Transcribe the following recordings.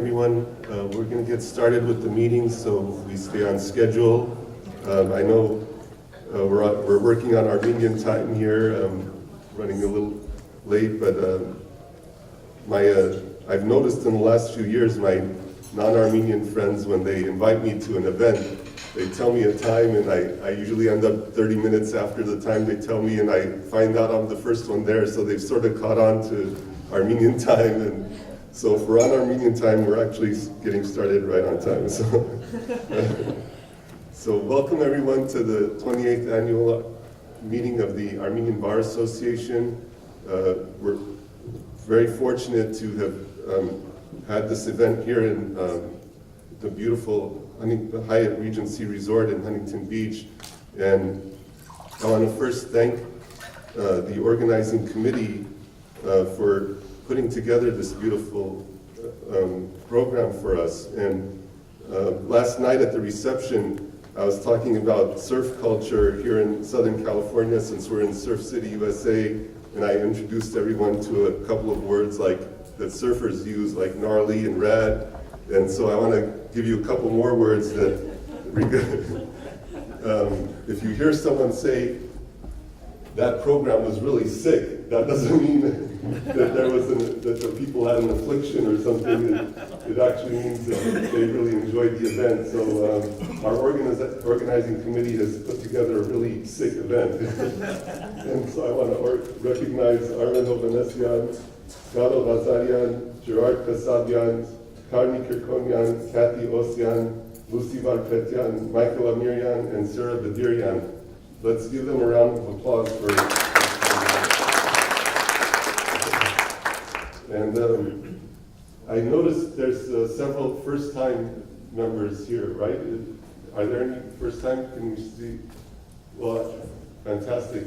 everyone. We're going to get started with the meeting so we stay on schedule. I know we're working on Armenian time here, running a little late, but I've noticed in the last few years my non-Armenian friends, when they invite me to an event, they tell me a time, and I usually end up 30 minutes after the time they tell me, and I find out I'm the first one there, so they've sort of caught on to Armenian time, and so if we're on Armenian time, we're actually getting started right on time. So welcome everyone to the 28th annual meeting of the Armenian Bar Association. We're very fortunate to have had this event here in the beautiful Hyatt Regency Resort in Huntington Beach. And I want to first thank the organizing committee for putting together this beautiful program for us. And last night at the reception, I was talking about surf culture here in Southern California, since we're in Surf City, USA, and I introduced everyone to a couple of words like that surfers use, like gnarly and rad. And so I want to give you a couple more words that if you hear someone say that program was really sick, that doesn't mean that that the people had an affliction or something. It actually means that they really enjoyed the event. So our organizing committee has put together a really sick event. And so I want to recognize Armen Hovsepian, Gado Vazarian, Gerard Kasabian, Karni Kirkonian, Kathy Osyan, Lucy Varpetian, Michael Amirian, and Sarah Badirian. Let's give them a round of applause for And I noticed there's several first-time members here, right? Are there any first-time? Can we see? Well, fantastic.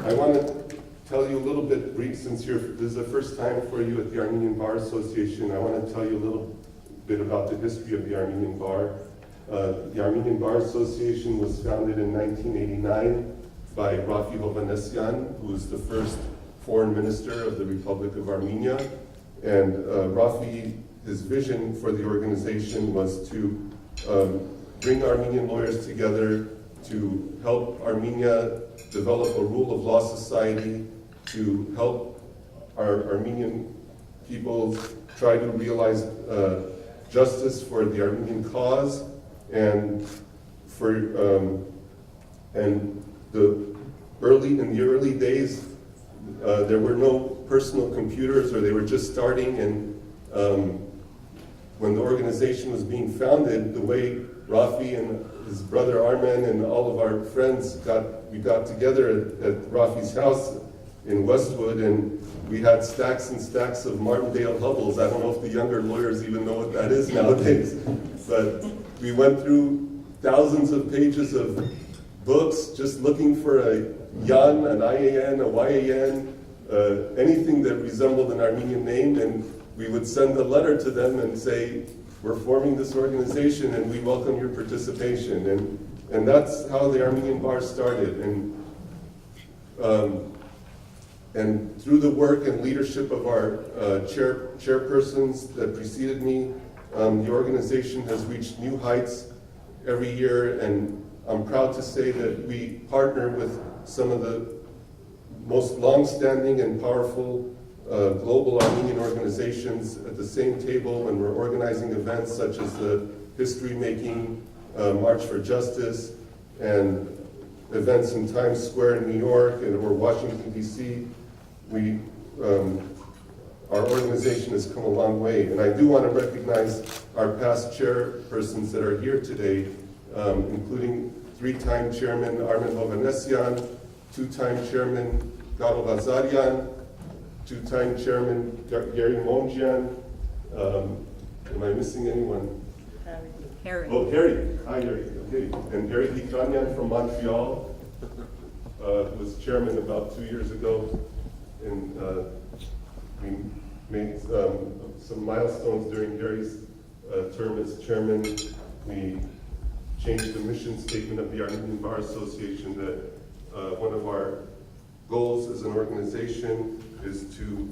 I want to tell you a little bit brief, since this is the first time for you at the Armenian Bar Association. I want to tell you a little bit about the history of the Armenian Bar. The Armenian Bar Association was founded in 1989 by Rafi Hovsepian, who was the first foreign minister of the Republic of Armenia. And Rafi, his vision for the organization was to bring Armenian lawyers together to help Armenia develop a rule of law society, to help our Armenian people try to realize justice for the Armenian cause, and for in the early days there were no personal computers, or they were just starting, and when the organization was being founded, the way Rafi and his brother Armen and all of our friends we got together at Rafi's house in Westwood, and we had stacks and stacks of Martindale Hubbles. I don't know if the younger lawyers even know what that is nowadays, but we went through thousands of pages of books just looking for a Yan, an IAN, a YAN, anything that resembled an Armenian name, and we would send a letter to them and say, we're forming this organization and we welcome your participation. And that's how the Armenian Bar started. And through the work and leadership of our chairpersons that preceded me, the organization has reached new heights every year, and I'm proud to say that we partner with some of the most long-standing and powerful global Armenian organizations at the same table when we're organizing events such as the History-Making March for Justice and events in Times Square in New York or Washington, D.C. Our organization has come a long way. And I do want to recognize our past chairpersons that are here today, including three-time chairman Armen Hovsepian, two-time chairman Gado Vazarian, two-time chairman Gary Monjian. Am I missing anyone? Harry. Oh, Harry. Hi, Harry. Okay. And Harry Dikranyan from Montreal was chairman about 2 years ago. And we made some milestones during Harry's term as chairman. We changed the mission statement of the Armenian Bar Association that one of our goals as an organization is to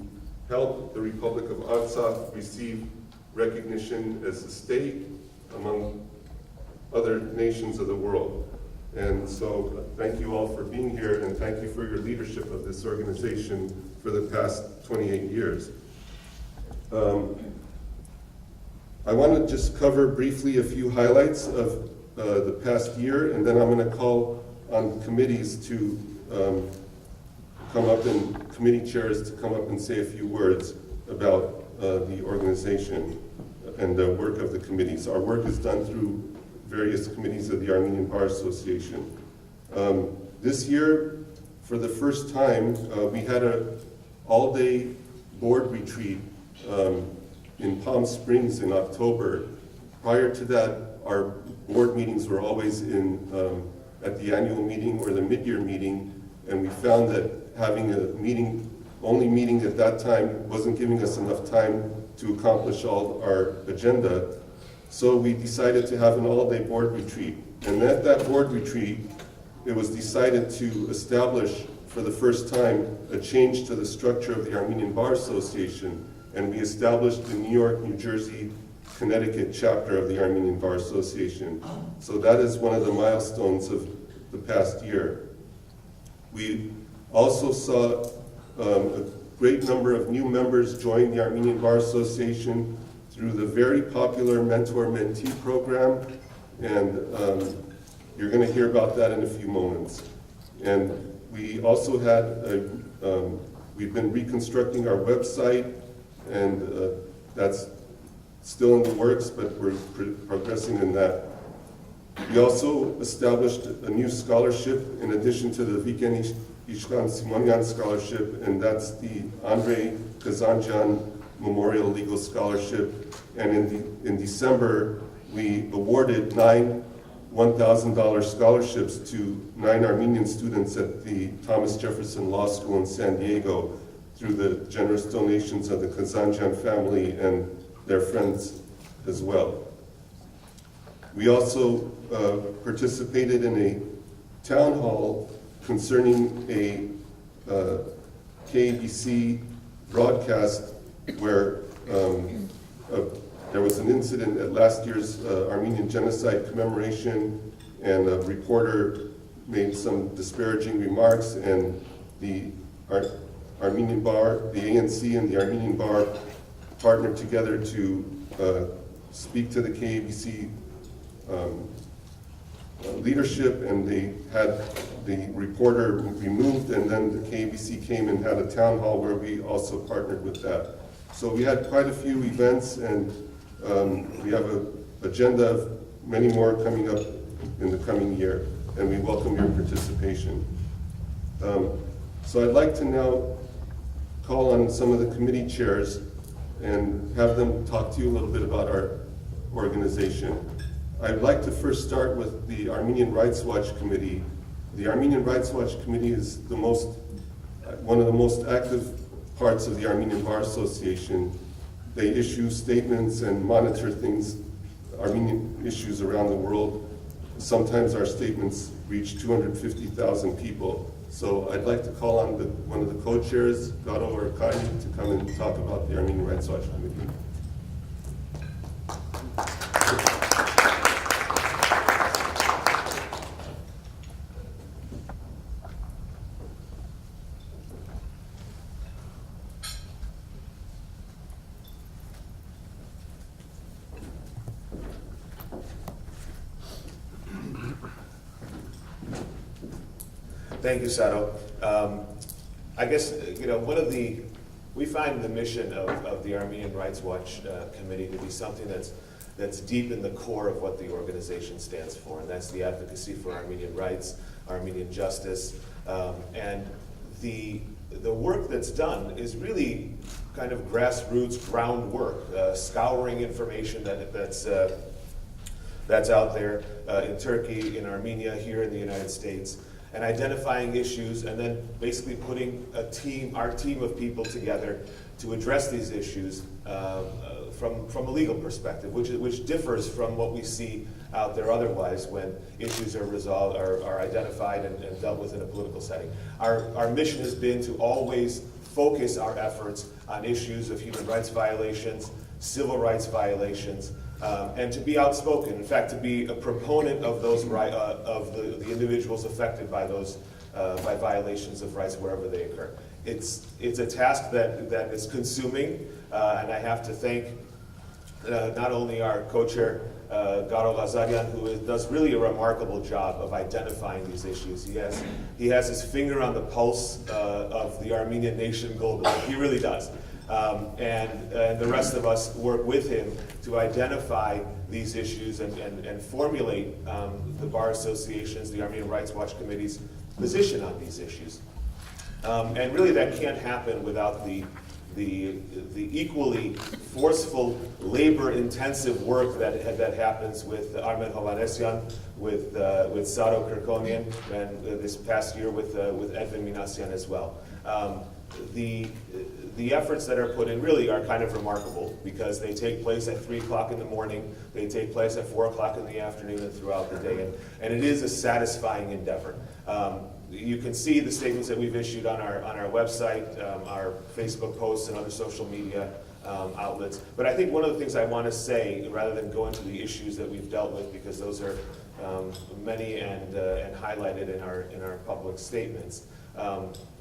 help the Republic of Artsakh receive recognition as a state among other nations of the world. And so thank you all for being here, and thank you for your leadership of this organization for the past 28 years. I want to just cover briefly a few highlights of the past year, and then I'm going to call on committees to come up, and committee chairs to come up and say a few words about the organization and the work of the committees. Our work is done through various committees of the Armenian Bar Association. This year, for the first time, we had an all-day board retreat in Palm Springs in October. Prior to that, our board meetings were always at the annual meeting or the mid-year meeting, and we found that having a only meeting at that time wasn't giving us enough time to accomplish all our agenda. So we decided to have an all-day board retreat. And at that board retreat, it was decided to establish for the first time a change to the structure of the Armenian Bar Association. And we established the New York, New Jersey, Connecticut chapter of the Armenian Bar Association. So that is one of the milestones of the past year. We also saw a great number of new members join the Armenian Bar Association through the very popular mentor-mentee program, and you're going to hear about that in a few moments. And we also had, we've been reconstructing our website, and that's still in the works, but we're progressing in that. We also established a new scholarship in addition to the Viken Ishkan Simonian Scholarship, and that's the Andrei Kazanjan Memorial Legal Scholarship. And in December, we awarded 9 $1,000 scholarships to 9 Armenian students at the Thomas Jefferson Law School in San Diego through the generous donations of the Kazanjan family and their friends as well. We also participated in a town hall concerning a KABC broadcast where there was an incident at last year's Armenian genocide commemoration, and a reporter made some disparaging remarks, and the Armenian Bar, the ANC and the Armenian Bar partnered together to speak to the KABC leadership, and they had the reporter removed, and then the KABC came and had a town hall where we also partnered with that. So we had quite a few events, and we have an agenda of many more coming up in the coming year, and we welcome your participation. So I'd like to now call on some of the committee chairs and have them talk to you a little bit about our organization. I'd like to first start with the Armenian Rights Watch Committee. The Armenian Rights Watch Committee is one of the most active parts of the Armenian Bar Association. They issue statements and monitor things, Armenian issues around the world. Sometimes our statements reach 250,000 people. So I'd like to call on one of the co-chairs, Garo Arkani, to come and talk about the Armenian Rights Watch Committee. Thank you, Sato. I guess, we find the mission of the Armenian Rights Watch Committee to be something that's deep in the core of what the organization stands for, and that's the advocacy for Armenian rights, Armenian justice, and the work that's done is really kind of grassroots groundwork, scouring information that's out there in Turkey, in Armenia, here in the United States, and identifying issues, and then basically putting our team of people together to address these issues from a legal perspective, which differs from what we see out there otherwise when issues are resolved, are identified and dealt with in a political setting. Our mission has been to always focus our efforts on issues of human rights violations, civil rights violations, and to be outspoken. In fact, to be a proponent of those of the individuals affected by those by violations of rights wherever they occur. It's a task that is consuming, and I have to thank not only our co-chair, Garo Ghazarian, who does really a remarkable job of identifying these issues. He has his finger on the pulse of the Armenian nation globally. He really does. And the rest of us work with him to identify these issues and formulate the Bar Association's, the Armenian Rights Watch Committee's position on these issues. And really that can't happen without the equally forceful, labor-intensive work that happens with Armen Hovsepian, with Saro Kirkonian, and this past year with Edvin Minasyan as well. The efforts that are put in really are kind of remarkable because they take place at 3 o'clock in the morning, they take place at 4 o'clock in the afternoon and throughout the day, and it is a satisfying endeavor. You can see the statements that we've issued on our website, our Facebook posts, and other social media outlets. But I think one of the things I want to say, rather than go into the issues that we've dealt with, because those are many and highlighted in our public statements.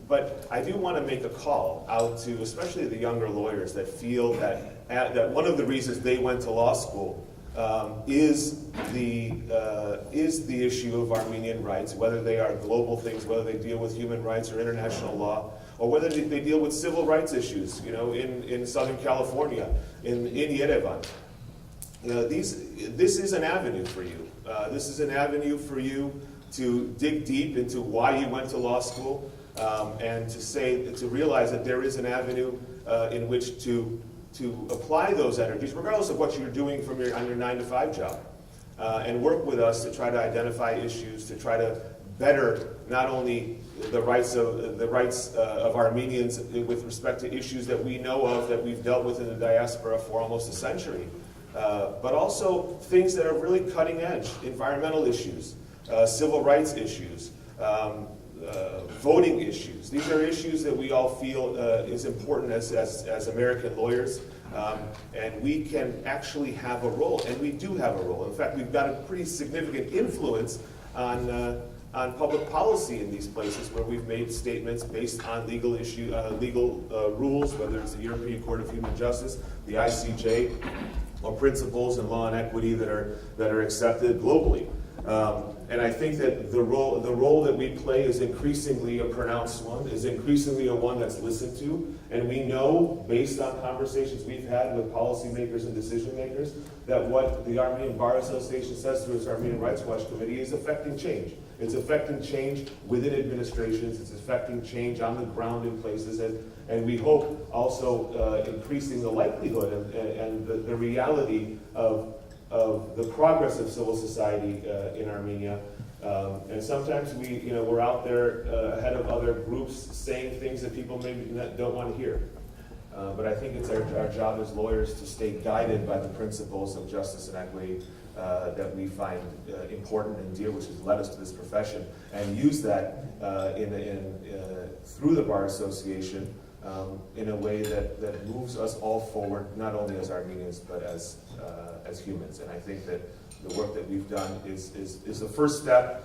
But I do want to make a call out to especially the younger lawyers that feel that one of the reasons they went to law school is the issue of Armenian rights, whether they are global things, whether they deal with human rights or international law, or whether they deal with civil rights issues, in Southern California, in Yerevan. This is an avenue for you. This is an avenue for you to dig deep into why you went to law school, and to realize that there is an avenue in which to apply those energies, regardless of what you're doing on your 9-to-5 job, and work with us to try to identify issues, to try to better not only the rights of Armenians with respect to issues that we know of, that we've dealt with in the diaspora for almost a century, but also things that are really cutting edge, environmental issues, civil rights issues, voting issues. These are issues that we all feel is important as American lawyers, and we can actually have a role, and we do have a role. In fact, we've got a pretty significant influence on public policy in these places where we've made statements based on legal rules, whether it's the European Court of Human Justice, the ICJ, or principles in law and equity that are accepted globally. And I think that the role that we play is increasingly a pronounced one, is increasingly a one that's listened to, and we know, based on conversations we've had with policymakers and decision makers, that what the Armenian Bar Association says through its Armenian Rights Watch Committee is affecting change. It's affecting change within administrations, it's affecting change on the ground in places, and we hope also increasing the likelihood and the reality of the progress of civil society in Armenia. And sometimes we're out there ahead of other groups saying things that people maybe don't want to hear. But I think it's our job as lawyers to stay guided by the principles of justice and equity that we find important and dear, which has led us to this profession, and use that through the Bar Association in a way that moves us all forward, not only as Armenians, but as humans. And I think that the work that we've done is the first step.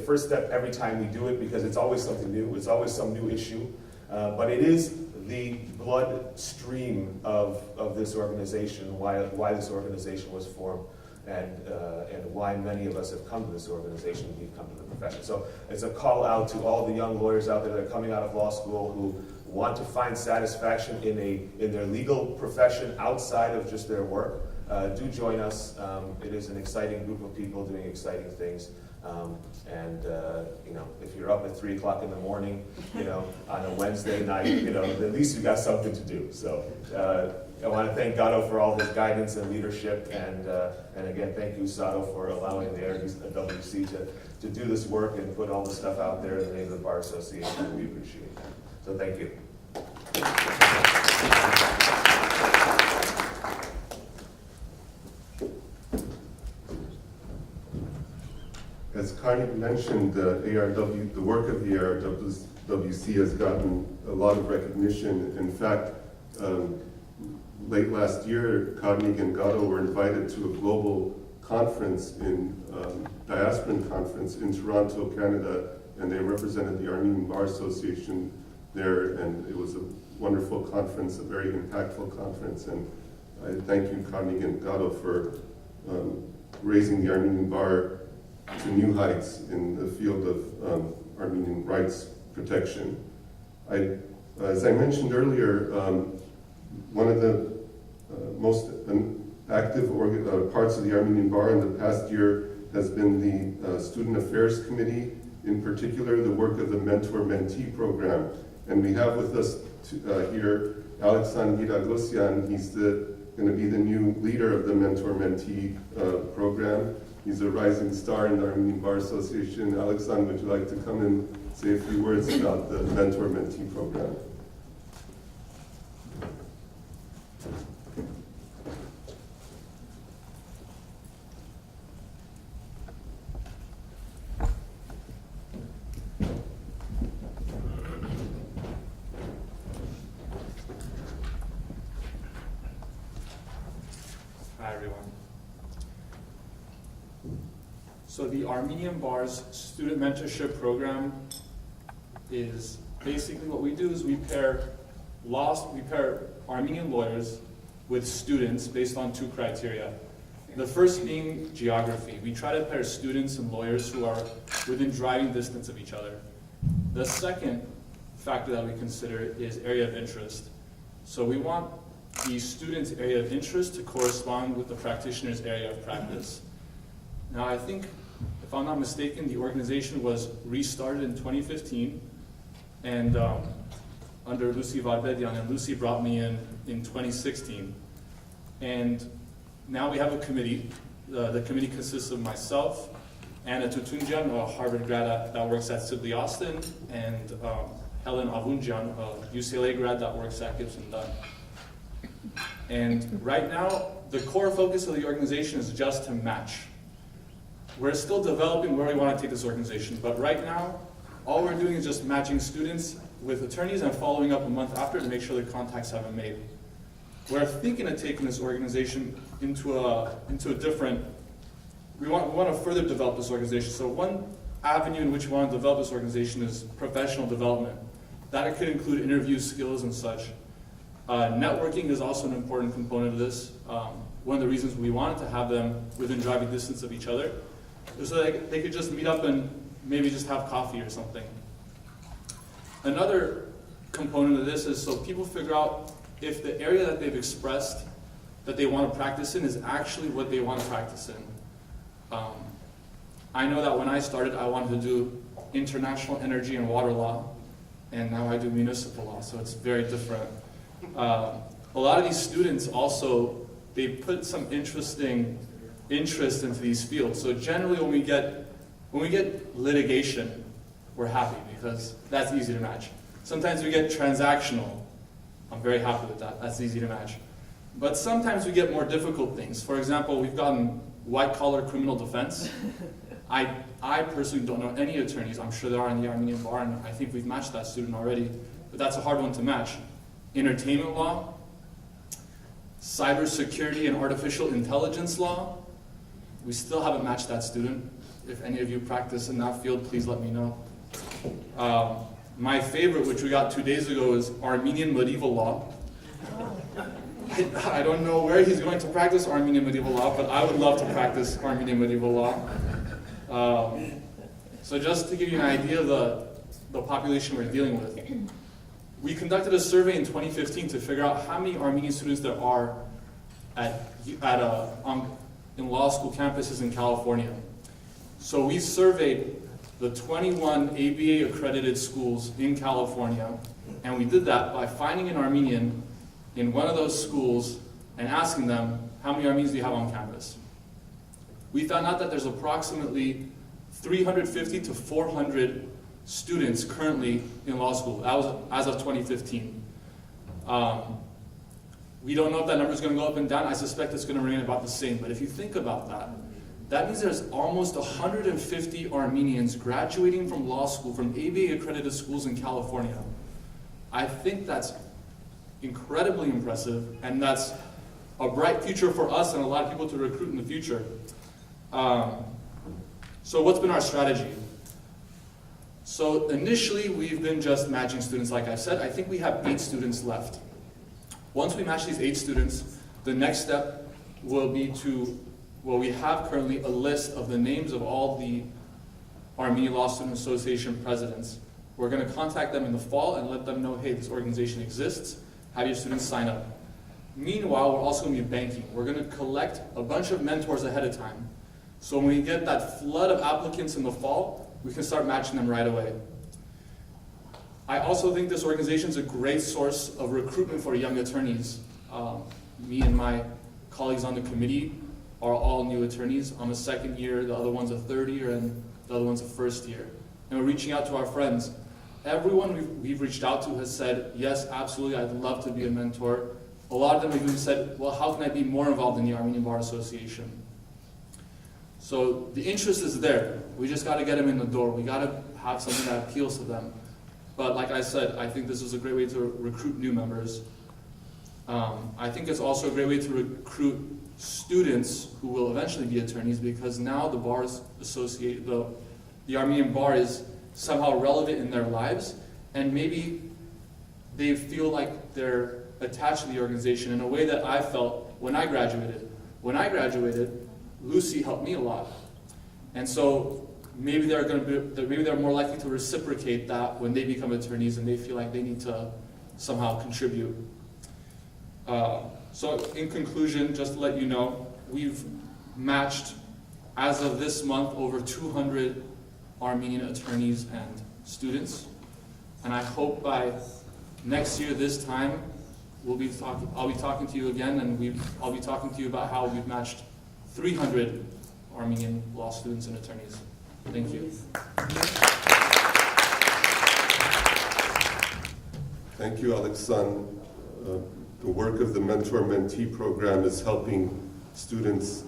First step every time we do it, because it's always something new. It's always some new issue. But it is the bloodstream of this organization, why this organization was formed, and why many of us have come to this organization, we've come to the profession. So it's a call out to all the young lawyers out there that are coming out of law school who want to find satisfaction in their legal profession outside of just their work. Do join us. It is an exciting group of people doing exciting things. If you're up at 3 o'clock in the morning, on a Wednesday night, at least you got something to do. So I want to thank Gato for all his guidance and leadership, and again, thank you, Sato, for allowing the WC to do this work and put all this stuff out there in the name of the Bar Association. We appreciate that. So thank you. As Carney mentioned, the work of the ARW WC has gotten a lot of recognition. In fact, late last year, Kadnig and Gatto were invited to a global conference diasporan conference in Toronto, Canada, and they represented the Armenian Bar Association there, and it was a wonderful conference, a very impactful conference, and I thank you, Kadnig and Gatto, for raising the Armenian Bar to new heights in the field of Armenian rights protection. As I mentioned earlier, one of the most active parts of the Armenian Bar in the past year has been the Student Affairs Committee, in particular the work of the Mentor-Mentee program. And we have with us here Alexandre Giragosyan. He's going to be the new leader of the Mentor-Mentee program. He's a rising star in the Armenian Bar Association. Alexandre, would you like to come and say a few words about the Mentor-Mentee program? Hi, everyone. So the Armenian Bar's student mentorship program is basically what we do is we pair Armenian lawyers with students based on two criteria. The first being geography. We try to pair students and lawyers who are within driving distance of each other. The second factor that we consider is area of interest. So we want the student's area of interest to correspond with the practitioner's area of practice. Now, I think, if I'm not mistaken, the organization was restarted in 2015, and under Lucy Varbedian, and Lucy brought me in 2016. And now we have a committee. The committee consists of myself, Anna Tutunjan, a Harvard grad that works at Sibley Austin, and Helen Avunjan, a UCLA grad that works at Gibson Dunn. And right now, the core focus of the organization is just to match. We're still developing where we want to take this organization, but right now, all we're doing is just matching students with attorneys and following up a month after to make sure the contacts have been made. We're thinking of taking this organization into a different, we want to further develop this organization. So one avenue in which we want to develop this organization is professional development. That could include interview skills and such. Networking is also an important component of this. One of the reasons we wanted to have them within driving distance of each other is so that they could just meet up and maybe just have coffee or something. Another component of this is so people figure out if the area that they've expressed that they want to practice in is actually what they want to practice in. I know that when I started, I wanted to do international energy and water law, and now I do municipal law, so it's very different. A lot of these students also, they put some interest into these fields. So generally when we get litigation, we're happy because that's easy to match. Sometimes we get transactional. I'm very happy with that. That's easy to match. But sometimes we get more difficult things. For example, we've gotten white-collar criminal defense. I personally don't know any attorneys. I'm sure there are in the Armenian Bar, and I think we've matched that student already. But that's a hard one to match. Entertainment law, cybersecurity and artificial intelligence law. We still haven't matched that student. If any of you practice in that field, please let me know. My favorite, which we got 2 days ago, is Armenian medieval law. I don't know where he's going to practice Armenian medieval law, but I would love to practice Armenian medieval law. So just to give you an idea of the population we're dealing with, we conducted a survey in 2015 to figure out how many Armenian students there are in law school campuses in California. So we surveyed the 21 ABA accredited schools in California, and we did that by finding an Armenian in one of those schools and asking them, how many Armenians do you have on campus? We found out that there's approximately 350 to 400 students currently in law school. That was as of 2015. We don't know if that number is going to go up and down. I suspect it's going to remain about the same. But if you think about that, that means there's almost 150 Armenians graduating from law school from ABA accredited schools in California. I think that's incredibly impressive, and that's a bright future for us and a lot of people to recruit in the future. So what's been our strategy? So initially we've been just matching students, like I said. I think we have 8 students left. Once we match these 8 students, the next step will be to, well, we have currently a list of the names of all the Armenian Law Student Association presidents. We're going to contact them in the fall and let them know, hey, this organization exists. Have your students sign up. Meanwhile, we're also going to be banking. We're going to collect a bunch of mentors ahead of time. So when we get that flood of applicants in the fall, we can start matching them right away. I also think this organization is a great source of recruitment for young attorneys. Me and my colleagues on the committee are all new attorneys. I'm a second year, the other one's a third year, and the other one's a first year. And we're reaching out to our friends. Everyone we've reached out to has said, yes, absolutely, I'd love to be a mentor. A lot of them have even said, well, how can I be more involved in the Armenian Bar Association? So the interest is there. We just got to get them in the door. We got to have something that appeals to them. But like I said, I think this is a great way to recruit new members. I think it's also a great way to recruit students who will eventually be attorneys, because now the bar is associated, the Armenian bar is somehow relevant in their lives, and maybe they feel like they're attached to the organization in a way that I felt when I graduated. When I graduated, Lucy helped me a lot. And so maybe they're more likely to reciprocate that when they become attorneys and they feel like they need to somehow contribute. So in conclusion, just to let you know, we've matched, as of this month, over 200 Armenian attorneys and students. And I hope by next year, this time, I'll be talking to you again, and I'll be talking to you about how we've matched 300 Armenian law students and attorneys. Thank you. Thank you, Alexan. The work of the mentor-mentee program is helping students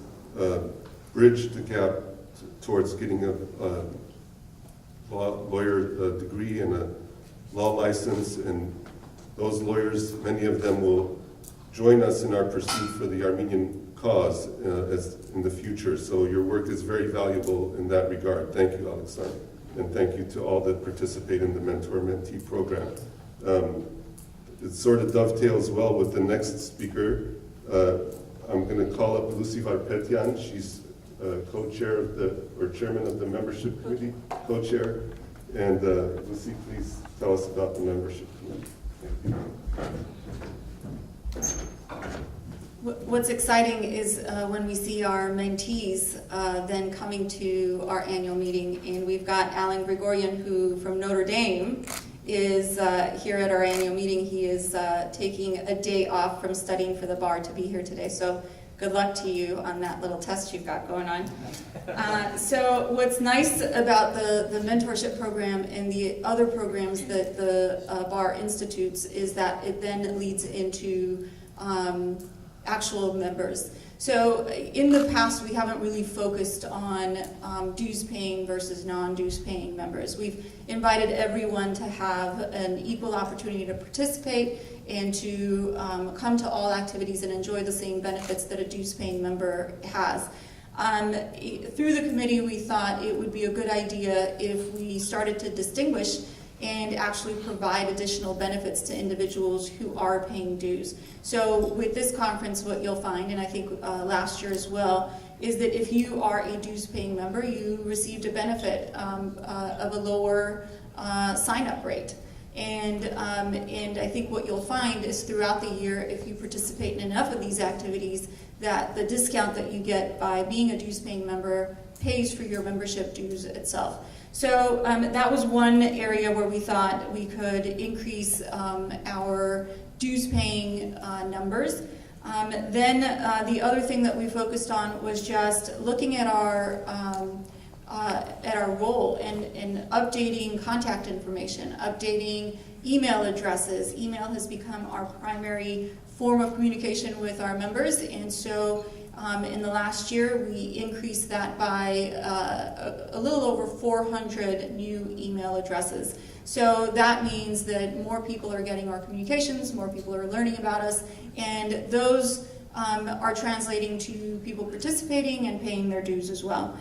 bridge the gap towards getting a lawyer degree and a law license, and those lawyers, many of them will join us in our pursuit for the Armenian cause as in the future. So your work is very valuable in that regard. Thank you, Alexan, and thank you to all that participate in the mentor-mentee program. It sort of dovetails well with the next speaker. I'm going to call up Lucy Varpetian. She's co-chair of chairman of the membership committee, co-chair. And Lucy, please tell us about the membership committee. What's exciting is when we see our mentees then coming to our annual meeting, and we've got Alan Grigorian, who from Notre Dame is here at our annual meeting. He is taking a day off from studying for the bar to be here today. So good luck to you on that little test you've got going on. So what's nice about the mentorship program and the other programs that the bar institutes is that it then leads into actual members. So in the past, we haven't really focused on dues paying versus non-dues paying members. We've invited everyone to have an equal opportunity to participate and to come to all activities and enjoy the same benefits that a dues paying member has. Through the committee, we thought it would be a good idea if we started to distinguish and actually provide additional benefits to individuals who are paying dues. So with this conference, what you'll find, and I think last year as well, is that if you are a dues paying member, you received a benefit of a lower sign-up rate. And I think what you'll find is throughout the year, if you participate in enough of these activities, that the discount that you get by being a dues paying member pays for your membership dues itself. So that was one area where we thought we could increase our dues-paying numbers. Then the other thing that we focused on was just looking at our role and updating contact information, updating email addresses. Email has become our primary form of communication with our members, and so In the last year, we increased that by a little over 400 new email addresses. So that means that more people are getting our communications, more people are learning about us, and those are translating to people participating and paying their dues as well.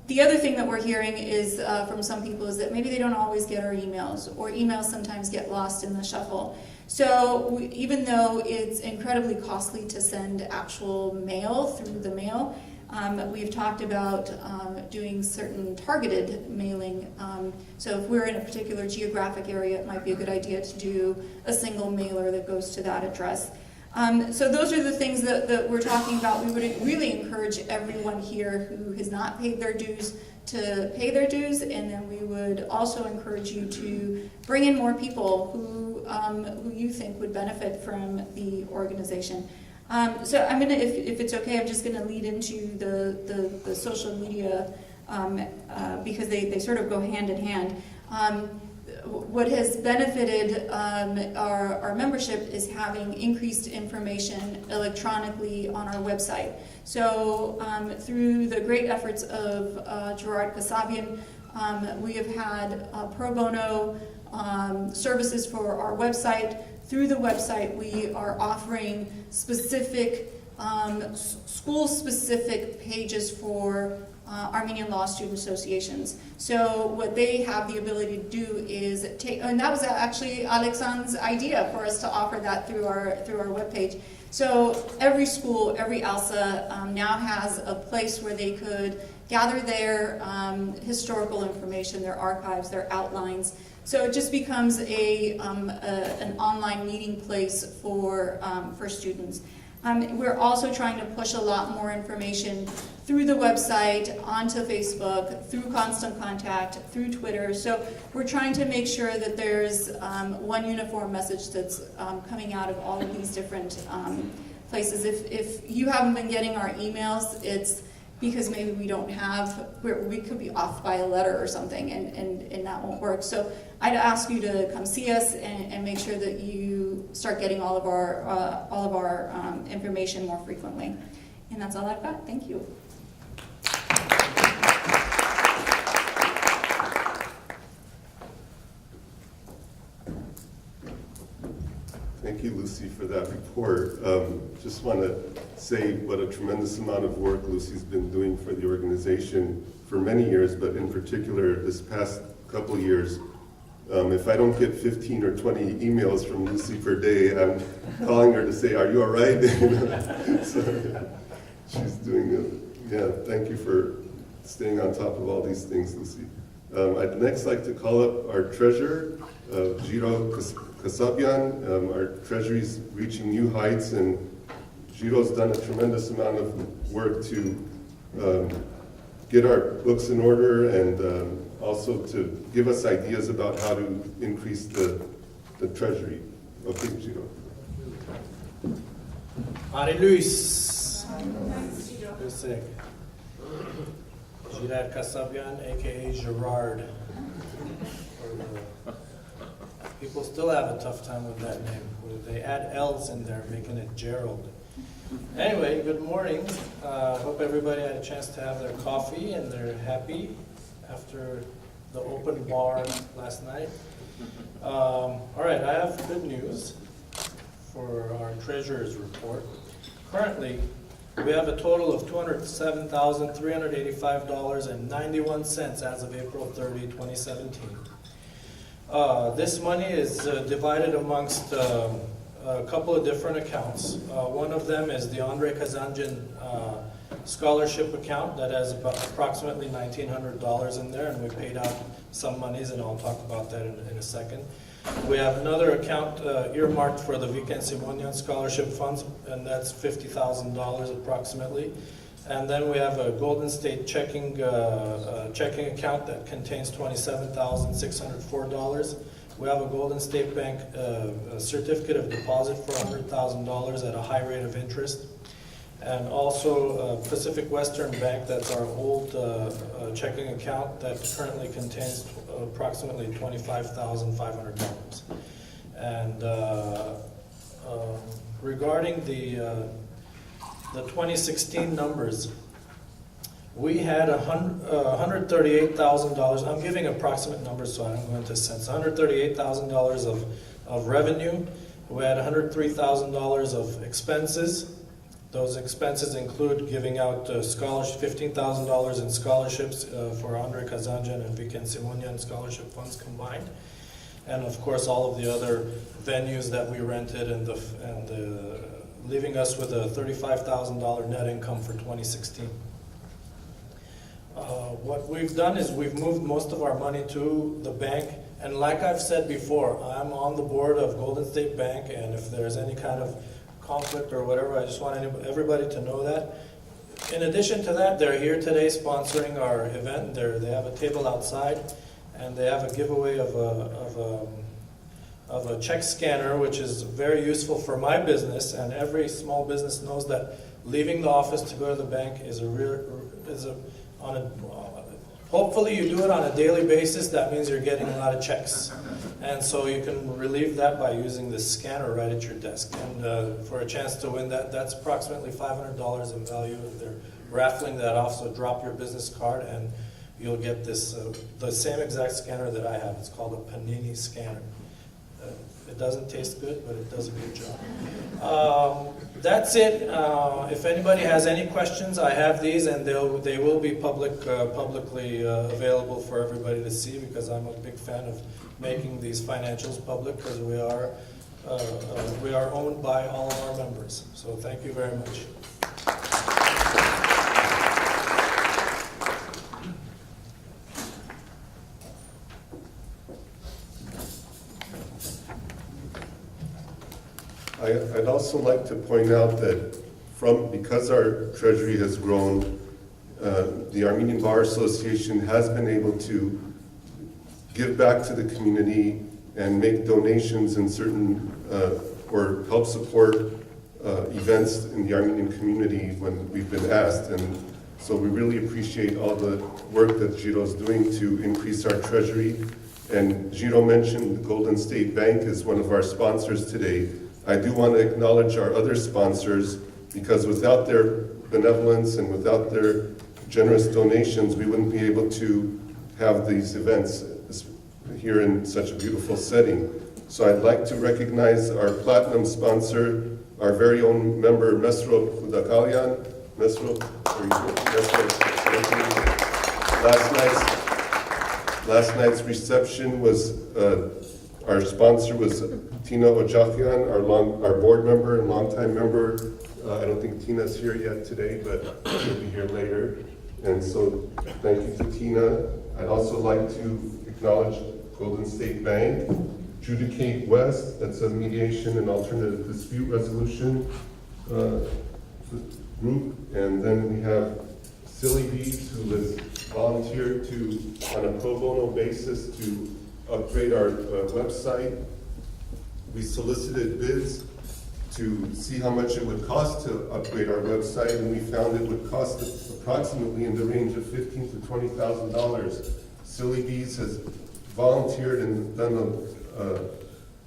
The other thing that we're hearing is from some people is that maybe they don't always get our emails, or emails sometimes get lost in the shuffle. So even though it's incredibly costly to send actual mail through the mail, we've talked about doing certain targeted mailing. So if we're in a particular geographic area, it might be a good idea to do a single mailer that goes to that address. So those are the things that we're talking about. We would really encourage everyone here who has not paid their dues to pay their dues, and then we would also encourage you to bring in more people who you think would benefit from the organization. So I'm gonna, if it's okay, I'm just gonna lead into the social media because they sort of go hand in hand. What has benefited our membership is having increased information electronically on our website. So through the great efforts of Gerard Khatchatourian, we have had pro bono services for our website. Through the website, we are offering specific, school-specific pages for Armenian law student associations. So what they have the ability to do is take, and that was actually Alexandre's idea for us to offer that through our webpage. So every school, every ALSA now has a place where they could gather their historical information, their archives, their outlines. So it just becomes an online meeting place for students. We're also trying to push a lot more information through the website, onto Facebook, through Constant Contact, through Twitter. So we're trying to make sure that there's one uniform message that's coming out of all of these different places. If you haven't been getting our emails, it's because maybe we don't have, we could be off by a letter or something, and that won't work. So I'd ask you to come see us and make sure that you start getting all of our information more frequently. And that's all I've got. Thank you. Thank you, Lucy, for that report. Just want to say what a tremendous amount of work Lucy's been doing for the organization for many years, but in particular this past couple years. If I don't get 15 or 20 emails from Lucy per day, I'm calling her to say, "Are you all right?" So she's doing it. Yeah, thank you for staying on top of all these things, Lucy. I'd next like to call up our treasurer, Giro Hovsepian. Our treasury's reaching new heights, and Giro's done a tremendous amount of work to get our books in order and also to give us ideas about how to increase the treasury. Okay, Giro. Luis. Sick. Gerard Hovsepian, aka Gerard. People still have a tough time with that name. They add L's in there, making it Gerald. Anyway, good morning. Hope everybody had a chance to have their coffee and they're happy after the open bar last night. All right, I have good news for our treasurer's report. Currently, we have a total of $207,385.91 as of April 30, 2017. This money is divided amongst a couple of different accounts. One of them is the Andre Kazanjian scholarship account that has about approximately $1,900 in there, and we paid out some monies, and I'll talk about that in a second. We have another account earmarked for the Viken Simonian scholarship funds, and that's $50,000 approximately. And then we have a Golden State checking account that contains $27,604. We have a Golden State Bank a certificate of deposit for $100,000 at a high rate of interest. And also Pacific Western Bank, that's our old checking account that currently contains approximately $25,500. And regarding the the 2016 numbers. We had $138,000, I'm giving approximate numbers so I don't go into cents, $138,000 of revenue. We had $103,000 of expenses. Those expenses include giving out $15,000 in scholarships for Andre Kazanjan and Viken Simonyan scholarship funds combined. And of course all of the other venues that we rented and leaving us with a $35,000 net income for 2016. What we've done is we've moved most of our money to the bank, and like I've said before, I'm on the board of Golden State Bank, and if there's any kind of conflict or whatever, I just want everybody to know that. In addition to that, they're here today sponsoring our event. They have a table outside, and they have a giveaway of a check scanner, which is very useful for my business, and every small business knows that leaving the office to go to the bank hopefully you do it on a daily basis. That means you're getting a lot of checks. And so you can relieve that by using this scanner right at your desk. And for a chance to win that's approximately $500 in value. They're raffling that off, so drop your business card and you'll get this, the same exact scanner that I have. It's called a Panini scanner. It doesn't taste good, but it does a good job. That's it. If anybody has any questions, I have these, and they will be publicly available for everybody to see, because I'm a big fan of making these financials public, because we are owned by all of our members. So thank you very much. I'd also like to point out that because our treasury has grown, the Armenian Bar Association has been able to give back to the community and make donations in certain, or help support events in the Armenian community when we've been asked. And so we really appreciate all the work that Giro's doing to increase our treasury. And Giro mentioned Golden State Bank is one of our sponsors today. I do want to acknowledge our other sponsors, because without their benevolence and without their generous donations, we wouldn't be able to have these events here in such a beautiful setting. So I'd like to recognize our platinum sponsor, our very own member, Mesro Kudakalyan. Mesro, last night's reception was, our sponsor was Tina Ojakian, our board member and longtime member. I don't think Tina's here yet today, but she'll be here later. And so thank you to Tina. I'd also like to acknowledge Golden State Bank, Judicate West, that's a mediation and alternative dispute resolution group. And then we have Silly Bees, who has volunteered on a pro bono basis to upgrade our website. We solicited bids to see how much it would cost to upgrade our website, and we found it would cost approximately in the range of $15,000 to $20,000. Silly Bees has volunteered and done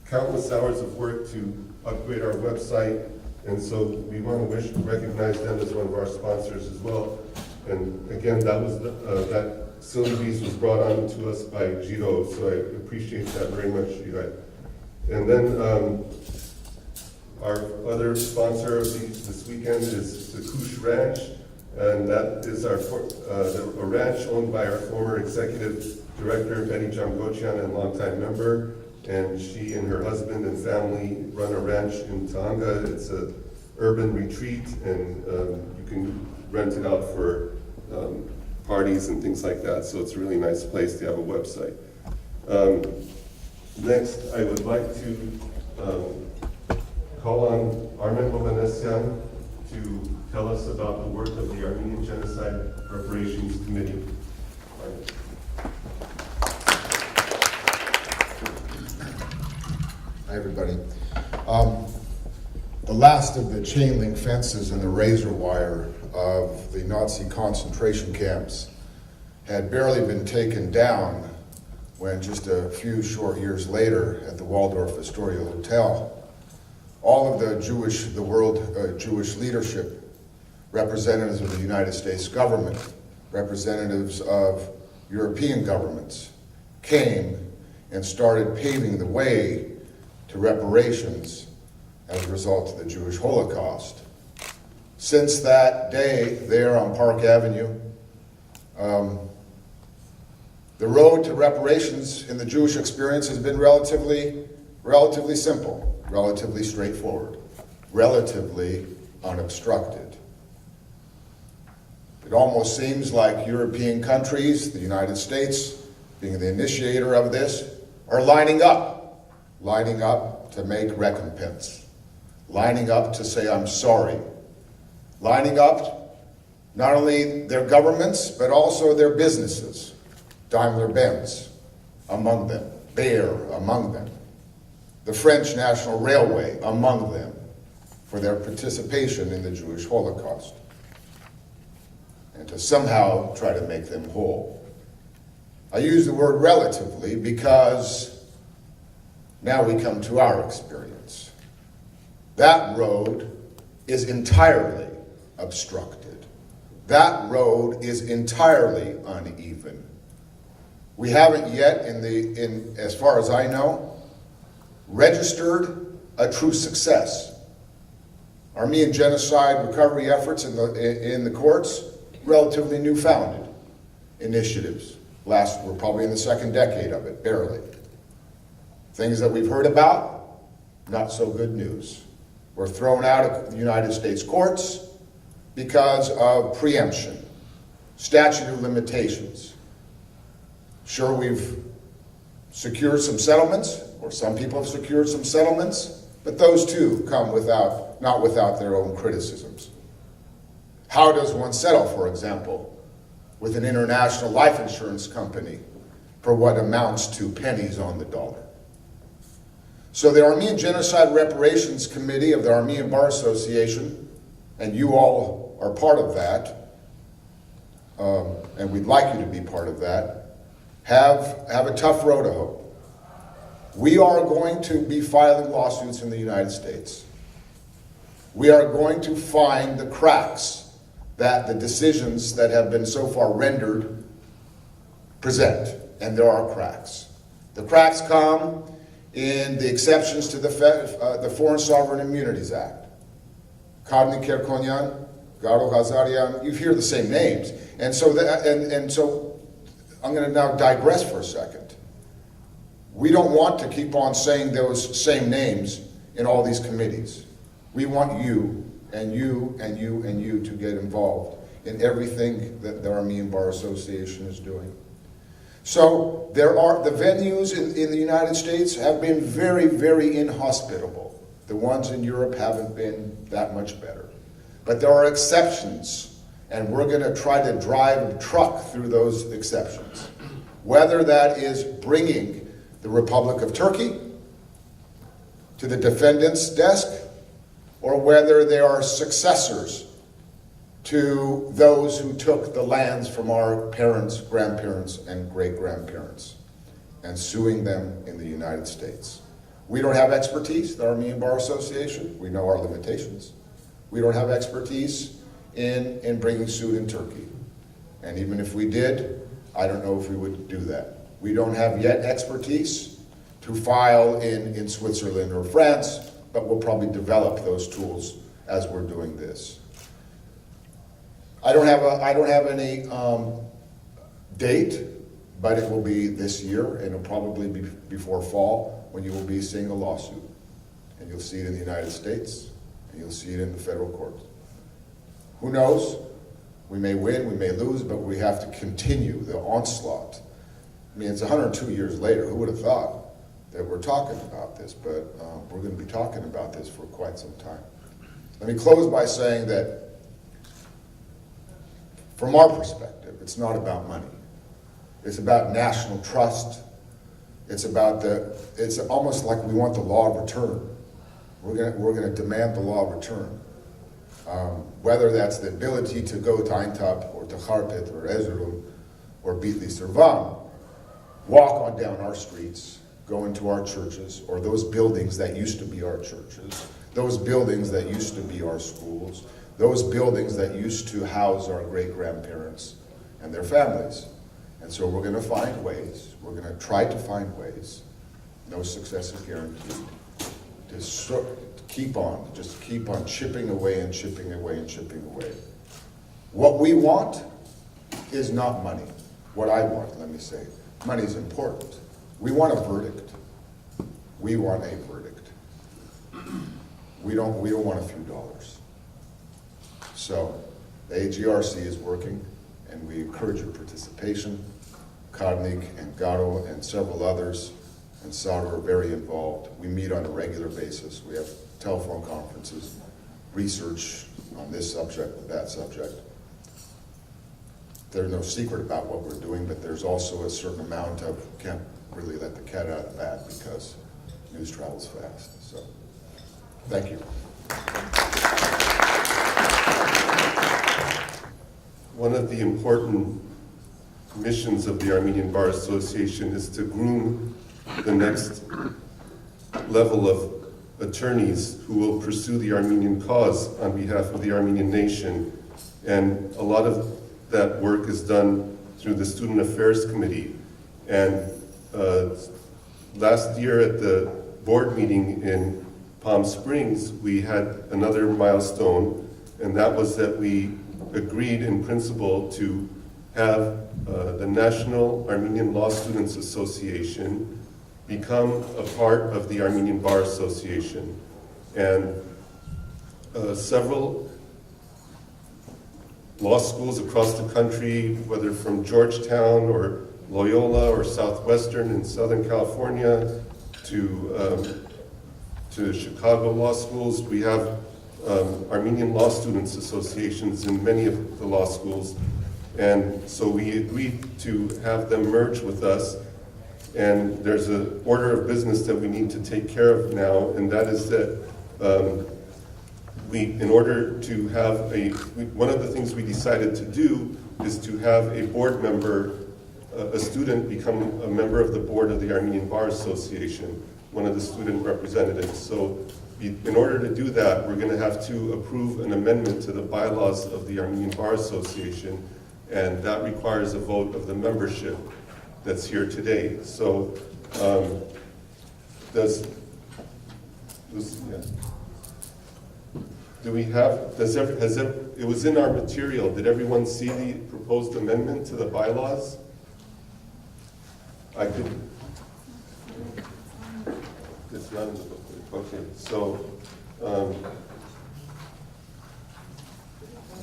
countless hours of work to upgrade our website, and so we want to recognize them as one of our sponsors as well. And again, that Silly Bees was brought on to us by Giro, so I appreciate that very much, Giro. And then our other sponsor of this weekend is the Kush Ranch, and that is a ranch owned by our former executive director, Betty Jamgochian, and longtime member. And she and her husband and family run a ranch in Tahanga. It's an urban retreat, and you can rent it out for parties and things like that. So it's a really nice place to have a website. Next, I would like to call on Armen Hovanesyan to tell us about the work of the Armenian Genocide Reparations Committee. Hi, everybody. The last of the chain link fences and the razor wire of the Nazi concentration camps had barely been taken down when just a few short years later at the Waldorf Astoria Hotel, all of the Jewish leadership representatives of the United States government, representatives of European governments came and started paving the way to reparations as a result of the Jewish Holocaust. Since that day, there on Park Avenue, the road to reparations in the Jewish experience has been relatively simple, relatively straightforward, relatively unobstructed. It almost seems like European countries, the United States being the initiator of this, are lining up to make recompense, lining up to say, I'm sorry, lining up not only their governments, but also their businesses, Daimler-Benz among them, Bayer among them, the French National Railway among them, for their participation in the Jewish Holocaust, and to somehow try to make them whole. I use the word relatively because now we come to our experience. That road is entirely obstructed. That road is entirely uneven. We haven't yet, as far as I know, registered a true success. Armenian genocide recovery efforts in the courts, relatively new-founded initiatives. We're probably in the second decade of it, barely. Things that we've heard about, not so good news. We're thrown out of the United States courts because of preemption, statute of limitations. Sure, we've secured some settlements, or some people have secured some settlements, but those too come not without their own criticisms. How does one settle, for example, with an international life insurance company for what amounts to pennies on the dollar? So the Armenian Genocide Reparations Committee of the Armenian Bar Association, and you all are part of that, and we'd like you to be part of that, have a tough road to hoe. We are going to be filing lawsuits in the United States. We are going to find the cracks that the decisions that have been so far rendered present, and there are cracks. The cracks come in the exceptions to the Foreign Sovereign Immunities Act. Karni Kerkonyan, Garo Hazarian, you hear the same names. And so I'm going to now digress for a second. We don't want to keep on saying those same names in all these committees. We want you and you and you and you to get involved in everything that the Armenian Bar Association is doing. So the venues in the United States have been very, very inhospitable. The ones in Europe haven't been that much better. But there are exceptions, and we're going to try to drive a truck through those exceptions. Whether that is bringing the Republic of Turkey to the defendant's desk, or whether they are successors to those who took the lands from our parents, grandparents, and great-grandparents, and suing them in the United States. We don't have expertise, the Armenian Bar Association. We know our limitations. We don't have expertise in bringing suit in Turkey. And even if we did, I don't know if we would do that. We don't have yet expertise to file in Switzerland or France, but we'll probably develop those tools as we're doing this. I don't have any date, but it will be this year, and it'll probably be before fall when you will be seeing a lawsuit. And you'll see it in the United States, and you'll see it in the federal courts. Who knows? We may win, we may lose, but we have to continue the onslaught. I mean, it's 102 years later. Who would have thought that we're talking about this? But we're going to be talking about this for quite some time. Let me close by saying that from our perspective, it's not about money. It's about national trust. It's almost like we want the law of return. We're going to demand the law of return. Whether that's the ability to go to Eintop or to Kharpet or Erzurum or Bitlis or Van, walk on down our streets, go into our churches, or those buildings that used to be our churches, those buildings that used to be our schools, those buildings that used to house our great-grandparents and their families. And so we're gonna find ways, we're gonna try to find ways, no success is guaranteed, to keep on chipping away and chipping away and chipping away. What we want is not money. What I want, let me say, money is important. We want a verdict. We want a verdict. We don't want a few dollars. So the AGRC is working, and we encourage your participation. Kadnik and Garo and several others and Sauter are very involved. We meet on a regular basis. We have telephone conferences, research on this subject, that subject. There's no secret about what we're doing, but there's also a certain amount of, can't really let the cat out of the bag because news travels fast. So, thank you. One of the important missions of the Armenian Bar Association is to groom the next level of attorneys who will pursue the Armenian cause on behalf of the Armenian nation. And a lot of that work is done through the Student Affairs Committee. And last year at the board meeting in Palm Springs, we had another milestone, and that was that we agreed in principle to have the National Armenian Law Students Association become a part of the Armenian Bar Association. And several law schools across the country, whether from Georgetown or Loyola or Southwestern in Southern California to Chicago law schools, we have Armenian Law Students Associations in many of the law schools. And so we agreed to have them merge with us. And there's an order of business that we need to take care of now, and that is that in order to have one of the things we decided to do is to have a board member, a student become a member of the board of the Armenian Bar Association, one of the student representatives. So in order to do that, we're going to have to approve an amendment to the bylaws of the Armenian Bar Association, and that requires a vote of the membership that's here today. So it was in our material. Did everyone see the proposed amendment to the bylaws? It's not in the booklet. Okay, so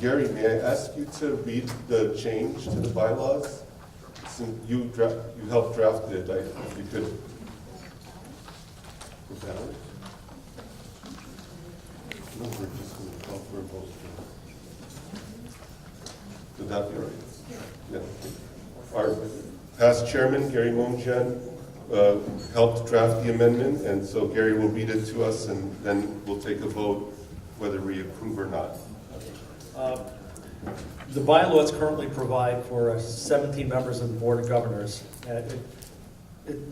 Gary, may I ask you to read the change to the bylaws? Since you helped draft it, if you could put that on. No, we're just going to call for a vote. Would that be right? Yeah. Our past chairman, Gary Momjian, helped draft the amendment, and so Gary will read it to us, and then we'll take a vote whether we approve or not. The bylaws currently provide for 17 members of the Board of Governors. It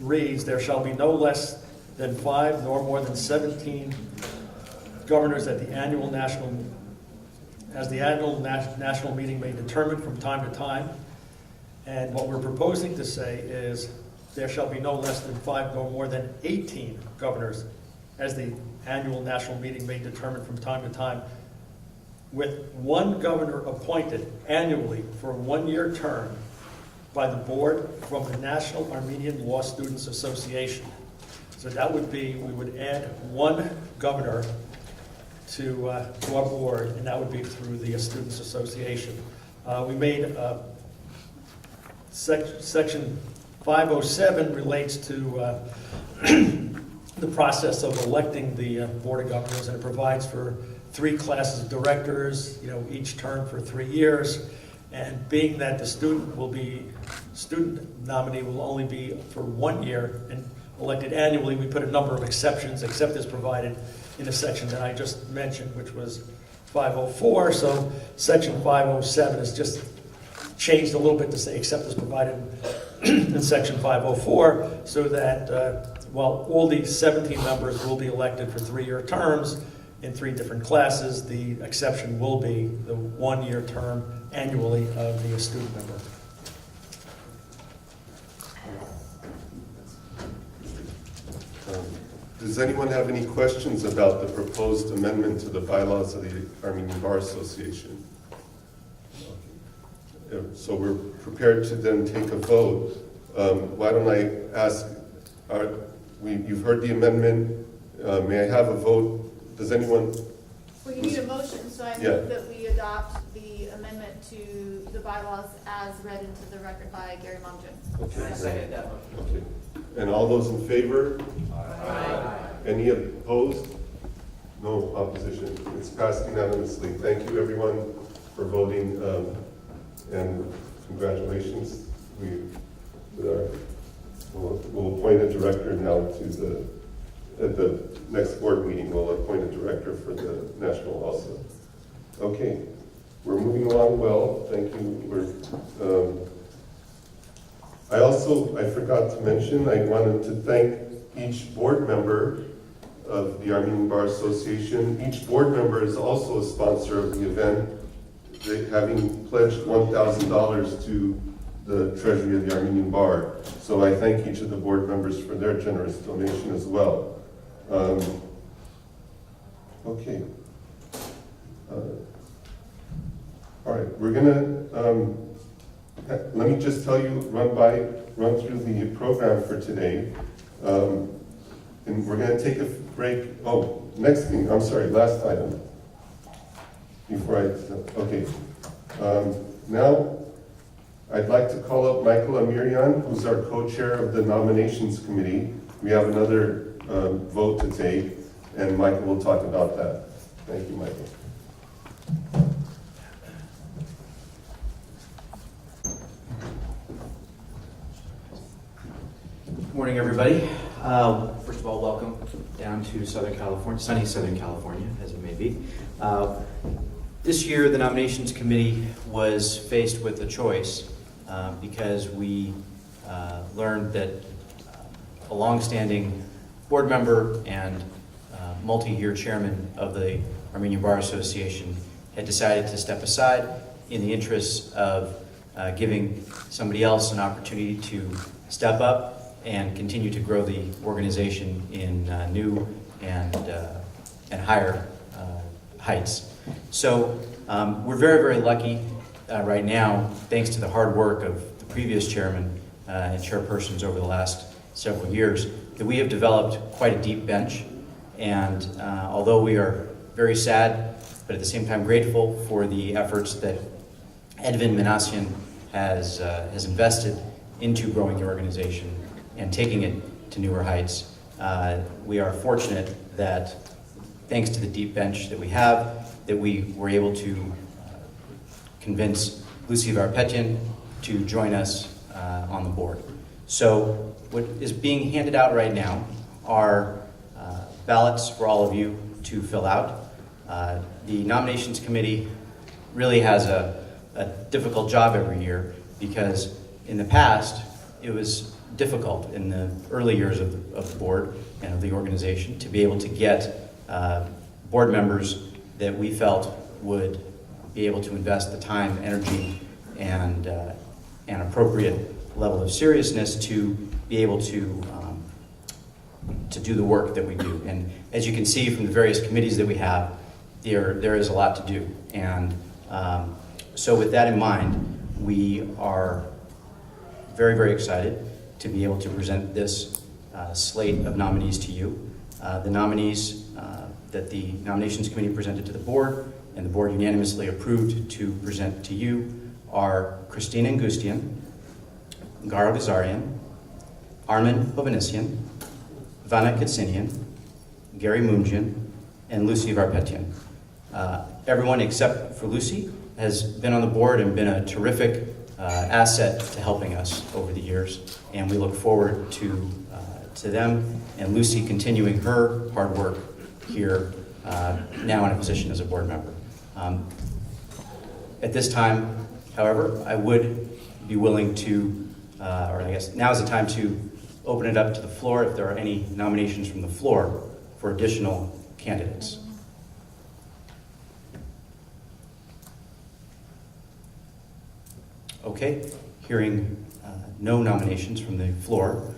reads, there shall be no less than 5 nor more than 17 governors at the annual national meeting may determine from time to time. And what we're proposing to say is there shall be no less than 5 nor more than 18 governors as the annual national meeting may determine from time to time, with one governor appointed annually for a 1-year term by the board from the National Armenian Law Students Association. So that would be, we would add one governor to our board, and that would be through the Students Association. We made section 507 relates to the process of electing the Board of Governors, and it provides for 3 classes of directors, each term for 3 years. And being that the student nominee will only be for 1 year and elected annually, we put a number of exceptions, except as provided in the section that I just mentioned, which was 504. So section 507 is just changed a little bit to say except as provided in section 504, so that while all the 17 members will be elected for 3-year terms, in 3 different classes. The exception will be the 1-year term annually of the student member. Does anyone have any questions about the proposed amendment to the bylaws of the Armenian Bar Association? So we're prepared to then take a vote. Why don't I ask, you've heard the amendment, may I have a vote? Does anyone? Well, you need a motion, so I move that we adopt the amendment to the bylaws as read into the record by Gary Momjin. Okay. I second that motion. Okay. And all those in favor? Aye. Any opposed? No opposition. It's passed unanimously. Thank you, everyone, for voting, and congratulations. We'll appoint a director now at the next board meeting, we'll appoint a director for the national also. Okay, we're moving along well. Thank you. I forgot to mention, I wanted to thank each board member of the Armenian Bar Association. Each board member is also a sponsor of the event, having pledged $1,000 to the treasury of the Armenian Bar. So I thank each of the board members for their generous donation as well. Okay. All right, we're gonna, let me just tell you, run through the program for today. And we're gonna take a break. Oh, next thing, I'm sorry, last item. Okay. Now, I'd like to call up Michael Amirian, who's our co-chair of the nominations committee. We have another vote to take, and Michael will talk about that. Thank you, Michael. Good morning, everybody. First of all, welcome down to Southern California, sunny Southern California, as it may be. This year, the nominations committee was faced with a choice because we learned that a longstanding board member and multi-year chairman of the Armenian Bar Association had decided to step aside in the interests of giving somebody else an opportunity to step up and continue to grow the organization in new and higher heights. So we're very, very lucky right now, thanks to the hard work of the previous chairman and chairpersons over the last several years, that we have developed quite a deep bench. And although we are very sad, but at the same time grateful for the efforts that Edvin Manasyan has invested into growing the organization and taking it to newer heights, we are fortunate that thanks to the deep bench that we have, that we were able to convince Lucy Varpetian to join us on the board. So what is being handed out right now are ballots for all of you to fill out. The nominations committee really has a difficult job every year because in the past it was difficult in the early years of the board and of the organization to be able to get board members that we felt would be able to invest the time, energy, and an appropriate level of seriousness to be able to do the work that we do. And as you can see from the various committees that we have, there is a lot to do. And so with that in mind, we are very, very excited to be able to present this slate of nominees to you. The nominees that the nominations committee presented to the board and the board unanimously approved to present to you are Christina Ngustian, Garo Gazarian, Armin Hovanesian, Vana Katsinian, Gary Moonjian, and Lucy Varpetian. Everyone except for Lucy has been on the board and been a terrific asset to helping us over the years, and we look forward to them and Lucy continuing her hard work here now in a position as a board member. At this time, however, I would be willing to, or I guess now is the time to open it up to the floor if there are any nominations from the floor for additional candidates. Okay, hearing no nominations from the floor,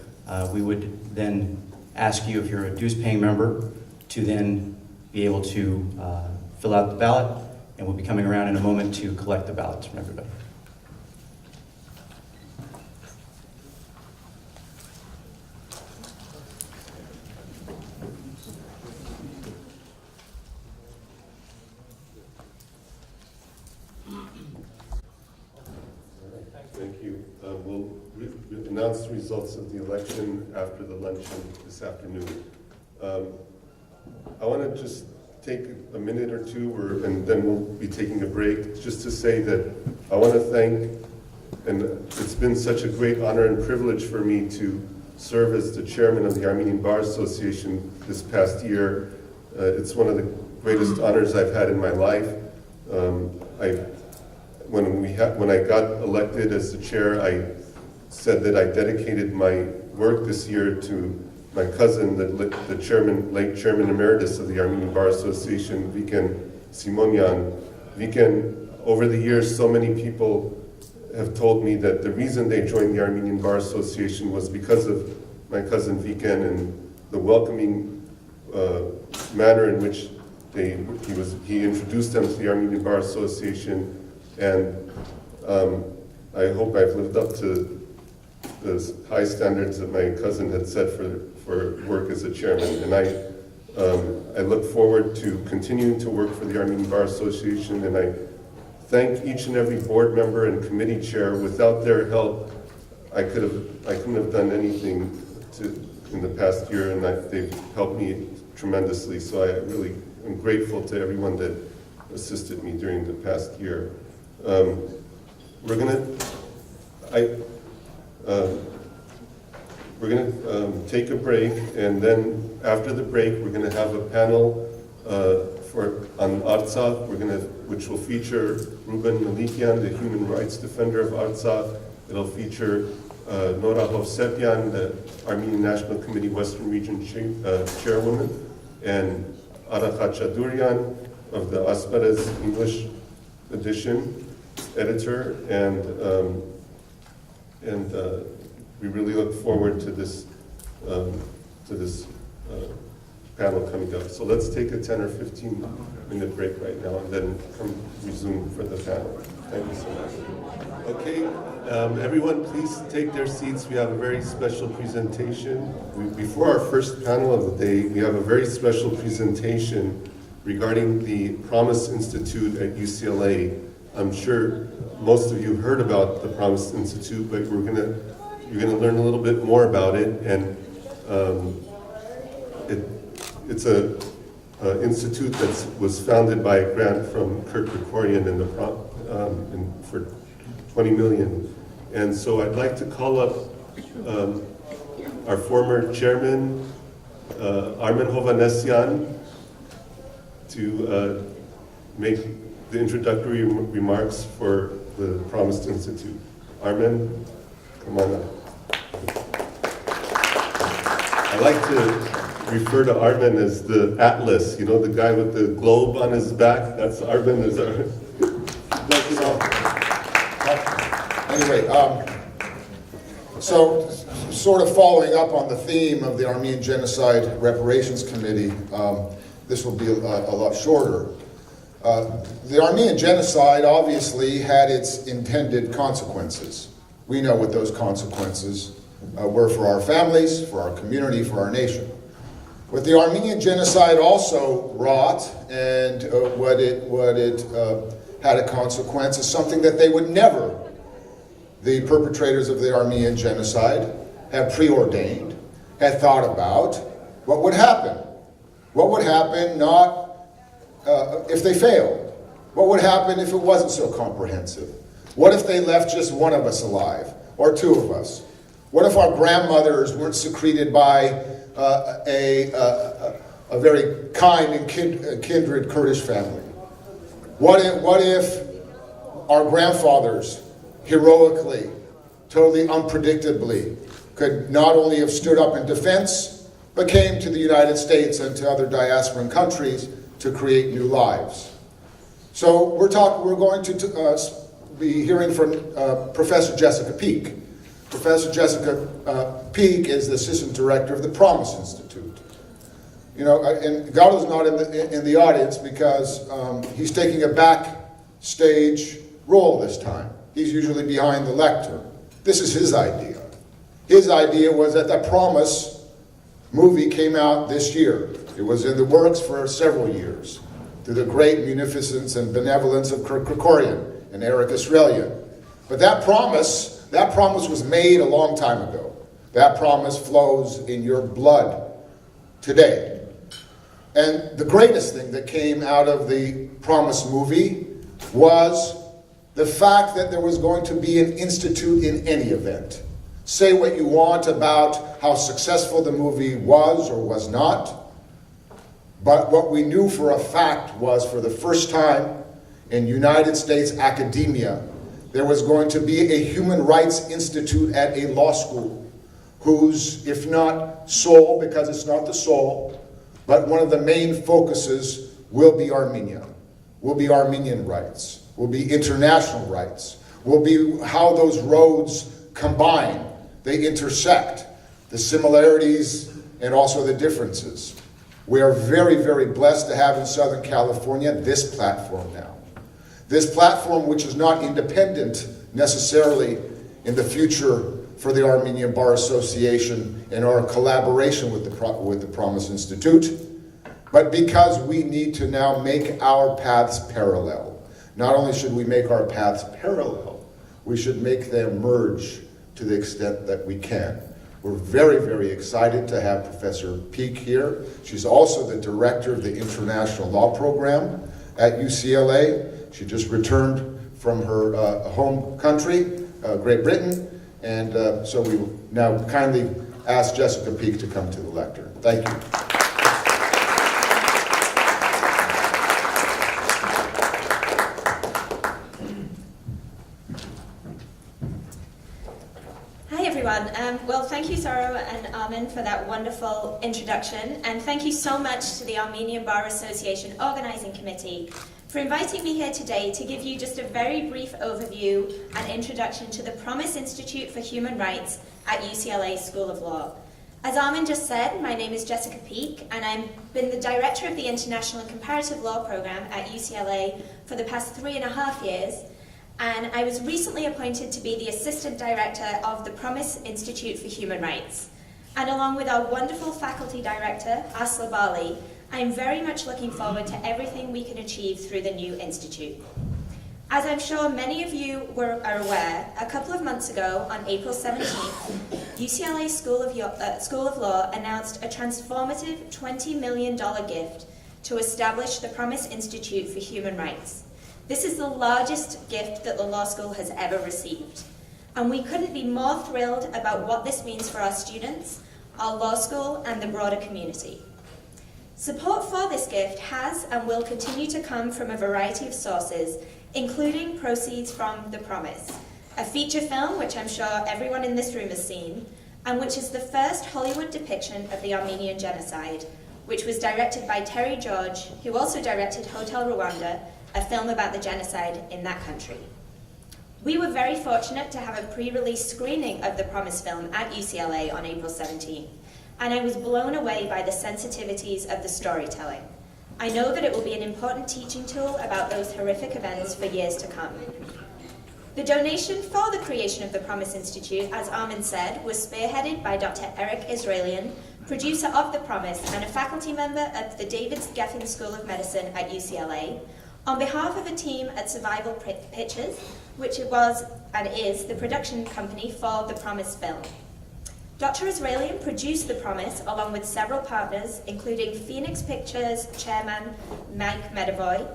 we would then ask you, if you're a dues-paying member, to then be able to fill out the ballot, and we'll be coming around in a moment to collect the ballots from everybody. Thank you. We'll announce the results of the election after the luncheon this afternoon. I want to just take a minute or two, and then we'll be taking a break, just to say that I want to thank, and it's been such a great honor and privilege for me to serve as the chairman of the Armenian Bar Association this past year. It's one of the greatest honors I've had in my life. When I got elected as the chair, I said that I dedicated my work this year to my cousin, the late chairman emeritus of the Armenian Bar Association, Viken Simonyan. Viken, over the years, so many people have told me that the reason they joined the Armenian Bar Association was because of my cousin Viken and the welcoming manner in which he introduced them to the Armenian Bar Association. And I hope I've lived up to the high standards that my cousin had set for work as a chairman. And I look forward to continuing to work for the Armenian Bar Association, and I thank each and every board member and committee chair. Without their help, I couldn't have done anything in the past year, and they've helped me tremendously. So I really am grateful to everyone that assisted me during the past year. We're gonna take a break, and then after the break, we're gonna have a panel on Artsakh, which will feature Ruben Melikyan, the human rights defender of Artsakh. It'll feature Nora Hovsepian, the Armenian National Committee Western Region Chairwoman, and Khatchatourian of the Asbarez English edition editor, and we really look forward to this panel coming up. So let's take a 10 or 15 minute break right now, and then resume for the panel. Thank you so much. Okay, everyone, please take their seats. We have a very special presentation. Before our first panel of the day, we have a very special presentation regarding the Promise Institute at UCLA. I'm sure most of you heard about the Promise Institute, but you're gonna learn a little bit more about it. And it's an institute that was founded by a grant from Khatchatourian for $20 million. And so I'd like to call up our former chairman, Armen Hovanesyan, to make the introductory remarks for the Promised Institute. Armen, come on up. I like to refer to Armen as the Atlas, you know, the guy with the globe on his back. That's Armen. Anyway, so sort of following up on the theme of the Armenian Genocide Reparations Committee, this will be a lot shorter. The Armenian genocide obviously had its intended consequences. We know what those consequences were for our families, for our community, for our nation. What the Armenian genocide also wrought, and what it had a consequence, is something that they would never, the perpetrators of the Armenian genocide, have preordained, had thought about. What would happen? What would happen if they failed? What would happen if it wasn't so comprehensive? What if they left just one of us alive, or two of us? What if our grandmothers weren't secreted by a very kind and kindred Kurdish family? What if our grandfathers heroically, totally unpredictably, could not only have stood up in defense, but came to the United States and to other diasporan countries to create new lives? So we're going to be hearing from Professor Jessica Peak. Professor Jessica Peak is the Assistant Director of the Promise Institute. You know, and Gallo's not in the audience because he's taking a backstage role this time. He's usually behind the lectern. This is his idea. His idea was that the Promise movie came out this year. It was in the works for several years, through the great munificence and benevolence of Khatchatourian and Eric Australian. But that promise was made a long time ago. That promise flows in your blood today. And the greatest thing that came out of the Promise movie was the fact that there was going to be an institute in any event. Say what you want about how successful the movie was or was not, but what we knew for a fact was, for the first time in United States academia, there was going to be a human rights institute at a law school whose, if not sole, because it's not the sole, but one of the main focuses will be Armenia, will be Armenian rights, will be international rights, will be how those roads combine, they intersect, the similarities and also the differences. We are very, very blessed to have in Southern California this platform now. This platform, which is not independent necessarily in the future for the Armenian Bar Association and our collaboration with the Promise Institute, but because we need to now make our paths parallel. Not only should we make our paths parallel, we should make them merge to the extent that we can. We're very, very excited to have Professor Peak here. She's also the director of the International Law Program at UCLA. She just returned from her home country, Great Britain, and so we now kindly ask Jessica Peak to come to the lectern. Thank you. Well, thank you, Sarah and Armin, for that wonderful introduction, and thank you so much to the Armenian Bar Association Organizing Committee for inviting me here today to give you just a very brief overview and introduction to the Promise Institute for Human Rights at UCLA School of Law. As Armin just said, my name is Jessica Peak, and I've been the director of the International and Comparative Law Program at UCLA for the past 3.5 years. And I was recently appointed to be the Assistant Director of the Promise Institute for Human Rights. And along with our wonderful Faculty Director, Asla Bali, I'm very much looking forward to everything we can achieve through the new institute. As I'm sure many of you are aware, a couple of months ago, on April 17th, UCLA School of Law announced a transformative $20 million gift to establish the Promise Institute for Human Rights. This is the largest gift that the law school has ever received. And we couldn't be more thrilled about what this means for our students, our law school, and the broader community. Support for this gift has and will continue to come from a variety of sources, including proceeds from The Promise, a feature film which I'm sure everyone in this room has seen, and which is the first Hollywood depiction of the Armenian genocide, which was directed by Terry George, who also directed Hotel Rwanda, a film about the genocide in that country. We were very fortunate to have a pre-release screening of the Promise film at UCLA on April 17th, and I was blown away by the sensitivities of the storytelling. I know that it will be an important teaching tool about those horrific events for years to come. The donation for the creation of the Promise Institute, as Armin said, was spearheaded by Dr. Eric Israelian, producer of The Promise and a faculty member at the David Geffen School of Medicine at UCLA, on behalf of a team at Survival Pictures, which was and is the production company for the Promise film. Dr. Israelian produced The Promise along with several partners, including Phoenix Pictures chairman Mike Medavoy,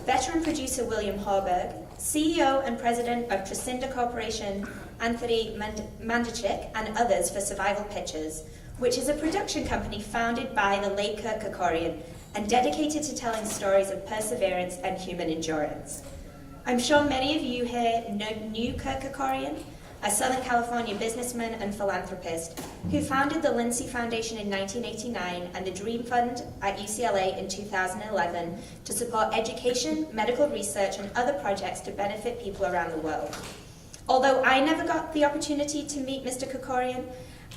veteran producer William Horberg, CEO and president of Tracinda Corporation Anthony Mandachik, and others for Survival Pictures, which is a production company founded by the late Khatchatourian and dedicated to telling stories of perseverance and human endurance. I'm sure many of you here knew Khatchatourian, a Southern California businessman and philanthropist who founded the Lindsay Foundation in 1989 and the Dream Fund at UCLA in 2011 to support education, medical research, and other projects to benefit people around the world. Although I never got the opportunity to meet Mr. Khatchatourian,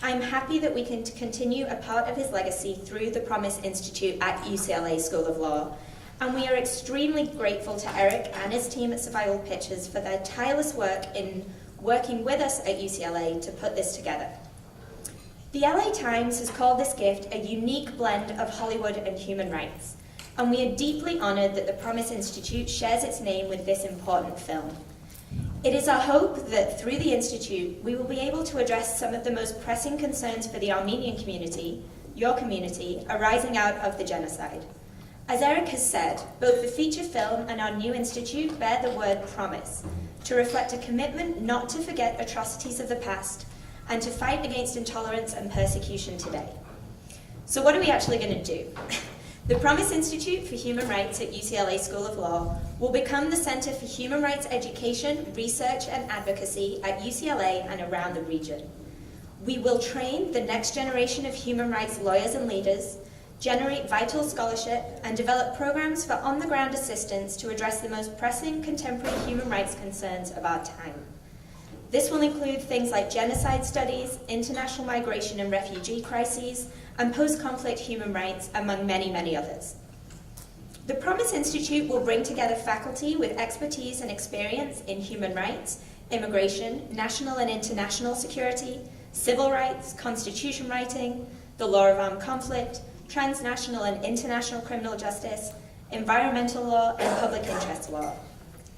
I'm happy that we can continue a part of his legacy through the Promise Institute at UCLA School of Law. And we are extremely grateful to Eric and his team at Survival Pictures for their tireless work in working with us at UCLA to put this together. The LA Times has called this gift a unique blend of Hollywood and human rights, and we are deeply honored that the Promise Institute shares its name with this important film. It is our hope that through the Institute, we will be able to address some of the most pressing concerns for the Armenian community, your community, arising out of the genocide. As Eric has said, both the feature film and our new institute bear the word promise, to reflect a commitment not to forget atrocities of the past and to fight against intolerance and persecution today. So what are we actually going to do? The Promise Institute for Human Rights at UCLA School of Law will become the Center for Human Rights Education, Research, and Advocacy at UCLA and around the region. We will train the next generation of human rights lawyers and leaders, generate vital scholarship, and develop programs for on-the-ground assistance to address the most pressing contemporary human rights concerns of our time. This will include things like genocide studies, international migration and refugee crises, and post-conflict human rights, among many, many others. The Promise Institute will bring together faculty with expertise and experience in human rights, immigration, national and international security, civil rights, constitution writing, the law of armed conflict, transnational and international criminal justice, environmental law, and public interest law.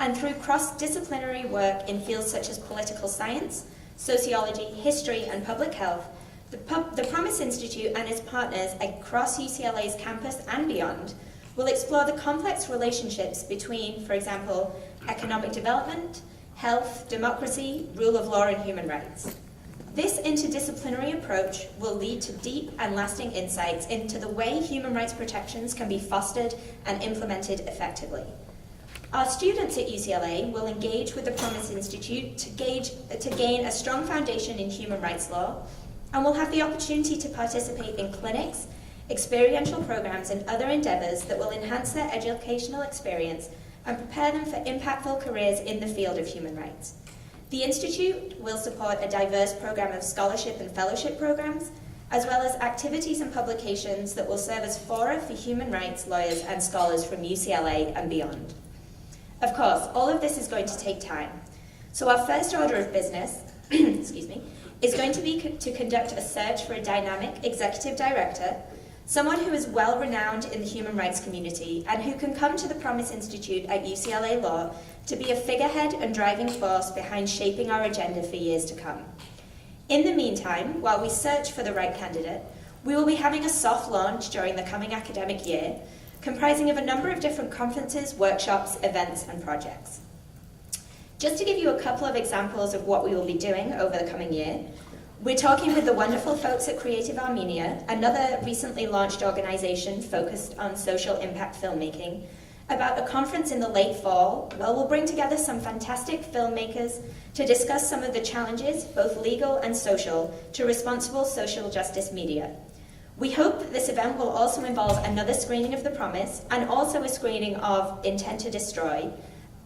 And through cross-disciplinary work in fields such as political science, sociology, history, and public health, the Promise Institute and its partners across UCLA's campus and beyond will explore the complex relationships between, for example, economic development, health, democracy, rule of law, and human rights. This interdisciplinary approach will lead to deep and lasting insights into the way human rights protections can be fostered and implemented effectively. Our students at UCLA will engage with the Promise Institute to gain a strong foundation in human rights law, and will have the opportunity to participate in clinics, experiential programs, and other endeavors that will enhance their educational experience and prepare them for impactful careers in the field of human rights. The Institute will support a diverse program of scholarship and fellowship programs, as well as activities and publications that will serve as fora for human rights lawyers and scholars from UCLA and beyond. Of course, all of this is going to take time. So our first order of business is going to be to conduct a search for a dynamic executive director, someone who is well-renowned in the human rights community and who can come to the Promise Institute at UCLA Law to be a figurehead and driving force behind shaping our agenda for years to come. In the meantime, while we search for the right candidate, we will be having a soft launch during the coming academic year, comprising of a number of different conferences, workshops, events, and projects. Just to give you a couple of examples of what we will be doing over the coming year, we're talking with the wonderful folks at Creative Armenia, another recently launched organization focused on social impact filmmaking, about a conference in the late fall where we'll bring together some fantastic filmmakers to discuss some of the challenges, both legal and social, to responsible social justice media. We hope this event will also involve another screening of The Promise and also a screening of Intent to Destroy,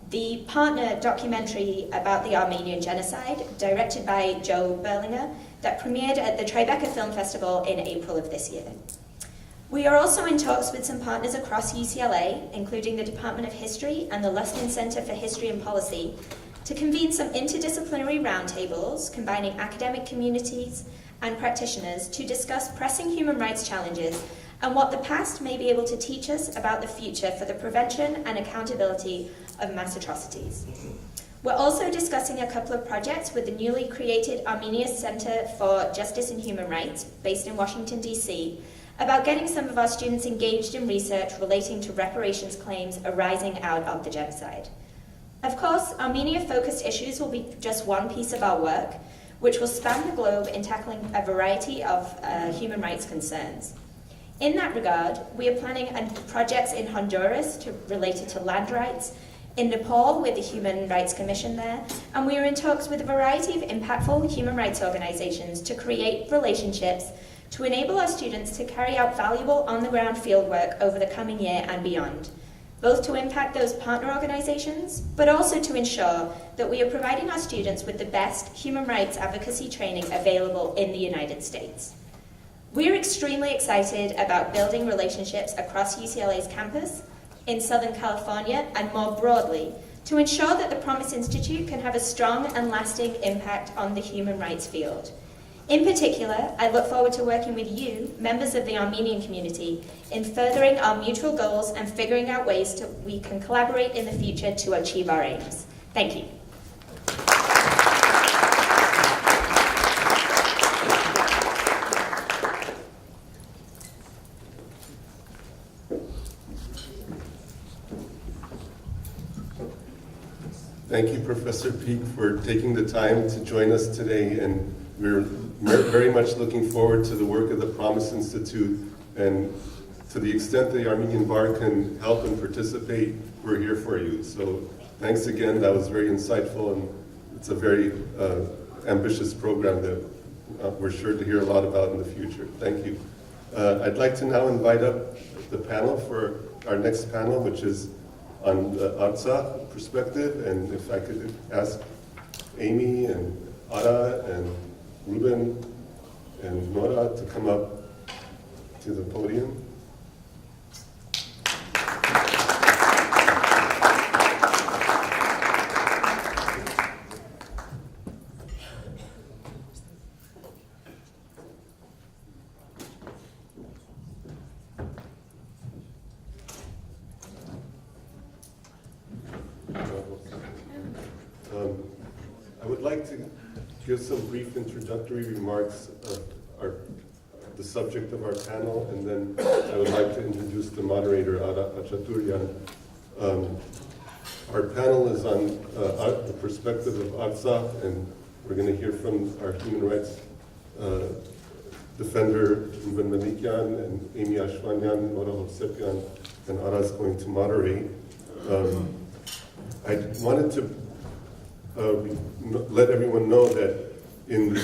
the partner documentary about the Armenian genocide, directed by Joe Berlinger, that premiered at the Tribeca Film Festival in April of this year. We are also in talks with some partners across UCLA, including the Department of History and the Luskin Center for History and Policy, to convene some interdisciplinary roundtables combining academic communities and practitioners to discuss pressing human rights challenges and what the past may be able to teach us about the future for the prevention and accountability of mass atrocities. We're also discussing a couple of projects with the newly created Armenia Center for Justice and Human Rights, based in Washington, D.C., about getting some of our students engaged in research relating to reparations claims arising out of the genocide. Of course, Armenia-focused issues will be just one piece of our work, which will span the globe in tackling a variety of human rights concerns. In that regard, we are planning projects in Honduras related to land rights, in Nepal with the Human Rights Commission there, and we are in talks with a variety of impactful human rights organizations to create relationships to enable our students to carry out valuable on-the-ground fieldwork over the coming year and beyond, both to impact those partner organizations, but also to ensure that we are providing our students with the best human rights advocacy training available in the United States. We are extremely excited about building relationships across UCLA's campus, in Southern California, and more broadly, to ensure that the Promise Institute can have a strong and lasting impact on the human rights field. In particular, I look forward to working with you, members of the Armenian community, in furthering our mutual goals and figuring out ways we can collaborate in the future to achieve our aims. Thank you. Thank you, Professor Peak, for taking the time to join us today, and we're very much looking forward to the work of the Promise Institute, and to the extent the Armenian Bar can help and participate, we're here for you. So thanks again, that was very insightful, and it's a very ambitious program that we're sure to hear a lot about in the future. Thank you. I'd like to now invite up the panel for our next panel, which is on the Artsakh perspective, and if I could ask Amy and Ara and Ruben and Nora to come up to the podium. I would like to give some brief introductory remarks of the subject of our panel, and then I would like to introduce the moderator, Khatchatourian. Our panel is on the perspective of Artsakh, and we're going to hear from our human rights defender, Ruben Melikyan, and Amy Ashvanian, Nora Hovsepian, and Ara is going to moderate. I wanted to let everyone know that in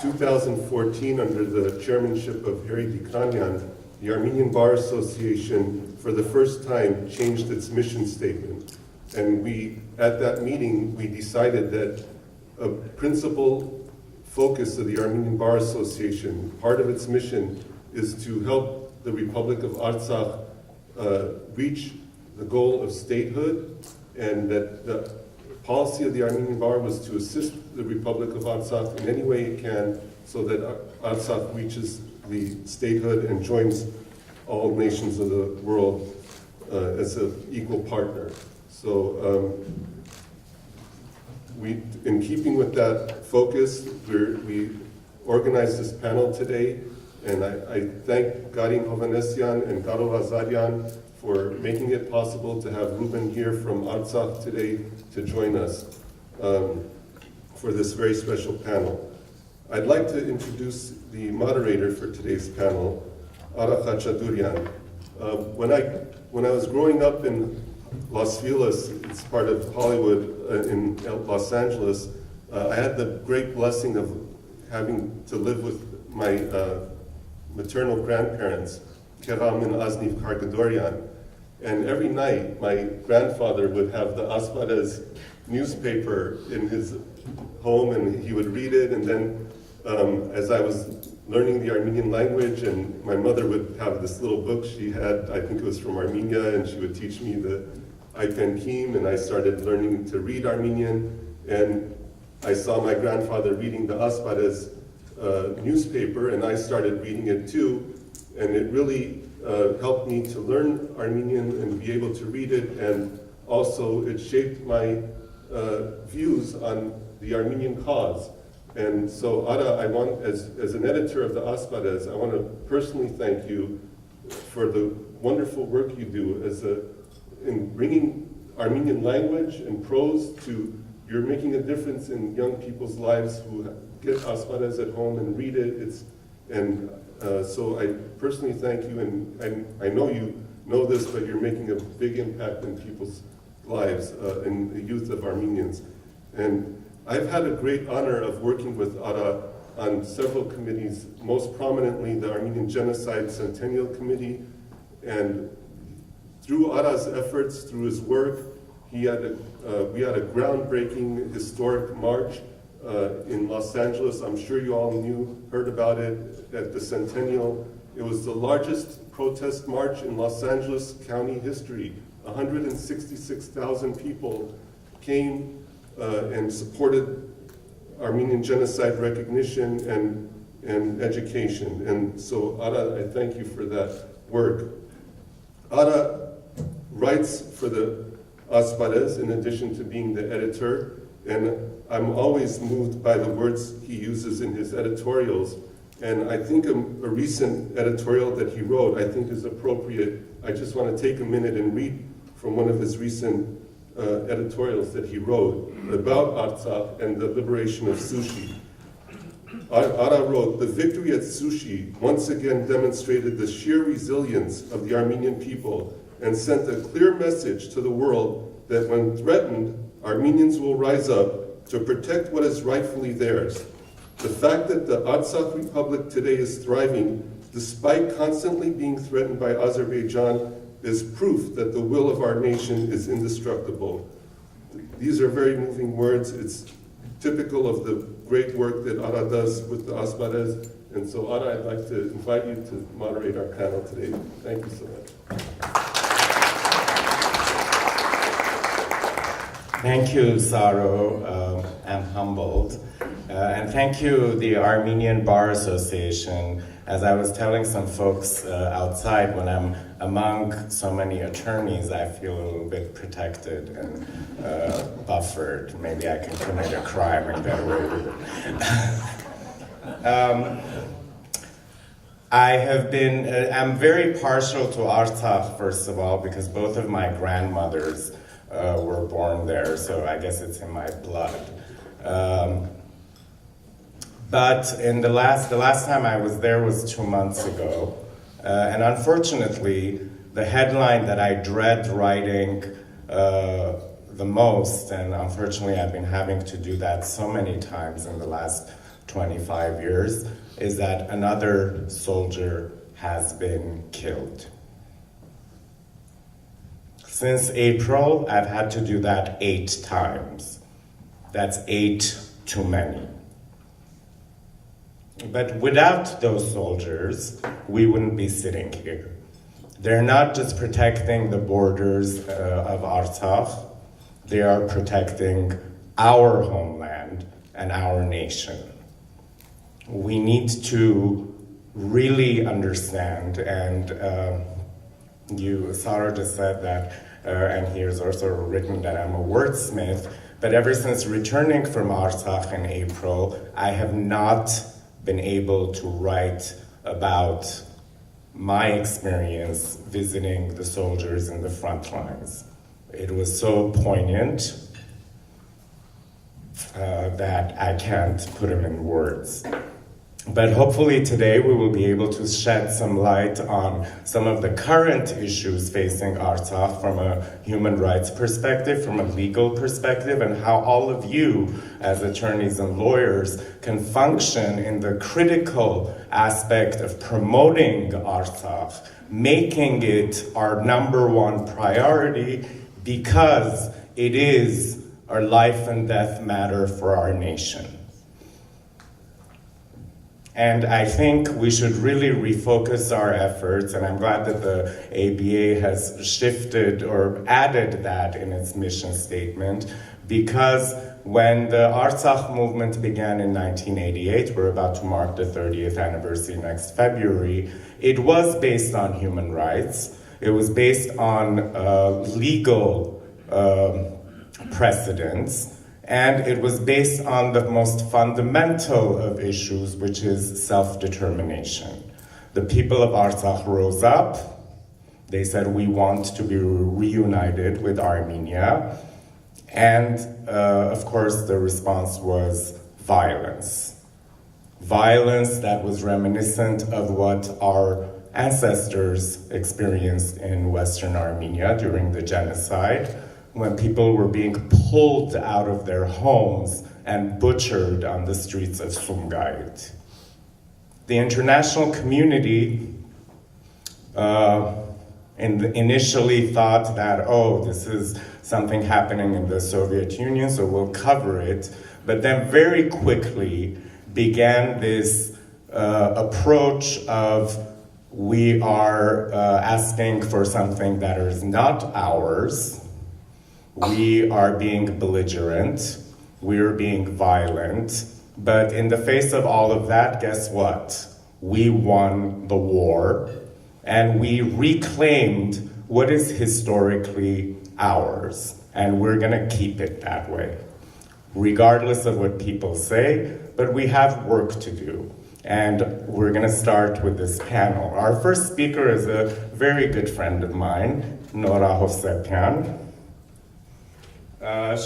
2014, under the chairmanship of Harry Dikranyan, the Armenian Bar Association, for the first time, changed its mission statement. And at that meeting, we decided that a principal focus of the Armenian Bar Association, part of its mission, is to help the Republic of Artsakh reach the goal of statehood, and that the policy of the Armenian Bar was to assist the Republic of Artsakh in any way it can so that Artsakh reaches the statehood and joins all nations of the world as an equal partner. So in keeping with that focus, we organized this panel today, and I thank Garin Hovsepian and Garo Azarian for making it possible to have Ruben here from Artsakh today to join us for this very special panel. I'd like to introduce the moderator for today's panel, Ara Khatchatourian. When I was growing up in Los Feliz, it's part of Hollywood in Los Angeles, I had the great blessing of having to live with my maternal grandparents, Keram and Azniv Khatchatourian. And every night, my grandfather would have the Asbarez newspaper in his home, and he would read it. And then, as I was learning the Armenian language, and my mother would have this little book she had, I think it was from Armenia, and she would teach me the Ipen Kim, and I started learning to read Armenian. And I saw my grandfather reading the Asbarez newspaper, and I started reading it too. And it really helped me to learn Armenian and be able to read it, and also it shaped my views on the Armenian cause. And so, Ara, I want, as an editor of the Asbarez, I want to personally thank you for the wonderful work you do in bringing Armenian language and prose to, you're making a difference in young people's lives who get Asbarez at home and read it. So I personally thank you, and I know you know this, but you're making a big impact in people's lives and the youth of Armenians. And I've had a great honor of working with Ara on several committees, most prominently the Armenian Genocide Centennial Committee. And through Ara's efforts, through his work, we had a groundbreaking historic march in Los Angeles. I'm sure you all heard about it at the Centennial. It was the largest protest march in Los Angeles County history. 166,000 people came and supported Armenian genocide recognition and education. And so, Ara, I thank you for that work. Ara writes for the Asbarez in addition to being the editor, and I'm always moved by the words he uses in his editorials. And I think a recent editorial that he wrote, I think is appropriate. I just want to take a minute and read from one of his recent editorials that he wrote about Artsakh and the liberation of sushi. Ara wrote, "The victory at Sushi once again demonstrated the sheer resilience of the Armenian people and sent a clear message to the world that when threatened, Armenians will rise up to protect what is rightfully theirs. The fact that the Artsakh Republic today is thriving, despite constantly being threatened by Azerbaijan, is proof that the will of our nation is indestructible." These are very moving words. It's typical of the great work that Ara does with the Asbarez. And so, Ara, I'd like to invite you to moderate our panel today. Thank you so much. Thank you, Saro. I'm humbled. And thank you, the Armenian Bar Association. As I was telling some folks outside, when I'm among so many attorneys, I feel a little bit protected and buffered. Maybe I can commit a crime and get away with it. I'm very partial to Artsakh, first of all, because both of my grandmothers were born there, so I guess it's in my blood. But in the last time I was there was 2 months ago, and unfortunately, the headline that I dread writing the most, and unfortunately I've been having to do that so many times in the last 25 years, is that another soldier has been killed. Since April, I've had to do that 8 times. That's 8 too many. But without those soldiers, we wouldn't be sitting here. They're not just protecting the borders of Artsakh, they are protecting our homeland and our nation. We need to really understand, and Sarah just said that, and here's also written that I'm a wordsmith, but ever since returning from Artsakh in April, I have not been able to write about my experience visiting the soldiers in the front lines. It was so poignant that I can't put them in words. But hopefully today we will be able to shed some light on some of the current issues facing Artsakh from a human rights perspective, from a legal perspective, and how all of you as attorneys and lawyers can function in the critical aspect of promoting Artsakh, making it our #1 priority because it is a life and death matter for our nation. And I think we should really refocus our efforts, and I'm glad that the ABA has shifted or added that in its mission statement, because when the Artsakh movement began in 1988, we're about to mark the 30th anniversary next February, it was based on human rights. It was based on legal precedents. And it was based on the most fundamental of issues, which is self-determination. The people of Artsakh rose up. They said, we want to be reunited with Armenia. And of course, the response was violence. Violence that was reminiscent of what our ancestors experienced in Western Armenia during the genocide, when people were being pulled out of their homes and butchered on the streets of Sumgait. The international community initially thought that, oh, this is something happening in the Soviet Union, so we'll cover it, but then very quickly began this approach of we are asking for something that is not ours, we are being belligerent, we're being violent, but in the face of all of that, guess what? We won the war, and we reclaimed what is historically ours, and we're gonna keep it that way, regardless of what people say, but we have work to do. And we're gonna start with this panel. Our first speaker is a very good friend of mine, Nora Hovsepian.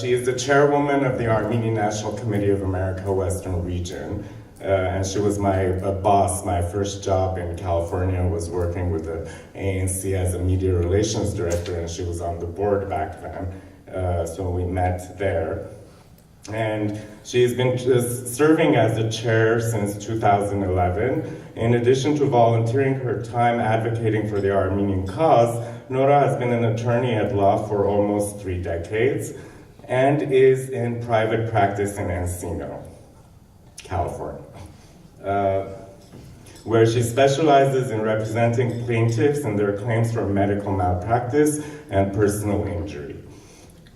She is the chairwoman of the Armenian National Committee of America Western Region. And she was my boss. My first job in California was working with the ANC as a media relations director, and she was on the board back then. So we met there. And she's been serving as the chair since 2011. In addition to volunteering her time advocating for the Armenian cause, Nora has been an attorney at law for almost 3 decades and is in private practice in Encino, California, where she specializes in representing plaintiffs in their claims for medical malpractice and personal injury.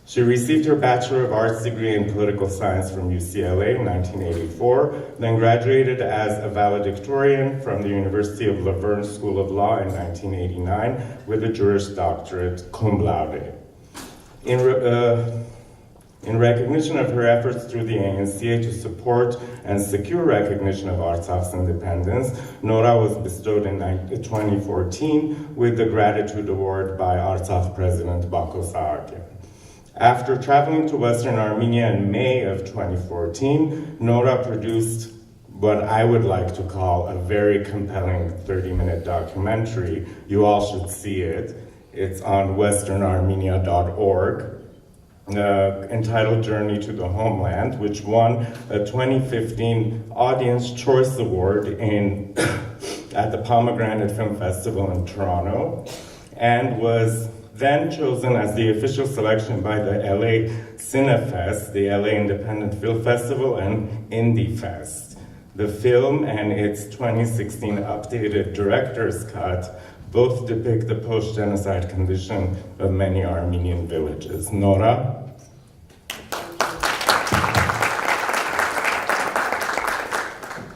She received her Bachelor of Arts degree in Political Science from UCLA in 1984, then graduated as a valedictorian from the University of Laverne School of Law in 1989 with a Juris Doctorate cum laude. In recognition of her efforts through the ANCA to support and secure recognition of Artsakh's independence, Nora was bestowed in 2014 with the Gratitude Award by Artsakh President Bako Saakyan. After traveling to Western Armenia in May of 2014, Nora produced what I would like to call a very compelling 30-minute documentary. You all should see it. It's on westernarmenia.org, entitled Journey to the Homeland, which won a 2015 Audience Choice Award at the Pomegranate Film Festival in Toronto, and was then chosen as the official selection by the LA Cinefest, the LA Independent Film Festival, and Indie Fest. The film and its 2016 updated director's cut both depict the post-genocide condition of many Armenian villages. Nora?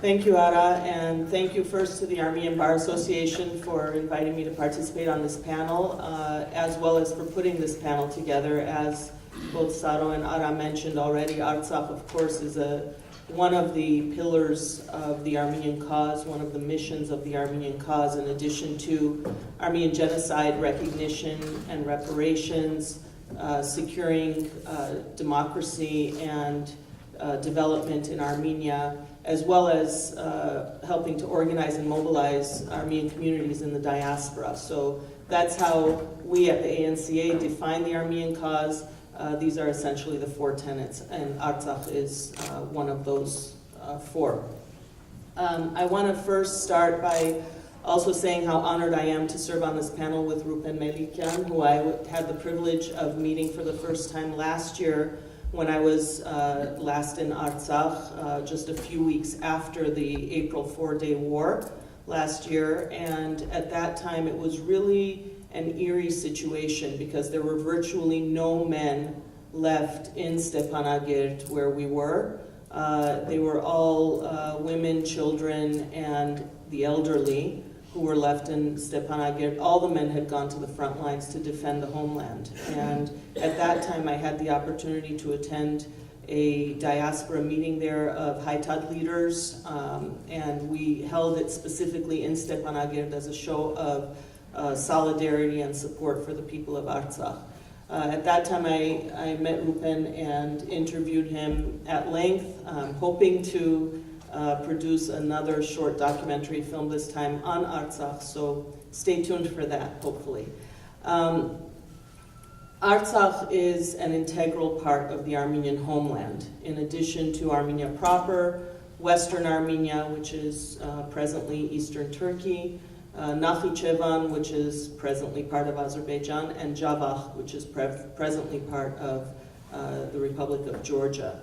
Thank you, Ara, and thank you first to the Armenian Bar Association for inviting me to participate on this panel, as well as for putting this panel together. As both Saro and Ara mentioned already, Artsakh, of course, is one of the pillars of the Armenian cause, one of the missions of the Armenian cause, in addition to Armenian genocide recognition and reparations, securing democracy and development in Armenia, as well as helping to organize and mobilize Armenian communities in the diaspora. So that's how we at the ANCA define the Armenian cause. These are essentially the 4 tenets, and Artsakh is one of those 4. I want to first start by also saying how honored I am to serve on this panel with Ruben Melikyan, who I had the privilege of meeting for the first time last year when I was last in Artsakh, just a few weeks after the April 4-day war last year. And at that time, it was really an eerie situation because there were virtually no men left in Stepanakert where we were. They were all women, children, and the elderly who were left in Stepanakert. All the men had gone to the front lines to defend the homeland. And at that time, I had the opportunity to attend a diaspora meeting there of Haitat leaders, and we held it specifically in Stepanakert as a show of solidarity and support for the people of Artsakh. At that time, I met Ruben and interviewed him at length, hoping to produce another short documentary film this time on Artsakh, so stay tuned for that, hopefully. Artsakh is an integral part of the Armenian homeland. In addition to Armenia proper, Western Armenia, which is presently Eastern Turkey, Nakhichevan, which is presently part of Azerbaijan, and Javakh, which is presently part of the Republic of Georgia.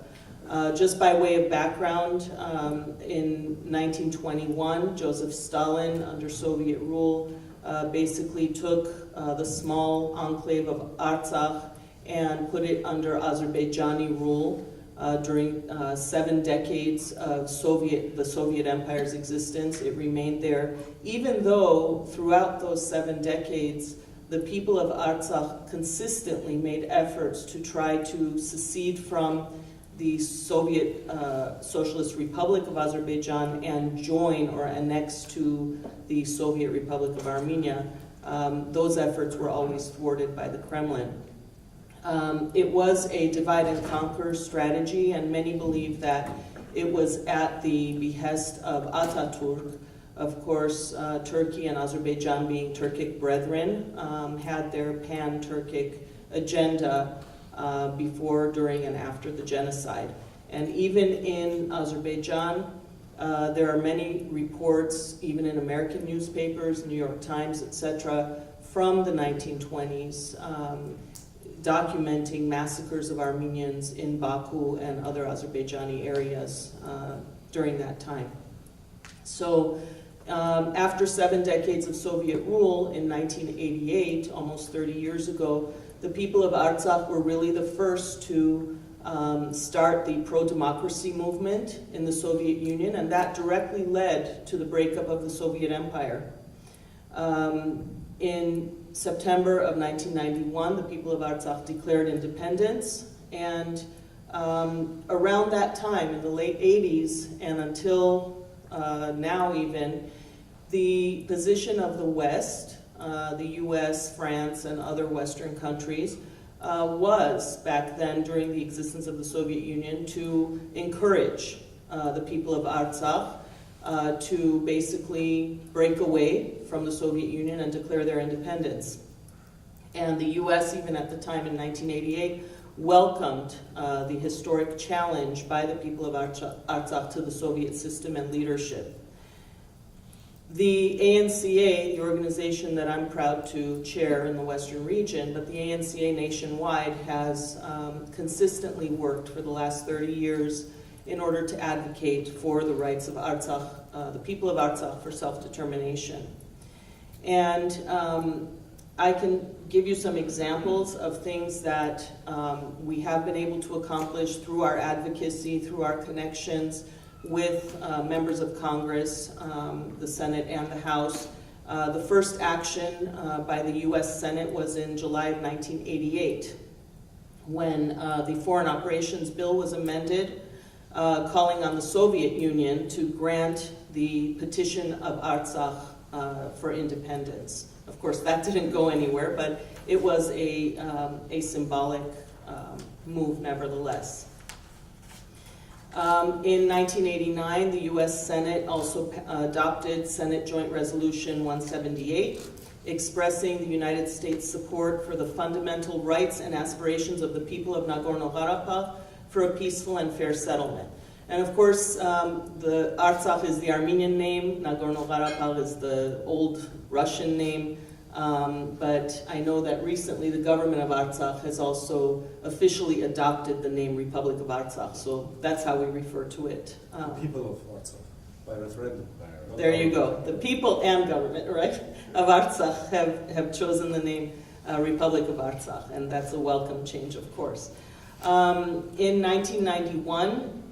Just by way of background, in 1921, Joseph Stalin, under Soviet rule, basically took the small enclave of Artsakh and put it under Azerbaijani rule during 7 decades of the Soviet Empire's existence. It remained there, even though throughout those 7 decades, the people of Artsakh consistently made efforts to try to secede from the Soviet Socialist Republic of Azerbaijan and join or annex to the Soviet Republic of Armenia. Those efforts were always thwarted by the Kremlin. It was a divide and conquer strategy, and many believe that it was at the behest of Ataturk. Of course, Turkey and Azerbaijan, being Turkic brethren, had their pan-Turkic agenda before, during, and after the genocide. And even in Azerbaijan, there are many reports, even in American newspapers, New York Times, etc., from the 1920s, documenting massacres of Armenians in Baku and other Azerbaijani areas during that time. So after 7 decades of Soviet rule in 1988, almost 30 years ago, the people of Artsakh were really the first to start the pro-democracy movement in the Soviet Union, and that directly led to the breakup of the Soviet Empire. In September of 1991, the people of Artsakh declared independence, and around that time, in the late 80s and until now even, the position of the West, the US, France, and other Western countries, was back then, during the existence of the Soviet Union, to encourage the people of Artsakh to basically break away from the Soviet Union and declare their independence. And the US, even at the time in 1988, welcomed the historic challenge by the people of Artsakh to the Soviet system and leadership. The ANCA, the organization that I'm proud to chair in the Western region, but the ANCA nationwide has consistently worked for the last 30 years in order to advocate for the rights of Artsakh, the people of Artsakh, for self-determination. And I can give you some examples of things that we have been able to accomplish through our advocacy, through our connections with members of Congress, the Senate and the House. The first action by the US Senate was in July of 1988, when the Foreign Operations Bill was amended, calling on the Soviet Union to grant the petition of Artsakh for independence. Of course, that didn't go anywhere, but it was a symbolic move nevertheless. In 1989, the US Senate also adopted Senate Joint Resolution 178, expressing the United States' support for the fundamental rights and aspirations of the people of Nagorno-Karabakh for a peaceful and fair settlement. And of course, the Artsakh is the Armenian name, Nagorno-Karabakh is the old Russian name, but I know that recently the government of Artsakh has also officially adopted the name Republic of Artsakh, so that's how we refer to it. People of Artsakh, by referendum. There you go. The people and government, right, of Artsakh have chosen the name Republic of Artsakh, and that's a welcome change, of course. In 1991,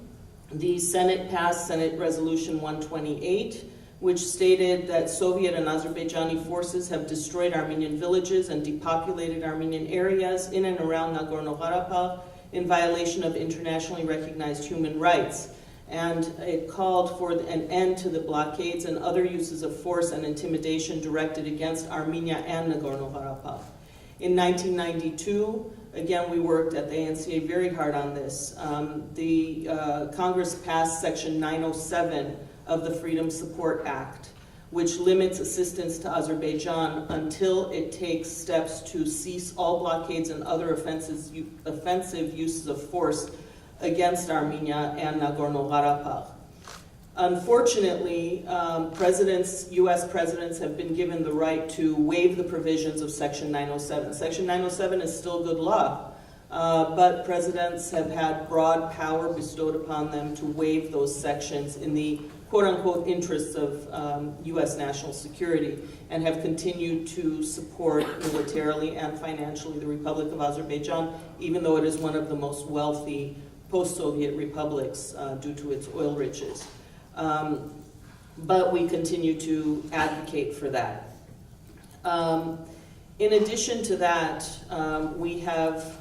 the Senate passed Senate Resolution 128, which stated that Soviet and Azerbaijani forces have destroyed Armenian villages and depopulated Armenian areas in and around Nagorno-Karabakh in violation of internationally recognized human rights. And it called for an end to the blockades and other uses of force and intimidation directed against Armenia and Nagorno-Karabakh. In 1992, again, we worked at the ANCA very hard on this. The Congress passed Section 907 of the Freedom Support Act, which limits assistance to Azerbaijan until it takes steps to cease all blockades and other offensive uses of force against Armenia and Nagorno-Karabakh. Unfortunately, U.S. presidents have been given the right to waive the provisions of Section 907. Section 907 is still good law, but presidents have had broad power bestowed upon them to waive those sections in the quote-unquote interests of U.S. national security, and have continued to support militarily and financially the Republic of Azerbaijan, even though it is one of the most wealthy post-Soviet republics due to its oil riches. But we continue to advocate for that. In addition to that, we have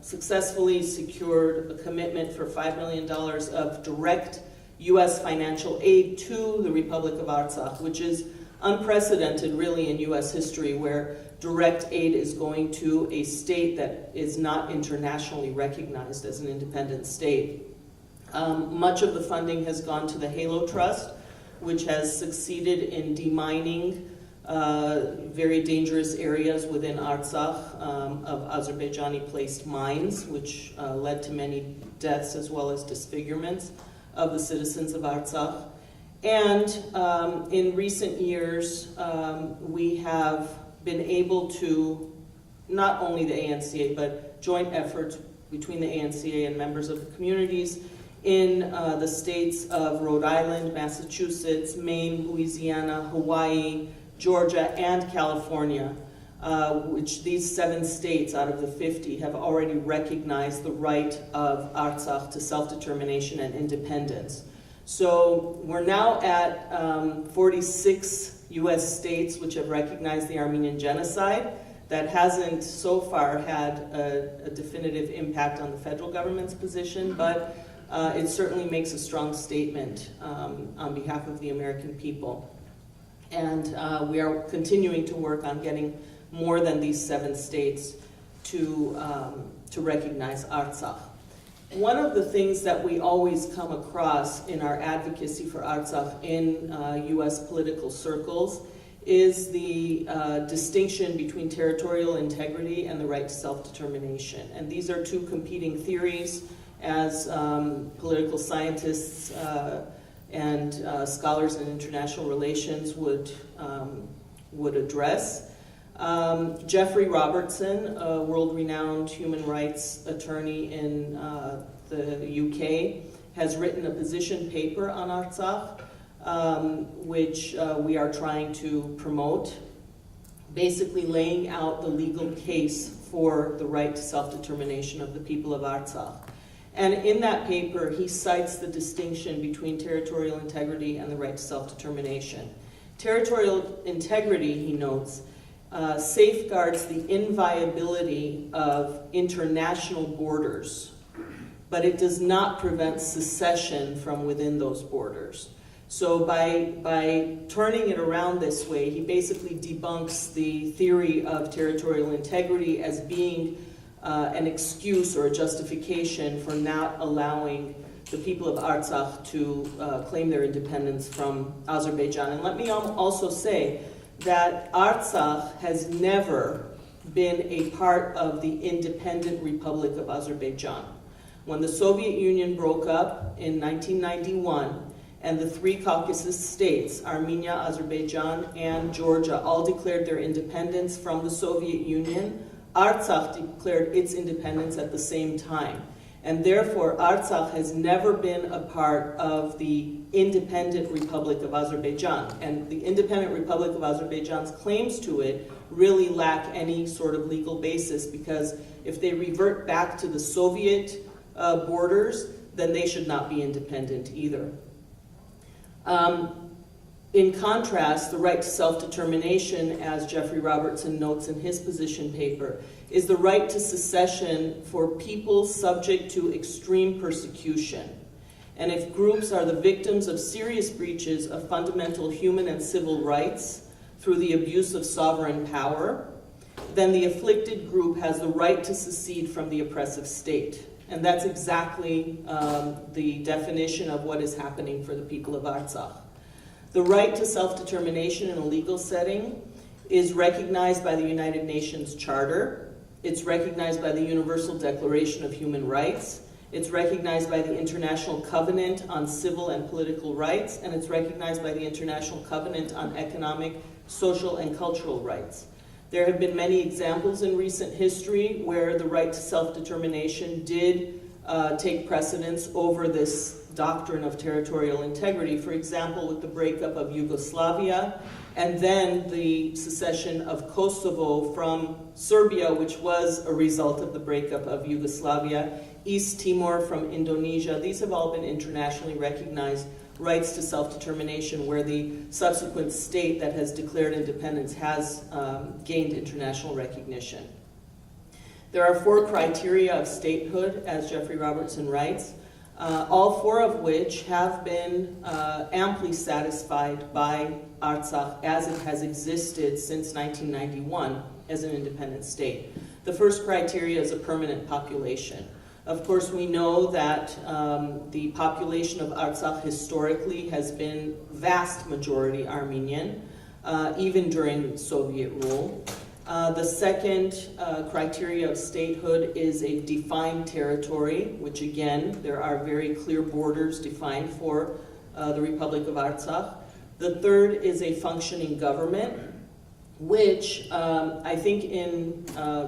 successfully secured a commitment for $5 million of direct U.S. financial aid to the Republic of Artsakh, which is unprecedented really in U.S. history, where direct aid is going to a state that is not internationally recognized as an independent state. Much of the funding has gone to the Halo Trust, which has succeeded in demining very dangerous areas within Artsakh of Azerbaijani-placed mines, which led to many deaths as well as disfigurements of the citizens of Artsakh. And in recent years, we have been able to, not only the ANCA, but joint efforts between the ANCA and members of the communities in the states of Rhode Island, Massachusetts, Maine, Louisiana, Hawaii, Georgia, and California, which these 7 states out of the 50 have already recognized the right of Artsakh to self-determination and independence. So we're now at 46 U.S. states which have recognized the Armenian genocide. That hasn't so far had a definitive impact on the federal government's position, but it certainly makes a strong statement on behalf of the American people. And we are continuing to work on getting more than these 7 states to recognize Artsakh. One of the things that we always come across in our advocacy for Artsakh in U.S. political circles is the distinction between territorial integrity and the right to self-determination. And these are 2 competing theories, as political scientists and scholars in international relations would address. Jeffrey Robertson, a world-renowned human rights attorney in the UK, has written a position paper on Artsakh, which we are trying to promote, basically laying out the legal case for the right to self-determination of the people of Artsakh. And in that paper, he cites the distinction between territorial integrity and the right to self-determination. Territorial integrity, he notes, safeguards the inviolability of international borders, but it does not prevent secession from within those borders. So by turning it around this way, he basically debunks the theory of territorial integrity as being an excuse or a justification for not allowing the people of Artsakh to claim their independence from Azerbaijan. And let me also say that Artsakh has never been a part of the independent Republic of Azerbaijan. When the Soviet Union broke up in 1991, and the 3 Caucasus states, Armenia, Azerbaijan, and Georgia, all declared their independence from the Soviet Union, Artsakh declared its independence at the same time. And therefore, Artsakh has never been a part of the independent Republic of Azerbaijan. And the independent Republic of Azerbaijan's claims to it really lack any sort of legal basis, because if they revert back to the Soviet borders, then they should not be independent either. In contrast, the right to self-determination, as Jeffrey Robertson notes in his position paper, is the right to secession for people subject to extreme persecution. And if groups are the victims of serious breaches of fundamental human and civil rights through the abuse of sovereign power, then the afflicted group has the right to secede from the oppressive state. And that's exactly the definition of what is happening for the people of Artsakh. The right to self-determination in a legal setting is recognized by the United Nations Charter. It's recognized by the Universal Declaration of Human Rights. It's recognized by the International Covenant on Civil and Political Rights, and it's recognized by the International Covenant on Economic, Social, and Cultural Rights. There have been many examples in recent history where the right to self-determination did take precedence over this doctrine of territorial integrity. For example, with the breakup of Yugoslavia, and then the secession of Kosovo from Serbia, which was a result of the breakup of Yugoslavia, East Timor from Indonesia. These have all been internationally recognized rights to self-determination where the subsequent state that has declared independence has gained international recognition. There are 4 criteria of statehood, as Jeffrey Robertson writes, all 4 of which have been amply satisfied by Artsakh as it has existed since 1991 as an independent state. The first criteria is a permanent population. Of course, we know that the population of Artsakh historically has been vast majority Armenian, even during Soviet rule. The second criteria of statehood is a defined territory, which again, there are very clear borders defined for the Republic of Artsakh. The third is a functioning government, which I think in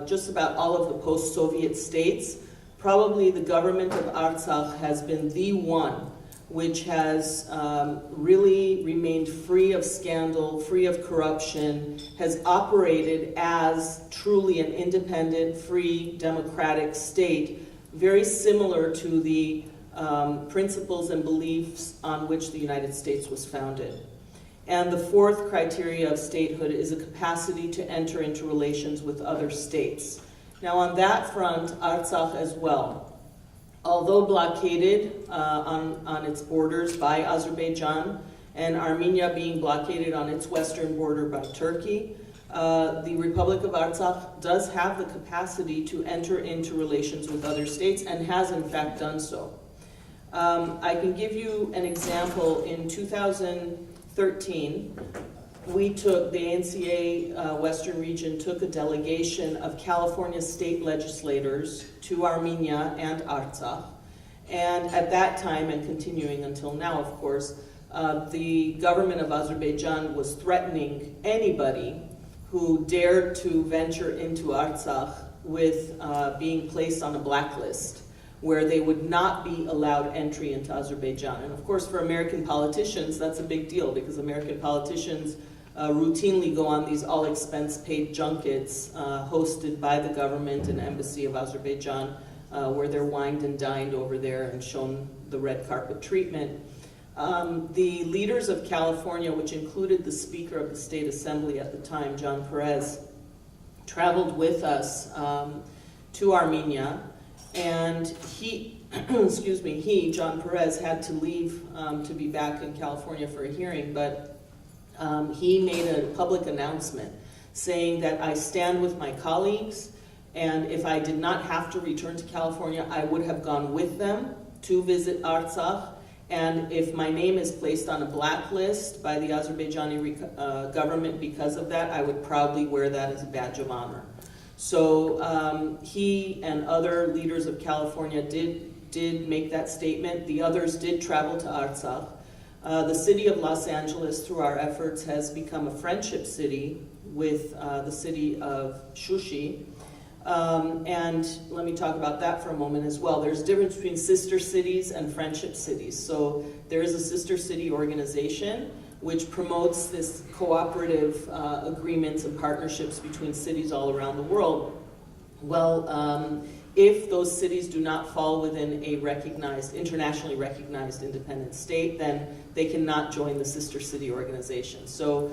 just about all of the post-Soviet states, probably the government of Artsakh has been the one which has really remained free of scandal, free of corruption, has operated as truly an independent, free, democratic state, very similar to the principles and beliefs on which the United States was founded. And the fourth criteria of statehood is a capacity to enter into relations with other states. Now on that front, Artsakh as well, although blockaded on its borders by Azerbaijan and Armenia being blockaded on its western border by Turkey, the Republic of Artsakh does have the capacity to enter into relations with other states and has in fact done so. I can give you an example. In 2013, the ANCA Western Region took a delegation of California state legislators to Armenia and Artsakh. And at that time, and continuing until now, of course, the government of Azerbaijan was threatening anybody who dared to venture into Artsakh with being placed on a blacklist, where they would not be allowed entry into Azerbaijan. And of course, for American politicians, that's a big deal, because American politicians routinely go on these all-expense-paid junkets hosted by the government and embassy of Azerbaijan, where they're wined and dined over there and shown the red carpet treatment. The leaders of California, which included the Speaker of the State Assembly at the time, John Perez, traveled with us to Armenia, and he, John Perez, had to leave to be back in California for a hearing, but he made a public announcement saying that I stand with my colleagues, and if I did not have to return to California, I would have gone with them to visit Artsakh, and if my name is placed on a blacklist by the Azerbaijani government because of that, I would proudly wear that as a badge of honor. So he and other leaders of California did make that statement. The others did travel to Artsakh. The city of Los Angeles, through our efforts, has become a friendship city with the city of Shushi. And let me talk about that for a moment as well. There's a difference between sister cities and friendship cities. So there is a sister city organization which promotes this cooperative agreements and partnerships between cities all around the world. Well, if those cities do not fall within a recognized, internationally recognized independent state, then they cannot join the sister city organization. So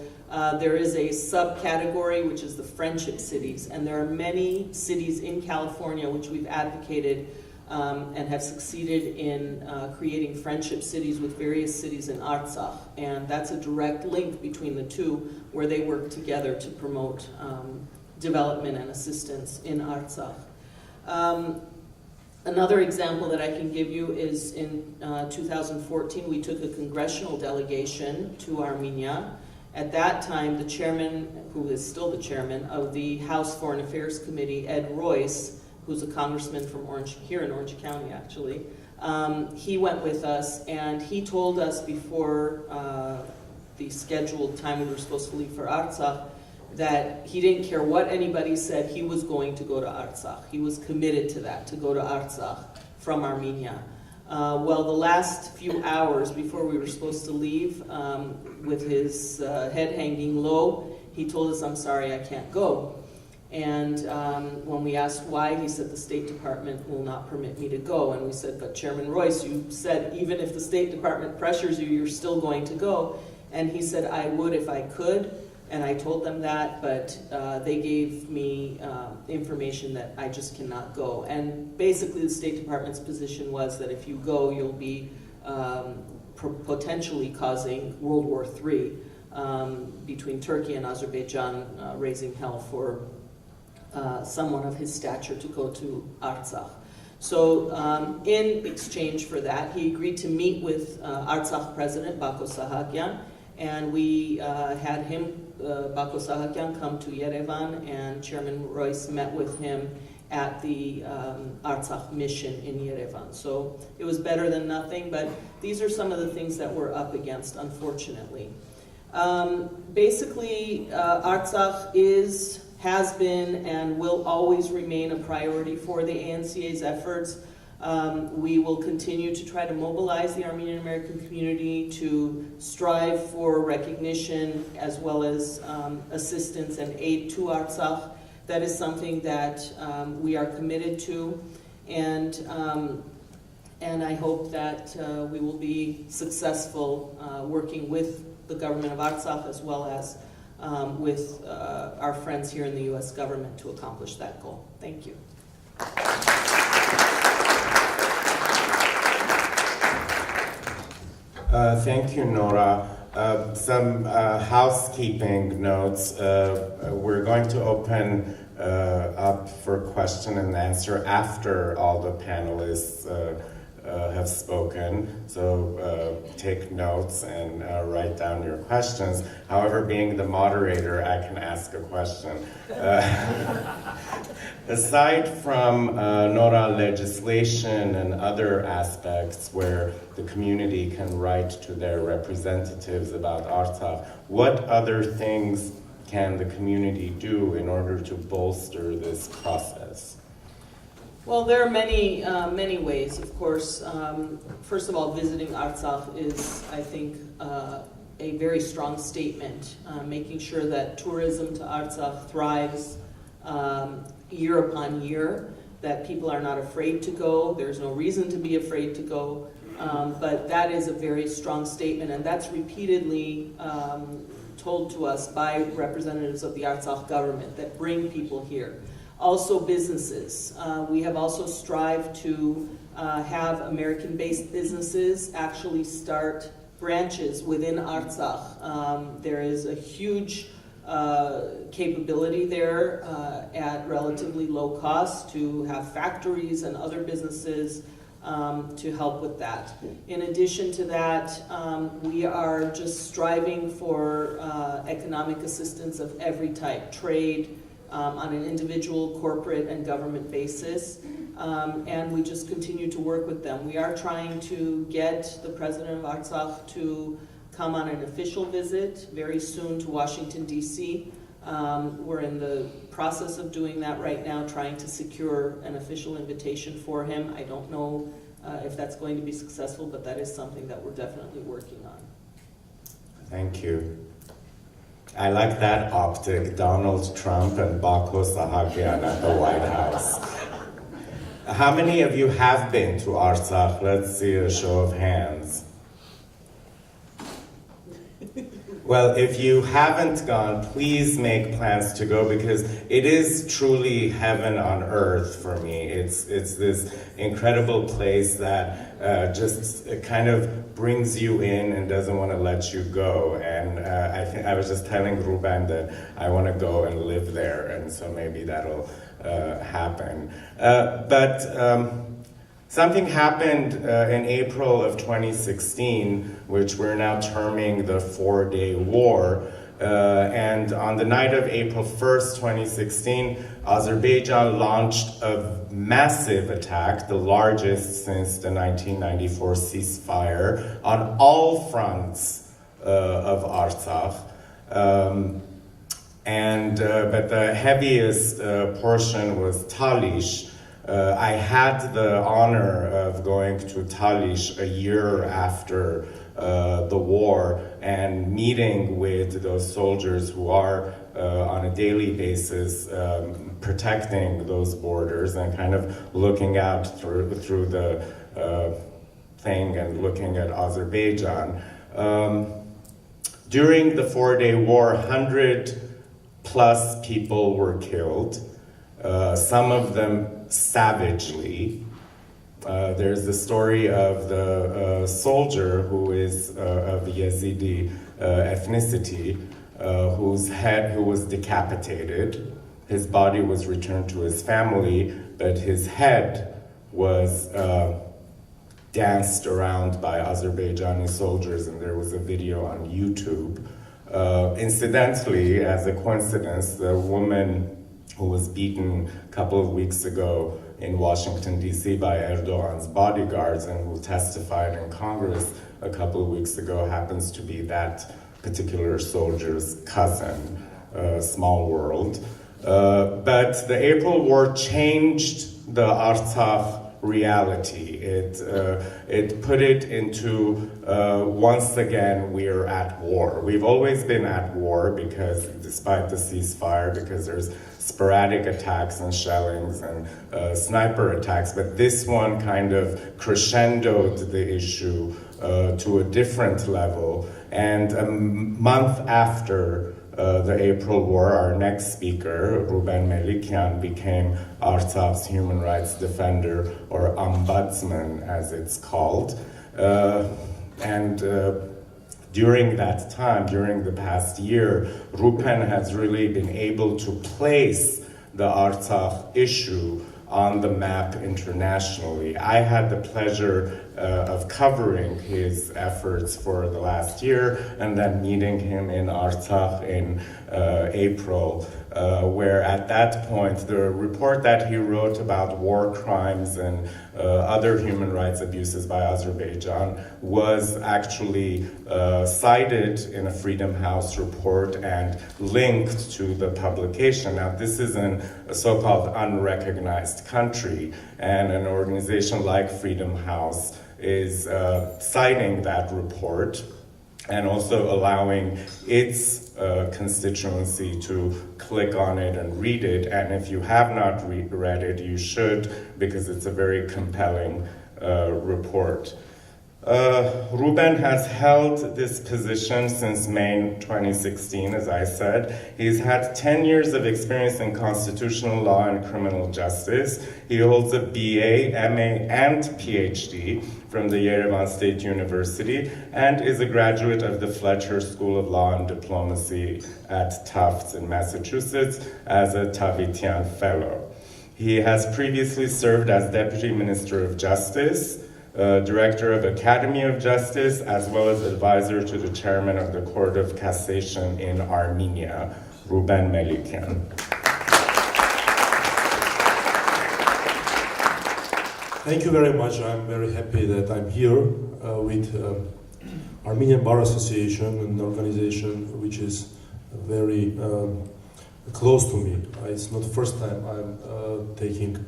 there is a subcategory, which is the friendship cities, and there are many cities in California which we've advocated and have succeeded in creating friendship cities with various cities in Artsakh. And that's a direct link between the two, where they work together to promote development and assistance in Artsakh. Another example that I can give you is in 2014, we took a congressional delegation to Armenia. At that time, the chairman, who is still the chairman of the House Foreign Affairs Committee, Ed Royce, who's a congressman from here in Orange County, actually, he went with us, and he told us before the scheduled time we were supposed to leave for Artsakh that he didn't care what anybody said, he was going to go to Artsakh. He was committed to that, to go to Artsakh from Armenia. Well, the last few hours before we were supposed to leave, with his head hanging low, he told us, "I'm sorry, I can't go." And when we asked why, he said, "The State Department will not permit me to go." And we said, "But Chairman Royce, you said even if the State Department pressures you, you're still going to go." And he said, "I would if I could." And I told them that, but they gave me information that I just cannot go. And basically the State Department's position was that if you go, you'll be potentially causing World War III between Turkey and Azerbaijan, raising hell for someone of his stature to go to Artsakh. So in exchange for that, he agreed to meet with Artsakh President Bako Sahakyan, and we had him, Bako Sahakyan, come to Yerevan, and Chairman Royce met with him at the Artsakh mission in Yerevan. So it was better than nothing, but these are some of the things that we're up against, unfortunately. Basically, Artsakh has been and will always remain a priority for the ANCA's efforts. We will continue to try to mobilize the Armenian American community to strive for recognition as well as assistance and aid to Artsakh. That is something that we are committed to, and I hope that we will be successful working with the government of Artsakh as well as with our friends here in the U.S. government to accomplish that goal. Thank you. Thank you, Nora. Some housekeeping notes. We're going to open up for question and answer after all the panelists have spoken. So take notes and write down your questions. However, being the moderator, I can ask a question. Aside from Nora legislation and other aspects where the community can write to their representatives about Artsakh, what other things can the community do in order to bolster this process? Well, there are many ways, of course. First of all, visiting Artsakh is, I think, a very strong statement, making sure that tourism to Artsakh thrives year upon year, that people are not afraid to go. There's no reason to be afraid to go, but that is a very strong statement, and that's repeatedly told to us by representatives of the Artsakh government that bring people here. Also businesses. We have also strived to have American-based businesses actually start branches within Artsakh. There is a huge capability there at relatively low cost to have factories and other businesses to help with that. In addition to that, we are just striving for economic assistance of every type, trade, on an individual, corporate, and government basis, and we just continue to work with them. We are trying to get the president of Artsakh to come on an official visit very soon to Washington, D.C. We're in the process of doing that right now, trying to secure an official invitation for him. I don't know if that's going to be successful, but that is something that we're definitely working on. Thank you. I like that optic, Donald Trump and Bako Sahakyan at the White House. How many of you have been to Artsakh? Let's see a show of hands. Well, if you haven't gone, please make plans to go, because it is truly heaven on earth for me. It's this incredible place that just kind of brings you in and doesn't want to let you go. And I was just telling Ruben that I want to go and live there, and so maybe that'll happen. But Something happened in April of 2016, which we're now terming the 4-day war. And on the night of April 1st, 2016, Azerbaijan launched a massive attack, the largest since the 1994 ceasefire, on all fronts of Artsakh. But the heaviest portion was Talish. I had the honor of going to Talish a year after the war and meeting with those soldiers who are on a daily basis protecting those borders and kind of looking out through the thing and looking at Azerbaijan. During the 4-day war, 100+ people were killed, some of them savagely. There's the story of the soldier who is of Yazidi ethnicity, who was decapitated. His body was returned to his family, but his head was danced around by Azerbaijani soldiers, and there was a video on YouTube. Incidentally, as a coincidence, the woman who was beaten a couple of weeks ago in Washington, D.C. by Erdogan's bodyguards and who testified in Congress a couple of weeks ago happens to be that particular soldier's cousin. Small world. But the April War changed the Artsakh reality. It put it into, once again, we're at war. We've always been at war because, despite the ceasefire, because there's sporadic attacks and shellings and sniper attacks, but this one kind of crescendoed the issue to a different level. And a month after the April War, our next speaker, Ruben Melikyan, became Artsakh's human rights defender, or ombudsman as it's called. During that time, during the past year, Ruben has really been able to place the Artsakh issue on the map internationally. I had the pleasure of covering his efforts for the last year and then meeting him in Artsakh in April, where at that point the report that he wrote about war crimes and other human rights abuses by Azerbaijan was actually cited in a Freedom House report and linked to the publication. Now, this is in a so-called unrecognized country, and an organization like Freedom House is citing that report and also allowing its constituency to click on it and read it. And if you have not read it, you should, because it's a very compelling report. Ruben has held this position since May 2016, as I said. He's had 10 years of experience in constitutional law and criminal justice. He holds a BA, MA, and PhD from the Yerevan State University and is a graduate of the Fletcher School of Law and Diplomacy at Tufts in Massachusetts as a Tavitian Fellow. He has previously served as Deputy Minister of Justice, Director of Academy of Justice, as well as advisor to the Chairman of the Court of Cassation in Armenia, Ruben Melikyan. Thank you very much. I'm very happy that I'm here with Armenian Bar Association, an organization which is very close to me. It's not the first time I'm taking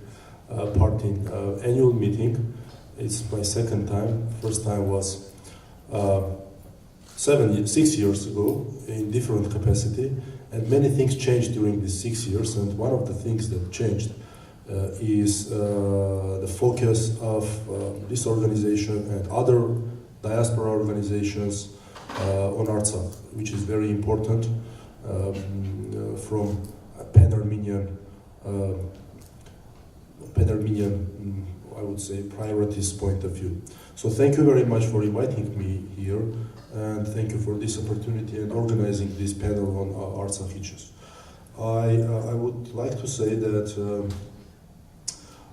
part in annual meeting. It's my second time. First time was 6 years ago in different capacity, and many things changed during these 6 years. And one of the things that changed is the focus of this organization and other diaspora organizations on Artsakh, which is very important from a Pan-Armenian, I would say, priorities point of view. So thank you very much for inviting me here, and thank you for this opportunity and organizing this panel on Artsakh issues. I would like to say that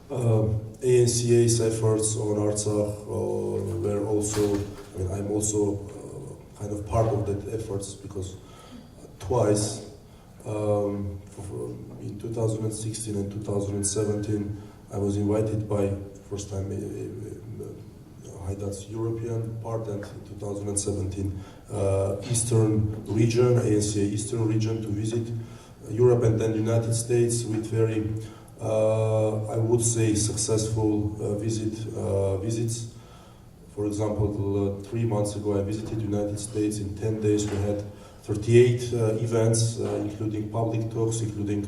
ANCA's efforts on Artsakh were also, I'm also kind of part of that efforts because twice, in 2016 and 2017, I was invited by, first time, Haidat's European part, and in 2017, Eastern region, ANCA Eastern region, to visit Europe and then United States with very, I would say, successful visits. For example, 3 months ago I visited United States. In 10 days we had 38 events, including public talks, including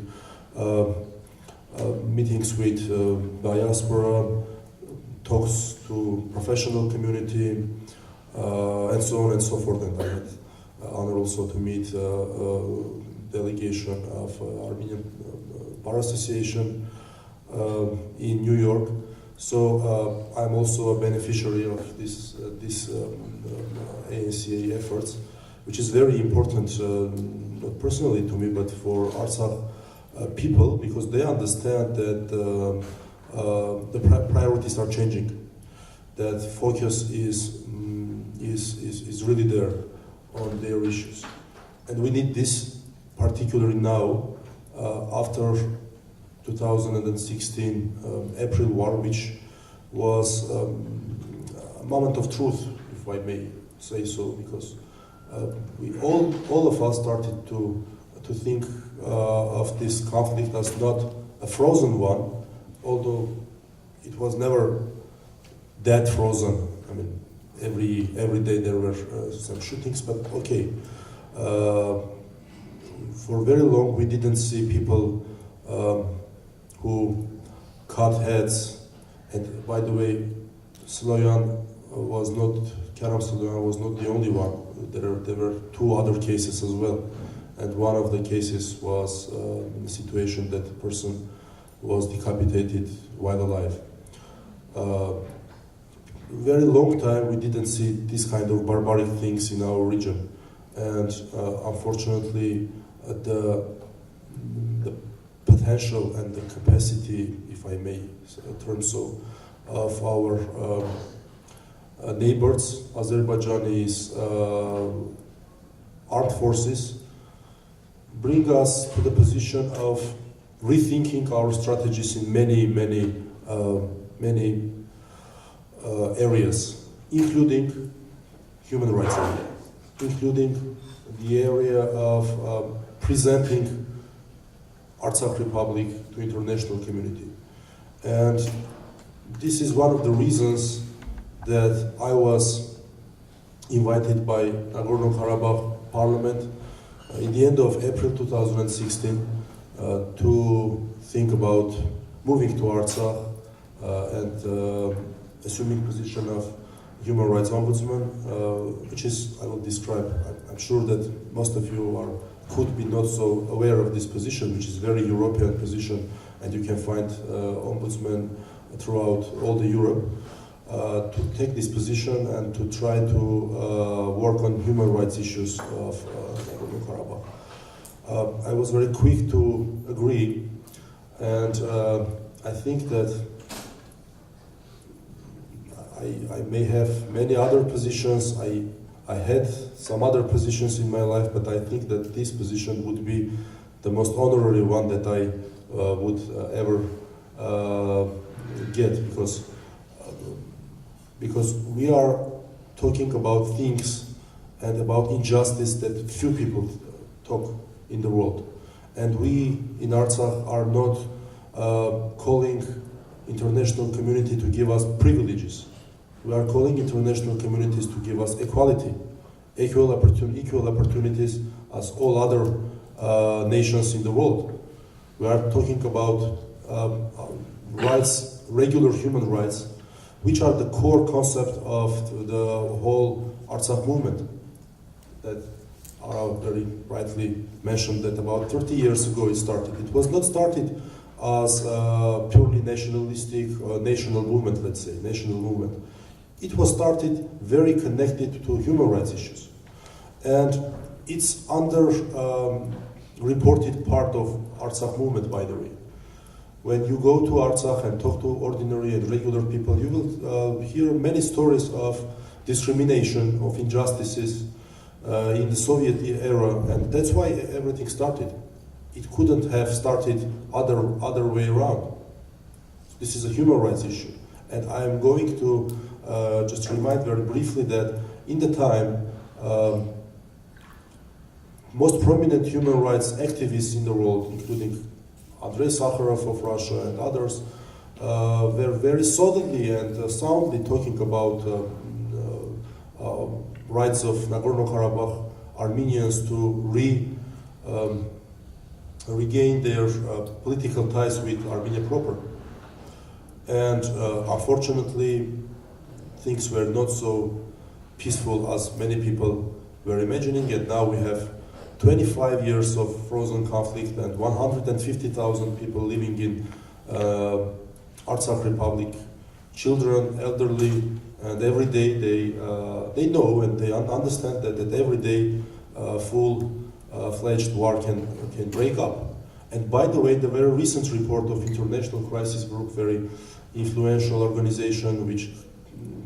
meetings with diaspora, talks to professional community, and so on and so forth. And I had the honor also to meet delegation of Armenian Bar Association in New York. So I'm also a beneficiary of this ANCA efforts, which is very important, not personally to me, but for Artsakh people, because they understand that the priorities are changing, that focus is really there on their issues. And we need this particularly now, after 2016 April war, which was a moment of truth, if I may say so, because we all of us started to think of this conflict as not a frozen one, although it was never that frozen. I mean, every day there were some shootings, but okay. For very long we didn't see people who cut heads. And by the way, Karam Sloyan was not the only one. There were 2 other cases as well. And one of the cases was in a situation that the person was decapitated while alive. Very long time we didn't see this kind of barbaric things in our region. And unfortunately, the potential and the capacity, if I may term so, of our neighbors, Azerbaijani's armed forces, bring us to the position of rethinking our strategies in many areas, including human rights area, including the area of presenting Artsakh Republic to international community. And this is one of the reasons that I was invited by Nagorno-Karabakh Parliament in the end of April 2016 to think about moving to Artsakh and assuming position of Human Rights Ombudsman, which is, I will describe, I'm sure that most of you could be not so aware of this position, which is a very European position, and you can find ombudsmen throughout all the Europe, to take this position and to try to work on human rights issues of Nagorno-Karabakh. I was very quick to agree, and I think that I may have many other positions. I had some other positions in my life, but I think that this position would be the most honorary one that I would ever get, because we are talking about things and about injustice that few people talk in the world. And we in Artsakh are not calling international community to give us privileges. We are calling international communities to give us equality, equal opportunities as all other nations in the world. We are talking about rights, regular human rights, which are the core concept of the whole Artsakh movement that Ara very rightly mentioned that about 30 years ago it started. It was not started as a purely nationalistic national movement, let's say, national movement. It was started very connected to human rights issues. And it's under reported part of Artsakh movement, by the way. when you go to Artsakh and talk to ordinary and regular people, you will hear many stories of discrimination, of injustices in the Soviet era, and that's why everything started. It couldn't have started other way around. This is a human rights issue, and I am going to just remind very briefly that in the time, most prominent human rights activists in the world, including Andrei Sakharov of Russia and others, were very solidly and soundly talking about rights of Nagorno-Karabakh Armenians to regain their political ties with Armenia proper. And unfortunately, things were not so peaceful as many people were imagining, and now we have 25 years of frozen conflict and 150,000 people living in Artsakh Republic, children, elderly, and every day they know and they understand that every day full-fledged war can break up. And by the way, the very recent report of International Crisis Group, very influential organization which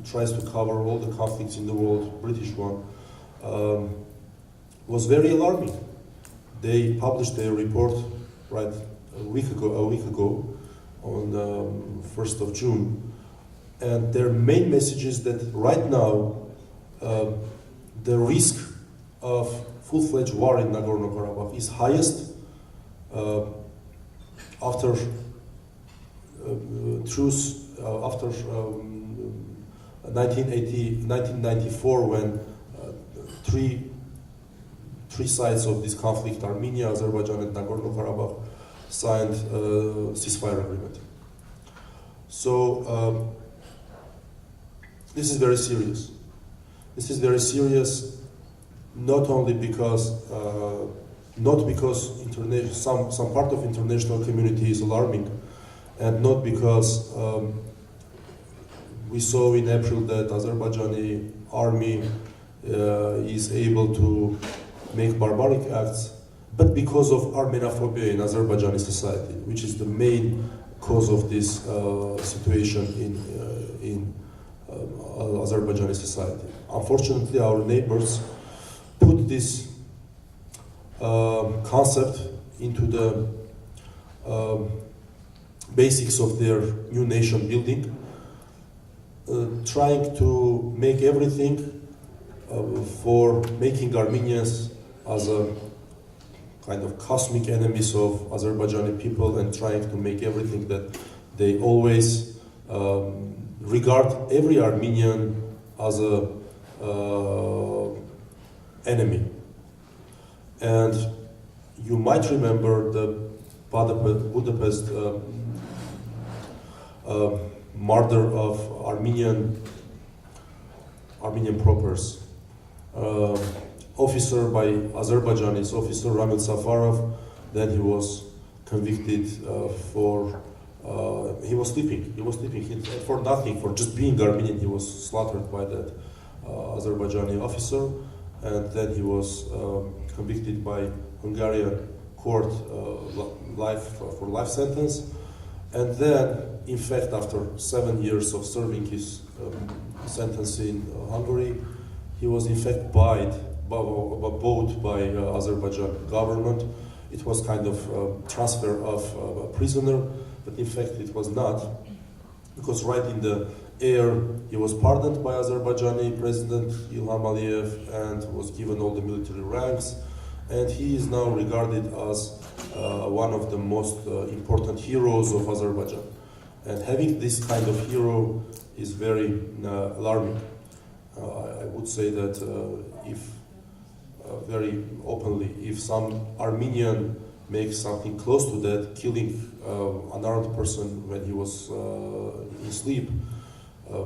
tries to cover all the conflicts in the world, British one, was very alarming. They published their report a week ago on 1st of June. And their main message is that right now, the risk of full-fledged war in Nagorno-Karabakh is highest after after 1994, when three sides of this conflict, Armenia, Azerbaijan, and Nagorno-Karabakh, signed a ceasefire agreement. So this is very serious. This is very serious, not only because some part of international community is alarming, and not because we saw in April that Azerbaijani army is able to make barbaric acts, but because of Armenophobia in Azerbaijani society, which is the main cause of this situation in Azerbaijani society. Unfortunately, our neighbors put this concept into the basics of their new nation building, trying to make everything for making Armenians as a kind of cosmic enemies of Azerbaijani people, and trying to make everything that they always regard every Armenian as a enemy. And you might remember the Budapest murder of Armenian propers. Officer by Azerbaijanis, officer Ramil Safarov, then he was convicted he was sleeping for nothing, for just being Armenian. He was slaughtered by that Azerbaijani officer, and then he was convicted by Hungarian court for life sentence. And then, in fact, after 7 years of serving his sentence in Hungary, he was in fact bought by Azerbaijan government. It was kind of transfer of a prisoner, but in fact it was not, because right in the air he was pardoned by Azerbaijani President Ilham Aliyev and was given all the military ranks, and he is now regarded as one of the most important heroes of Azerbaijan. And having this kind of hero is very alarming. I would say that very openly, if some Armenian makes something close to that, killing an unarmed person when he was in sleep, a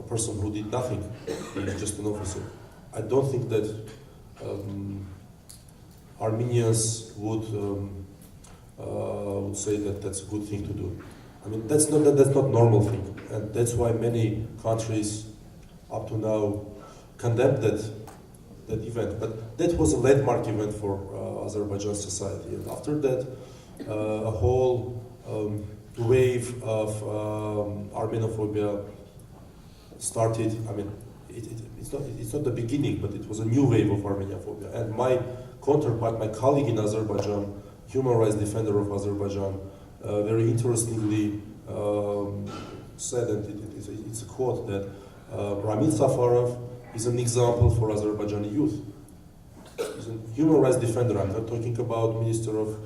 person who did nothing, he's just an officer, I don't think that Armenians would say that that's a good thing to do. I mean, that's not normal thing, and that's why many countries up to now condemned that event. But that was a landmark event for Azerbaijan society, and after that, a whole wave of Armenophobia started. I mean, it's not the beginning, but it was a new wave of Armenophobia. And my counterpart, my colleague in Azerbaijan, human rights defender of Azerbaijan, very interestingly said, and it's a quote, that Ramil Safarov is an example for Azerbaijani youth. He's a human rights defender. I'm not talking about Minister of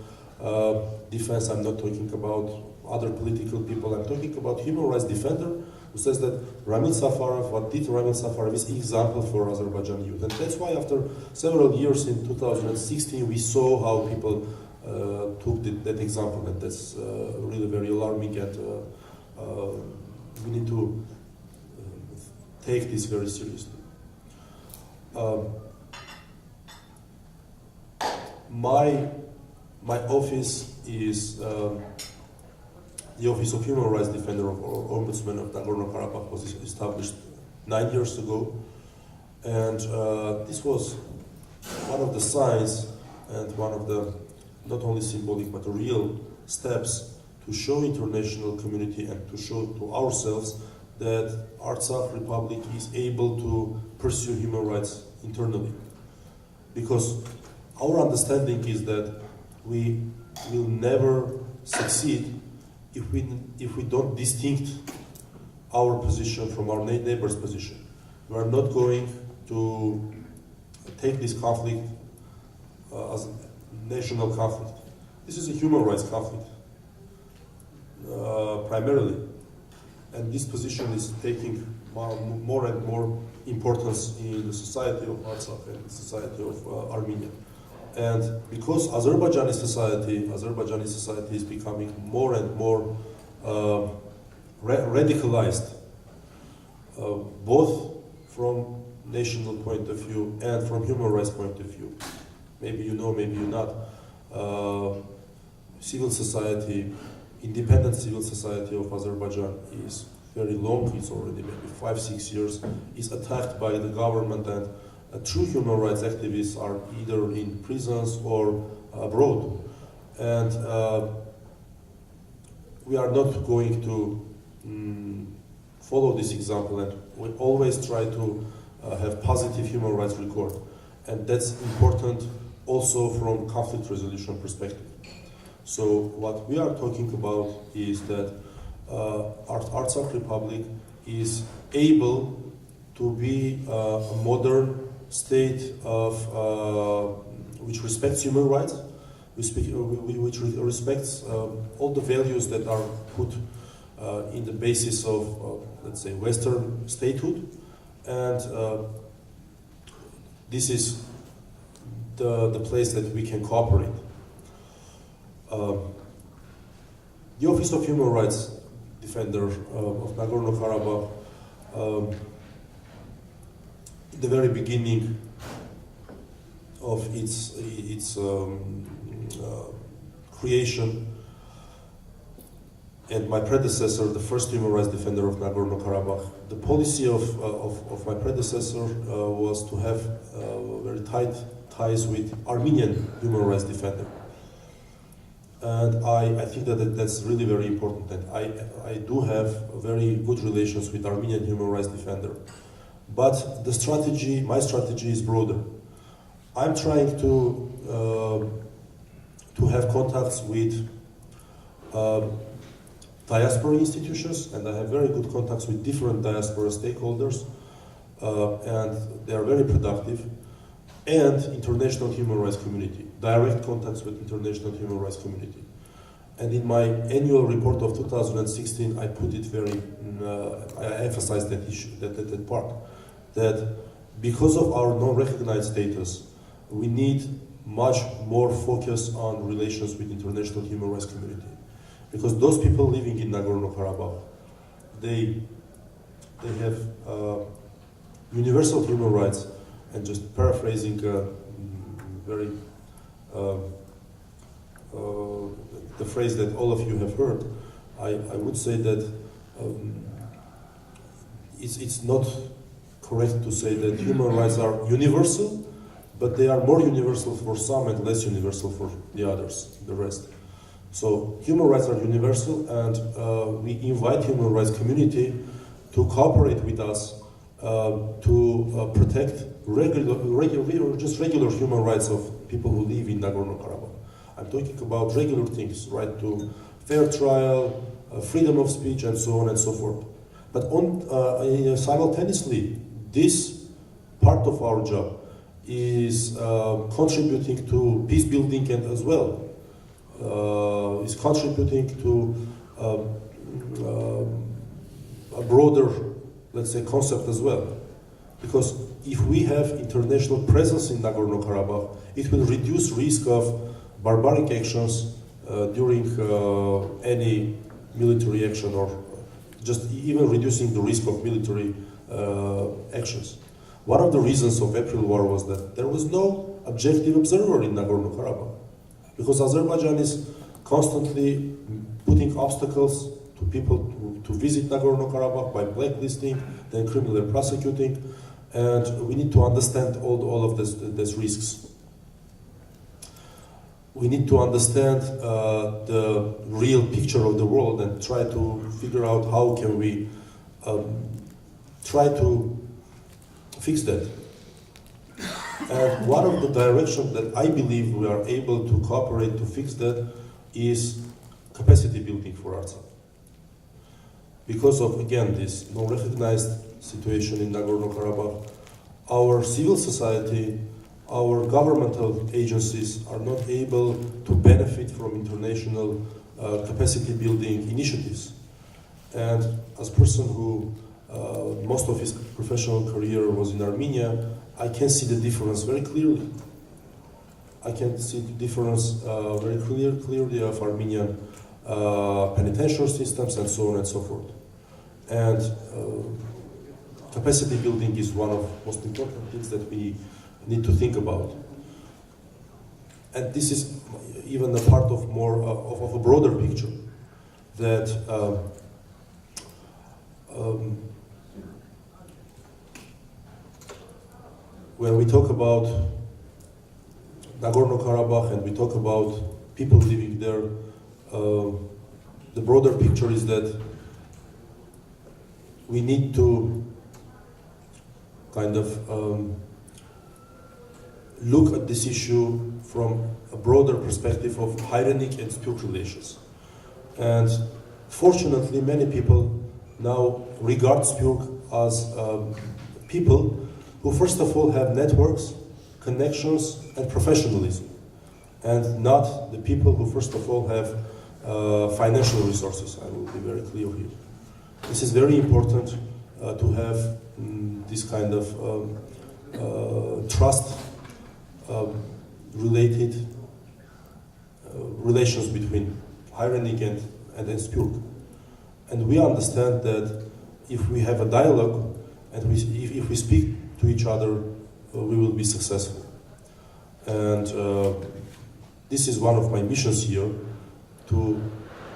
Defense, I'm not talking about other political people, I'm talking about human rights defender who says that Ramil Safarov, what did Ramil Safarov is example for Azerbaijani youth. And that's why after several years in 2016 we saw how people took that example, and that's really very alarming, and we need to take this very seriously. My office is the Office of Human Rights Defender of Ombudsman of Nagorno-Karabakh was established 9 years ago, and this was one of the signs and one of the not only symbolic but real steps to show international community and to show to ourselves that Artsakh Republic is able to pursue human rights internally. Because our understanding is that we will never succeed if we don't distinct our position from our neighbor's position. We are not going to take this conflict as a national conflict. This is a human rights conflict, primarily. And this position is taking more and more importance in the society of Artsakh and the society of Armenia. And because Azerbaijani society is becoming more and more radicalized, both from national point of view and from human rights point of view. Maybe you know, maybe you not. Civil society, independent civil society of Azerbaijan is very long. It's already maybe 5-6 years. Is attacked by the government, and true human rights activists are either in prisons or abroad. And we are not going to follow this example, and we always try to have positive human rights record. And that's important also from conflict resolution perspective. So what we are talking about is that Artsakh Republic is able to be a modern state of which respects human rights, which respects all the values that are put in the basis of let's say, Western statehood, and this is the place that we can cooperate. The Office of Human Rights Defender of Nagorno-Karabakh, the very beginning of its creation, and my predecessor, the first human rights defender of Nagorno-Karabakh, the policy of my predecessor was to have very tight ties with Armenian human rights defender. And I think that that's really very important, and I do have very good relations with Armenian human rights defender. But the strategy, my strategy is broader. I'm trying to have contacts with diaspora institutions, and I have very good contacts with different diaspora stakeholders, and they are very productive, and international human rights community, direct contacts with international human rights community. And in my annual report of 2016, I put it very, I emphasized that issue, that part, that because of our non-recognized status, we need much more focus on relations with international human rights community. Because those people living in Nagorno-Karabakh, they have universal human rights, and just paraphrasing very the phrase that all of you have heard, I would say that it's not correct to say that human rights are universal, but they are more universal for some and less universal for the others, the rest. So human rights are universal, and we invite human rights community to cooperate with us to protect regular human rights of people who live in Nagorno-Karabakh. I'm talking about regular things, right to fair trial, freedom of speech, and so on and so forth. But simultaneously, this part of our job is contributing to peace building and as well is contributing to a broader, let's say, concept as well. Because if we have international presence in Nagorno-Karabakh, it will reduce risk of barbaric actions during any military action, or just even reducing the risk of military actions. One of the reasons of April War was that there was no objective observer in Nagorno-Karabakh, because Azerbaijan is constantly putting obstacles to people to visit Nagorno-Karabakh by blacklisting, then criminally prosecuting, and we need to understand all of these risks. We need to understand the real picture of the world and try to figure out how can we try to fix that. And one of the directions that I believe we are able to cooperate to fix that is capacity building for Artsakh. Because of, again, this non-recognized situation in Nagorno-Karabakh, our civil society, our governmental agencies are not able to benefit from international capacity building initiatives. And as a person who most of his professional career was in Armenia, I can see the difference very clearly. I can see the difference very clearly of Armenian penitentiary systems and so on and so forth. And capacity building is one of the most important things that we need to think about. And this is even a part of more of a broader picture that when we talk about Nagorno-Karabakh and we talk about people living there, the broader picture is that we need to kind of look at this issue from a broader perspective of Hyrenic and Spuk relations. And fortunately, many people now regard Spuk as people who first of all have networks, connections, and professionalism, and not the people who first of all have financial resources. I will be very clear here. This is very important to have this kind of trust related relations between Hyrenic and Spuk. And we understand that if we have a dialogue and if we speak to each other, we will be successful. And this is one of my missions here, to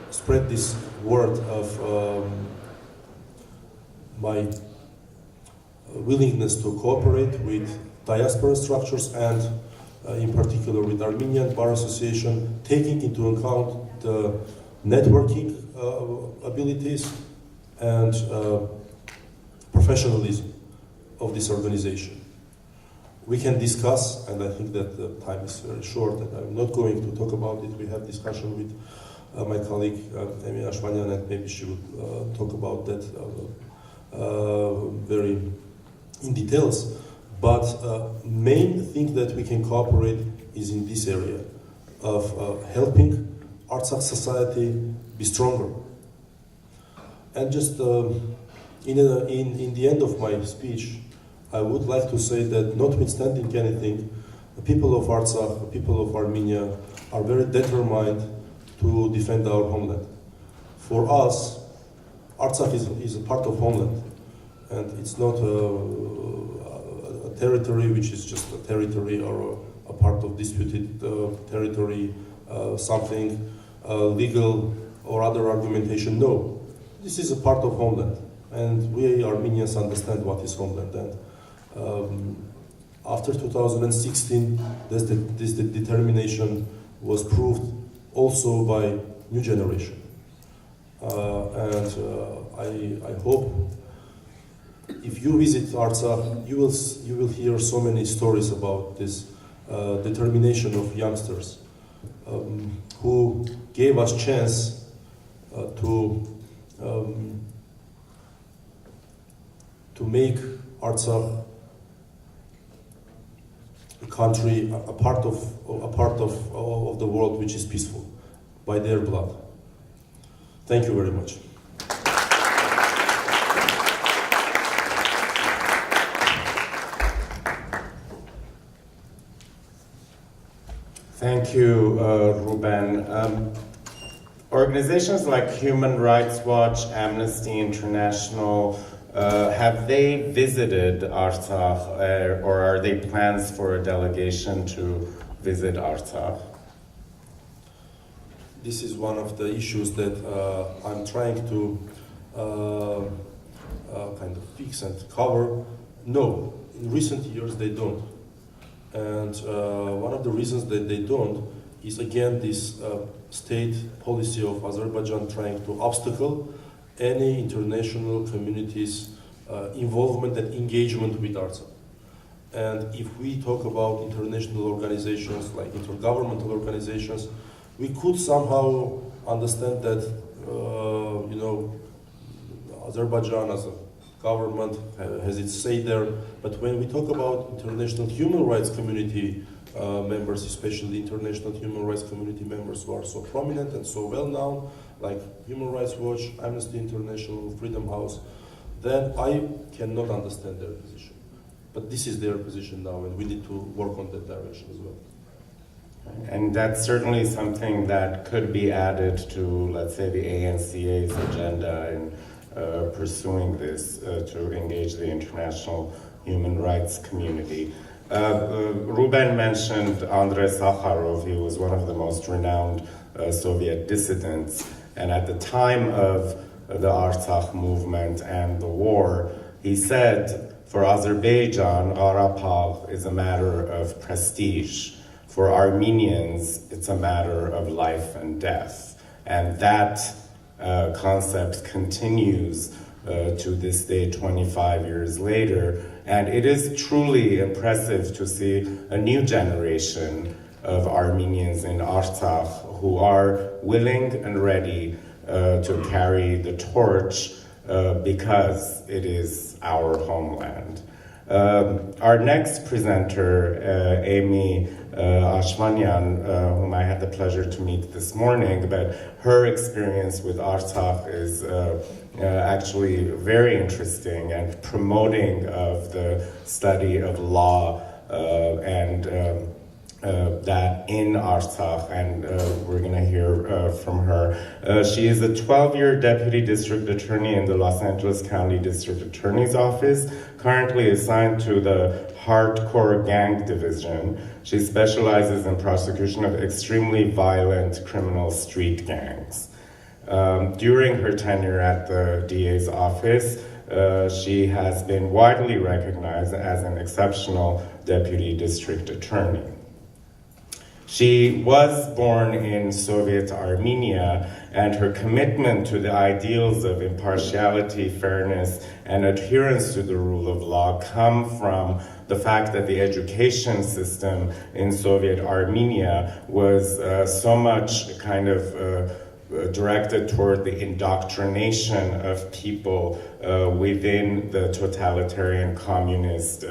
spread this word of my willingness to cooperate with diaspora structures and in particular with Armenian Bar Association, taking into account the networking abilities and professionalism of this organization. We can discuss, and I think that the time is very short and I'm not going to talk about it. We have discussion with my colleague Ashvanian, and maybe she would talk about that very in details. But main thing that we can cooperate is in this area of helping Artsakh society be stronger. And just in the end of my speech, I would like to say that notwithstanding anything, the people of Artsakh, the people of Armenia are very determined to defend our homeland. For us, Artsakh is a part of homeland, and it's not a territory which is just a territory or a part of disputed territory, something legal or other argumentation. No, this is a part of homeland, and we Armenians understand what is homeland. And after 2016, this determination was proved also by new generation. I hope if you visit Artsakh, you will hear so many stories about this determination of youngsters who gave us chance to make Artsakh a country, a part of the world which is peaceful by their blood. Thank you very much. Thank you, Ruben. Organizations like Human Rights Watch, Amnesty International, have they visited Artsakh, or are they plans for a delegation to visit Artsakh? This is one of the issues that I'm trying to kind of fix and cover. No, in recent years they don't. And one of the reasons that they don't is again this state policy of Azerbaijan trying to obstacle any international community's involvement and engagement with Artsakh. And if we talk about international organizations like intergovernmental organizations, we could somehow understand that Azerbaijan as a government has its say there. But when we talk about international human rights community members, especially international human rights community members who are so prominent and so well known, like Human Rights Watch, Amnesty International, Freedom House, then I cannot understand their position. But this is their position now, and we need to work on that direction as well. And that's certainly something that could be added to, let's say, the ANCA's agenda in pursuing this to engage the international human rights community. Ruben mentioned Andrei Sakharov. He was one of the most renowned Soviet dissidents. And at the time of the Artsakh movement and the war, he said, for Azerbaijan, Karabakh is a matter of prestige. For Armenians, it's a matter of life and death. And that concept continues to this day, 25 years later. And it is truly impressive to see a new generation of Armenians in Artsakh who are willing and ready to carry the torch because it is our homeland. Our next presenter, Amy Ashvanian, whom I had the pleasure to meet this morning, but her experience with Artsakh is actually very interesting and promoting of the study of law and that in Artsakh, and we're going to hear from her. She is a 12-year deputy district attorney in the Los Angeles County District Attorney's Office, currently assigned to the Hardcore Gang Division. She specializes in prosecution of extremely violent criminal street gangs. During her tenure at the DA's office, she has been widely recognized as an exceptional deputy district attorney. She was born in Soviet Armenia, and her commitment to the ideals of impartiality, fairness, and adherence to the rule of law come from the fact that the education system in Soviet Armenia was so much kind of directed toward the indoctrination of people within the totalitarian communist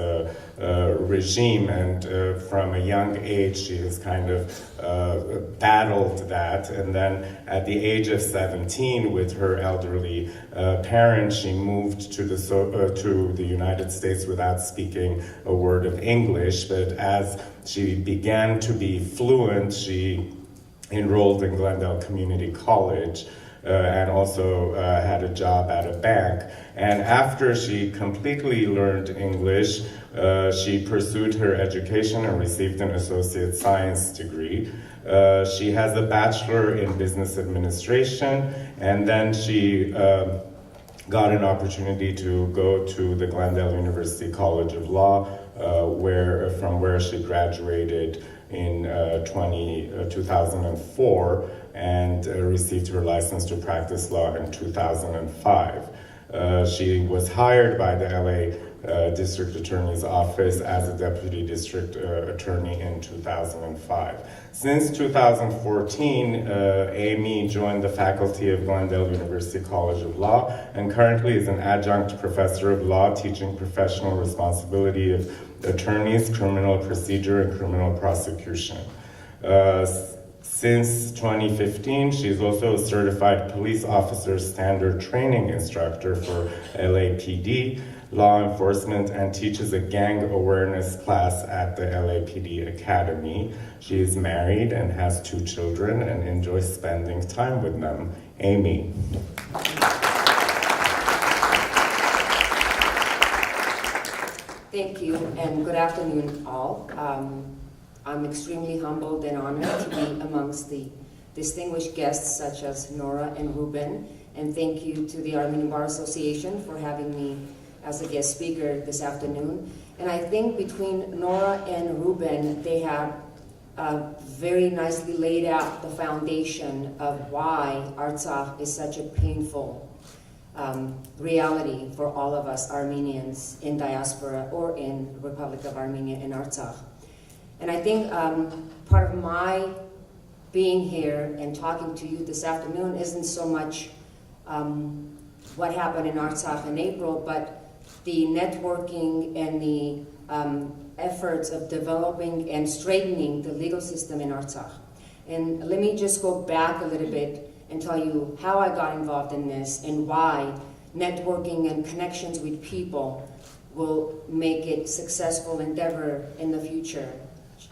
regime, and from a young age she has kind of battled that, and then at the age of 17 with her elderly parents she moved to the United States without speaking a word of English, but as she began to be fluent she enrolled in Glendale Community College and also had a job at a bank. And after she completely learned English, she pursued her education and received an associate science degree. She has a bachelor in business administration, and then she got an opportunity to go to the Glendale University College of Law, from where she graduated in 2004 and received her license to practice law in 2005. She was hired by the LA District Attorney's Office as a Deputy District Attorney in 2005. Since 2014, Amy joined the faculty of Glendale University College of Law and currently is an adjunct professor of law teaching professional responsibility of attorneys, criminal procedure, and criminal prosecution. Since 2015, she's also a certified police officer standard training instructor for LAPD law enforcement and teaches a gang awareness class at the LAPD Academy. She is married and has 2 children and enjoys spending time with them. Amy. Thank you, and good afternoon, all. I'm extremely humbled and honored to be amongst the distinguished guests such as Nora and Ruben, and thank you to the Armenian Bar Association for having me as a guest speaker this afternoon. And I think between Nora and Ruben, they have very nicely laid out the foundation of why Artsakh is such a painful reality for all of us Armenians in diaspora or in the Republic of Armenia in Artsakh. And I think part of my being here and talking to you this afternoon isn't so much what happened in Artsakh in April, but the networking and the efforts of developing and straightening the legal system in Artsakh. And let me just go back a little bit and tell you how I got involved in this and why networking and connections with people will make it a successful endeavor in the future,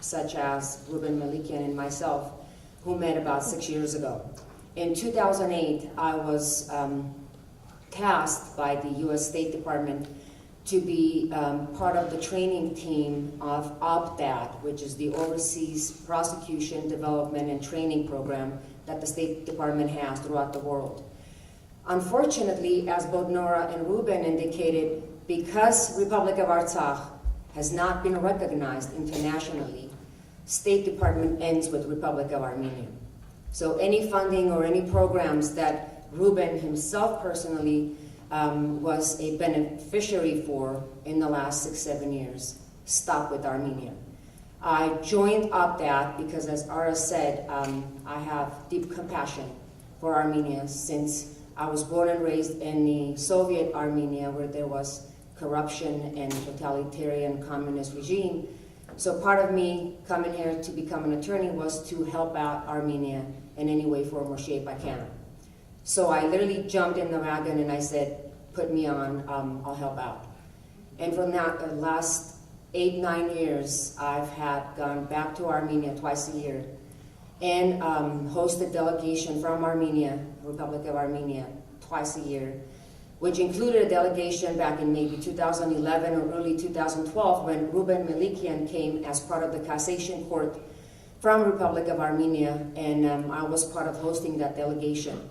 such as Ruben, Melikyan, and myself, who met about 6 years ago. In 2008, I was tasked by the U.S. State Department to be part of the training team of OPDAT, which is the Overseas Prosecution Development and Training Program that the State Department has throughout the world. Unfortunately, as both Nora and Ruben indicated, because Republic of Artsakh has not been recognized internationally, State Department ends with Republic of Armenia. So any funding or any programs that Ruben himself personally was a beneficiary for in the last 6-7 years stopped with Armenia. I joined OPDAT because, as Ara said, I have deep compassion for Armenia since I was born and raised in the Soviet Armenia where there was corruption and totalitarian communist regime. So part of me coming here to become an attorney was to help out Armenia in any way, form, or shape I can. So I literally jumped in the wagon and I said, put me on, I'll help out. And from that, the last 8-9 years, I've gone back to Armenia twice a year and hosted delegation from Armenia, Republic of Armenia, twice a year, which included a delegation back in maybe 2011 or early 2012 when Ruben Melikyan came as part of the Cassation Court from Republic of Armenia, and I was part of hosting that delegation.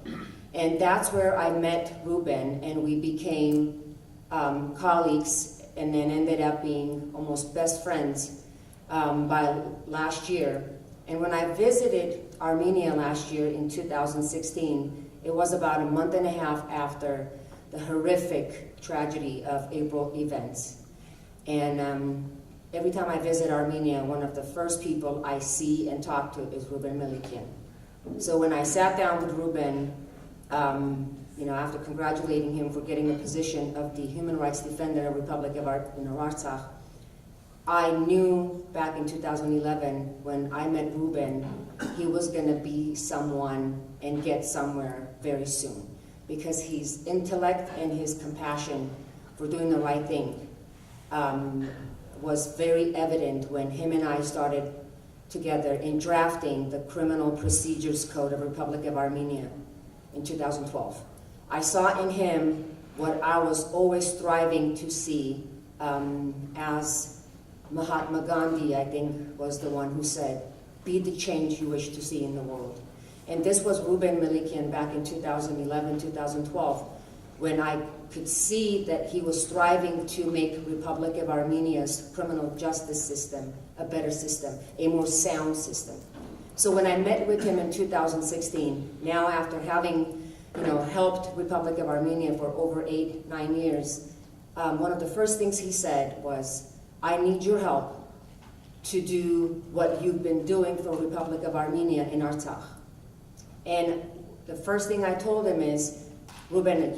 And that's where I met Ruben, and we became colleagues, and then ended up being almost best friends by last year. And when I visited Armenia last year in 2016, it was about a month and a half after the horrific tragedy of April events. And every time I visit Armenia, one of the first people I see and talk to is Ruben Melikyan. So when I sat down with Ruben, after congratulating him for getting a position of the human rights defender of Republic of Artsakh, I knew back in 2011 when I met Ruben, he was going to be someone and get somewhere very soon, because his intellect and his compassion for doing the right thing was very evident when him and I started together in drafting the Criminal Procedures Code of Republic of Armenia in 2012. I saw in him what I was always striving to see, as Mahatma Gandhi, I think, was the one who said, be the change you wish to see in the world. And this was Ruben Melikyan back in 2011, 2012, when I could see that he was striving to make Republic of Armenia's criminal justice system a a better system, a more sound system. So when I met with him in 2016, now after having helped Republic of Armenia for over 8-9 years, one of the first things he said was, I need your help to do what you've been doing for Republic of Armenia in Artsakh. And the first thing I told him is, Ruben,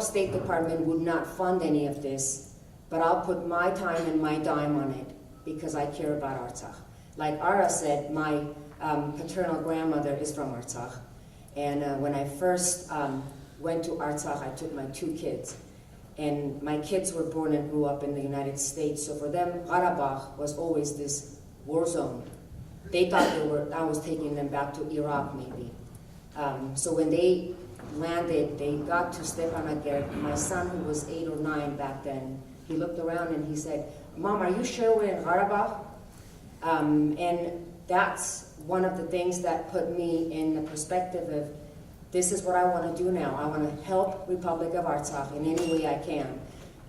State Department would not fund any of this, but I'll put my time and my dime on it because I care about Artsakh. Like Ara said, my paternal grandmother is from Artsakh. And when I first went to Artsakh, I took my 2 kids. And my kids were born and grew up in the United States. So for them, Qarabakh was always this war zone. They thought I was taking them back to Iraq, maybe. So when they landed, they got to Stepanakert. My son, who was 8 or 9 back then, he looked around and he said, Mom, are you sure we're in Qarabakh? And that's one of the things that put me in the perspective of, this is what I want to do now. I want to help Republic of Artsakh in any way I can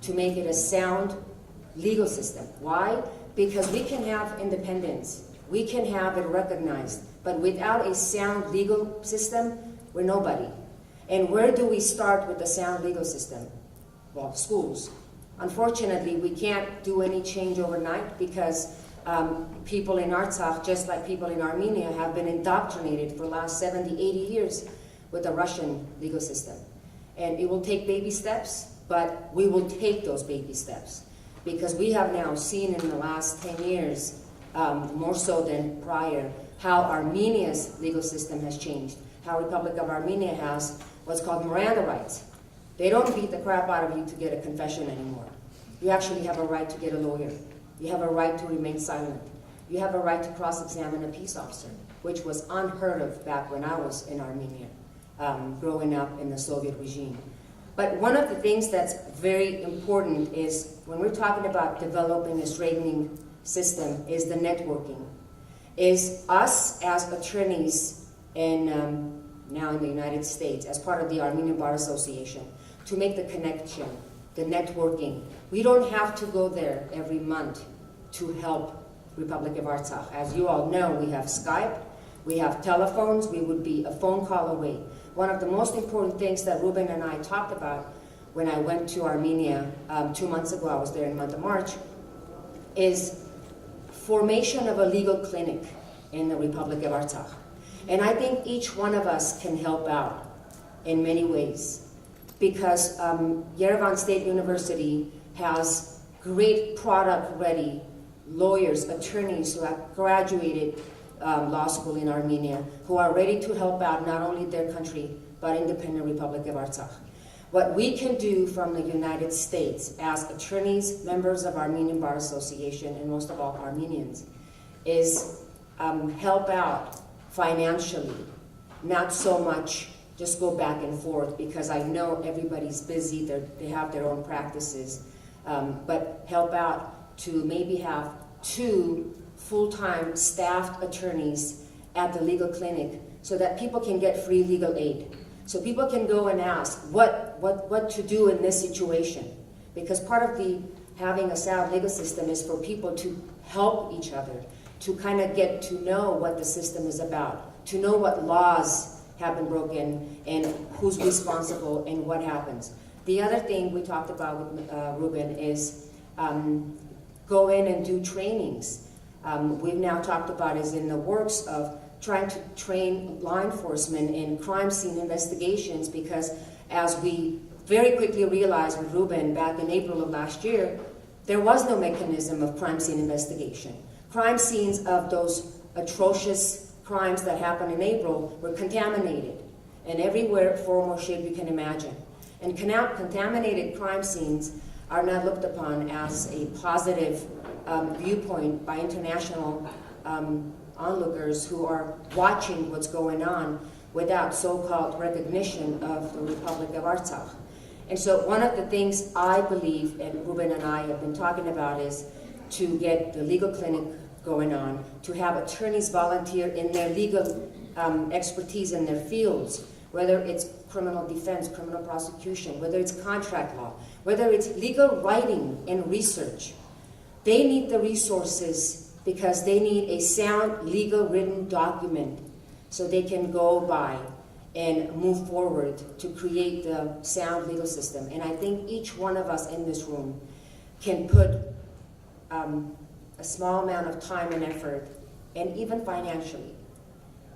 to make it a sound legal system. Why? Because we can have independence. We can have it recognized. But without a sound legal system, we're nobody. And where do we start with the sound legal system? Well, schools. Unfortunately, we can't do any change overnight because people in Artsakh, just like people in Armenia, have been indoctrinated for the last 70, 80 years with the Russian legal system. And it will take baby steps, but we will take those baby steps. Because we have now seen in the last 10 years, more so than prior, how Armenia's legal system has changed. How Republic of Armenia has what's called Miranda rights. They don't beat the crap out of you to get a confession anymore. You actually have a right to get a lawyer. You have a right to remain silent. You have a right to cross-examine a peace officer, which was unheard of back when I was in Armenia, growing up in the Soviet regime. But one of the things that's very important is, when we're talking about developing a straightening system, is the networking. Is us as attorneys now in the United States, as part of the Armenian Bar Association, to make the connection, the networking. We don't have to go there every month to help Republic of Artsakh. As you all know, we have Skype, we have telephones, we would be a phone call away. One of the most important things that Ruben and I talked about when I went to Armenia 2 months ago, I was there in the month of March, is formation of a legal clinic in the Republic of Artsakh. And I think each one of us can help out in many ways, because Yerevan State University has great product-ready lawyers, attorneys who have graduated law school in Armenia, who are ready to help out not only their country, but independent Republic of Artsakh. What we can do from the United States as attorneys, members of Armenian Bar Association, and most of all Armenians, is help out financially, not so much just go back and forth, because I know everybody's busy, they have their own practices, but help out to maybe have 2 full-time staffed attorneys at the legal clinic so that people can get free legal aid. So people can go and ask what to do in this situation. Because part of having a sound legal system is for people to help each other, to kind of get to know what the system is about, to know what laws have been broken and who's responsible and what happens. The other thing we talked about with Ruben is go in and do trainings. We've now talked about is in the works of trying to train law enforcement in crime scene investigations, because as we very quickly realized with Ruben back in April of last year, there was no mechanism of crime scene investigation. Crime scenes of those atrocious crimes that happened in April were contaminated in everywhere, form or shape you can imagine. And contaminated crime scenes are not looked upon as a positive viewpoint by international onlookers who are watching what's going on without so-called recognition of the Republic of Artsakh. And so one of the things I believe, and Ruben and I have been talking about, is to get the legal clinic going on, to have attorneys volunteer in their legal expertise in their fields, whether it's criminal defense, criminal prosecution, whether it's contract law, whether it's legal writing and research. They need the resources because they need a sound legal written document so they can go by and move forward to create the sound legal system. And I think each one of us in this room can put a small amount of time and effort, and even financially,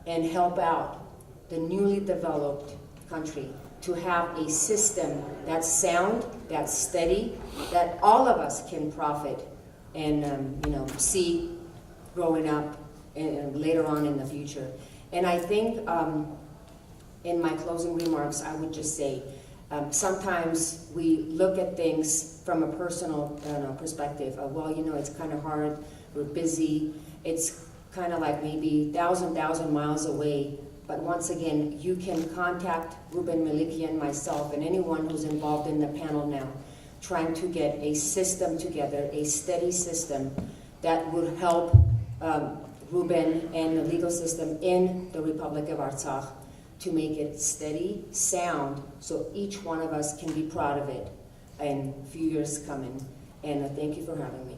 and help out the newly developed country to have a system that's sound, that's steady, that all of us can profit and see growing up and later on in the future. And I think in my closing remarks, I would just say, sometimes we look at things from a personal perspective of, well, it's kind of hard, we're busy, it's kind of like maybe 1,000 miles away. But once again, you can contact Ruben, Melikyan, myself, and anyone who's involved in the panel now, trying to get a system together, a steady system that would help Ruben and the legal system in the Republic of Artsakh to make it steady, sound, so each one of us can be proud of it in a few years coming. And thank you for having me.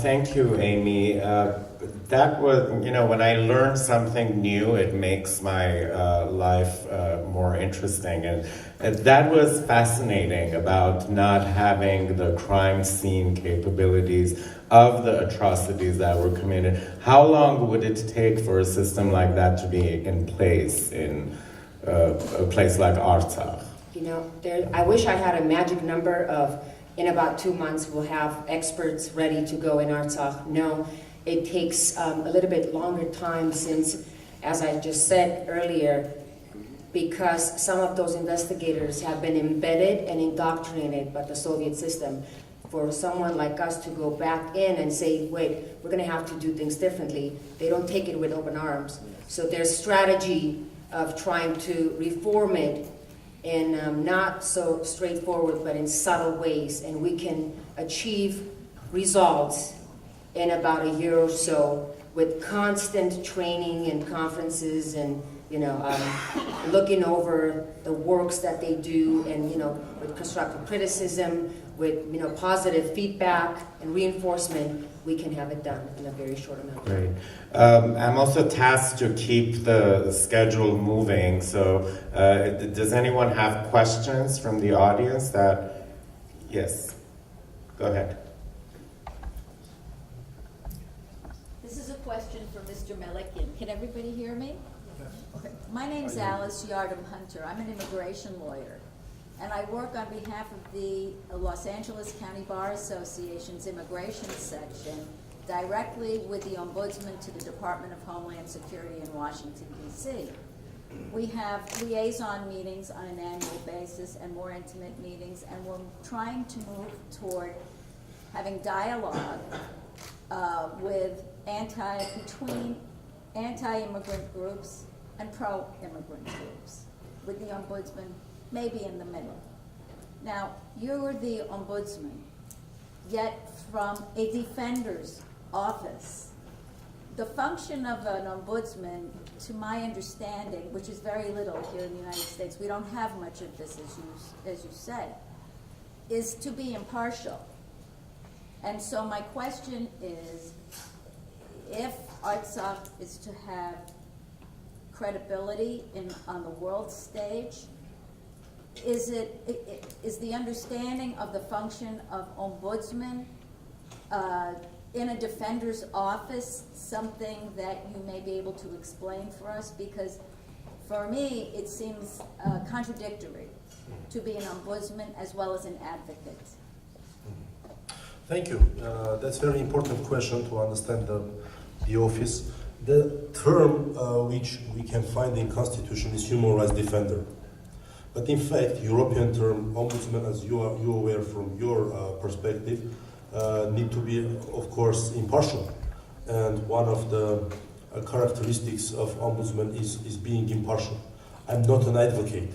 Thank you, Amy. That was, when I learn something new, it makes my life more interesting. And that was fascinating about not having the crime scene capabilities of the atrocities that were committed. How long would it take for a system like that to be in place in a place like Artsakh? I wish I had a magic number of, in about 2 months, we'll have experts ready to go in Artsakh. No, it takes a little bit longer time since, as I just said earlier, because some of those investigators have been embedded and indoctrinated by the Soviet system. For someone like us to go back in and say, wait, we're going to have to do things differently, they don't take it with open arms. So there's strategy of trying to reform it in not so straightforward, but in subtle ways, and we can achieve results in about a year or so with constant training and conferences and looking over the works that they do, and with constructive criticism, with positive feedback and reinforcement, we can have it done in a very short amount of time. Great. I'm also tasked to keep the schedule moving. So, does anyone have questions from the audience? Yes, go ahead. This is a question for Mr. Melikyan. Can everybody hear me? Okay. My name's Alice Yardom Hunter. I'm an immigration lawyer, and I work on behalf of the Los Angeles County Bar Association's immigration section directly with the Ombudsman to the Department of Homeland Security in Washington, D.C. We have liaison meetings on an annual basis and more intimate meetings, and we're trying to move toward having dialogue between anti-immigrant groups and pro-immigrant groups, with the Ombudsman maybe in the middle. Now, you're the Ombudsman, yet from a defender's office. The function of an Ombudsman, to my understanding, which is very little here in the United States, we don't have much of this, as you said, is to be impartial. And so my question is, if Artsakh is to have credibility on the world stage, is the understanding of the function of Ombudsman in a defender's office something that you may be able to explain for us? Because for me, it seems contradictory to be an Ombudsman as well as an advocate. Thank you. That's a very important question to understand the office. The term which we can find in Constitution is human rights defender. But in fact, European term, ombudsman, as you're aware from your perspective, need to be, of course, impartial. And one of the characteristics of ombudsman is being impartial. I'm not an advocate.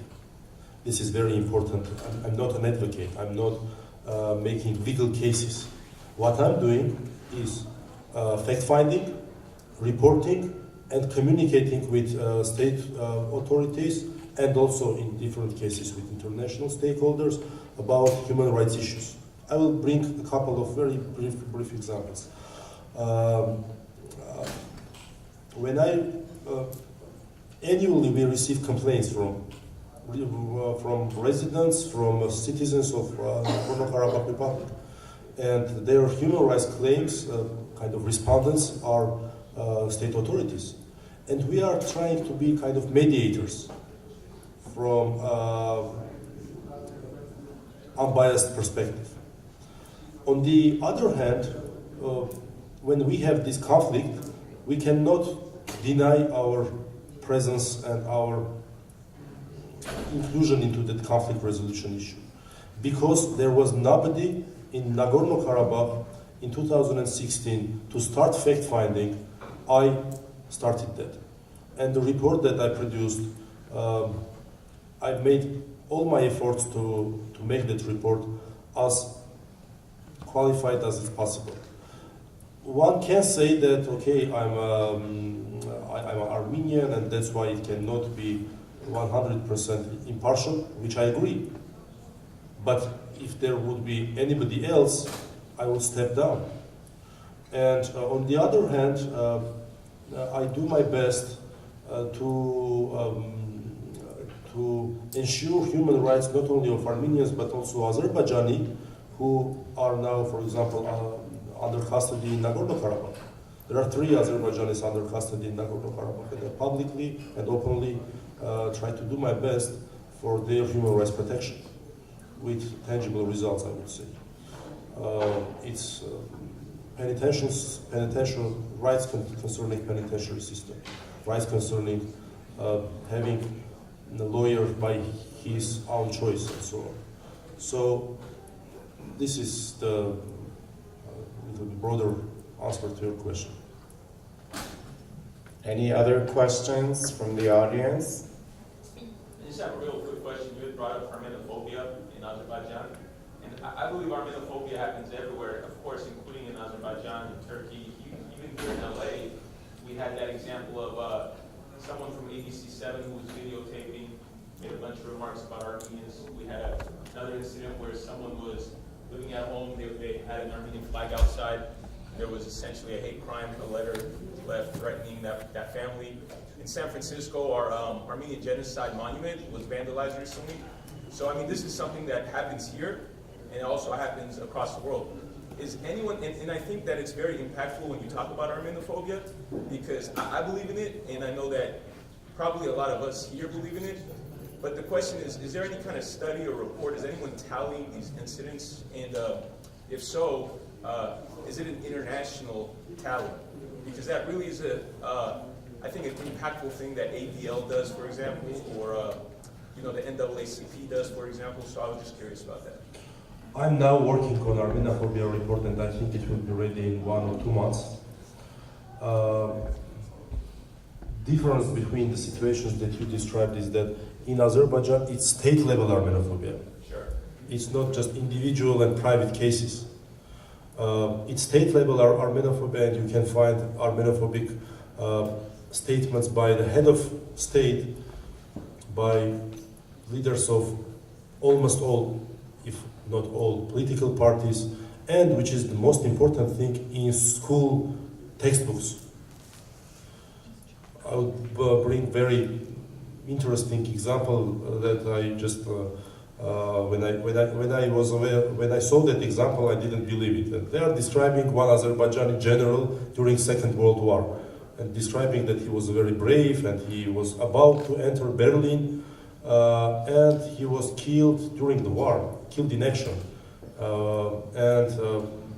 This is very important. I'm not an advocate. I'm not making legal cases. What I'm doing is fact-finding, reporting, and communicating with state authorities and also in different cases with international stakeholders about human rights issues. I will bring a couple of very brief examples. Annually we receive complaints from residents, from citizens of Nagorno-Karabakh Republic, and their human rights claims, kind of respondents, are state authorities. And we are trying to be kind of mediators from unbiased perspective. On the other hand, when we have this conflict, we cannot deny our presence and our inclusion into that conflict resolution issue, because there was nobody in Nagorno-Karabakh in 2016 to start fact-finding. I started that. And the report that I produced, I made all my efforts to make that report as qualified as it's possible. One can say that, okay, I'm Armenian and that's why it cannot be 100% impartial, which I agree. But if there would be anybody else, I would step down. And on the other hand, I do my best to ensure human rights not only of Armenians but also Azerbaijani, who are now, for example, under custody in Nagorno-Karabakh. There are 3 Azerbaijanis under custody in Nagorno-Karabakh, and I publicly and openly try to do my best for their human rights protection, with tangible results, I would say. It's penitential rights concerning penitentiary system, rights concerning having a lawyer by his own choice, and so on. So this is the little broader answer to your question. Any other questions from the audience? I just have a real quick question. You had brought up Armenophobia in Azerbaijan. And I believe Armenophobia happens everywhere, of course, including in Azerbaijan and Turkey. Even here in LA, we had that example of someone from ABC7 who was videotaping, made a bunch of remarks about Armenians. We had another incident where someone was living at home. They had an Armenian flag outside. There was essentially a hate crime, a letter left threatening that family. In San Francisco, our Armenian genocide monument was vandalized recently. So, I mean, this is something that happens here, and it also happens across the world. Is anyone, and I think that it's very impactful when you talk about Armenophobia, because I believe in it, and I know that probably a lot of us here believe in it. But the question is there any kind of study or report? Is anyone tallying these incidents? And if so, is it an international tally? Because that really is I think, an impactful thing that ADL does, for example, or the NAACP does, for example. So I was just curious about that. I'm now working on Armenophobia report, and I think it will be ready in 1 or 2 months. Difference between the situations that you described is that in Azerbaijan, it's state-level Armenophobia. Sure. It's not just individual and private cases. It's state-level Armenophobia, and you can find Armenophobic statements by the head of state, by leaders of almost all, if not all, political parties, and, which is the most important thing, in school textbooks. I would bring very interesting example that I just when I saw that example, I didn't believe it. They are describing one Azerbaijani general during Second World War, and describing that he was very brave and he was about to enter Berlin, and he was killed during the war, killed in action.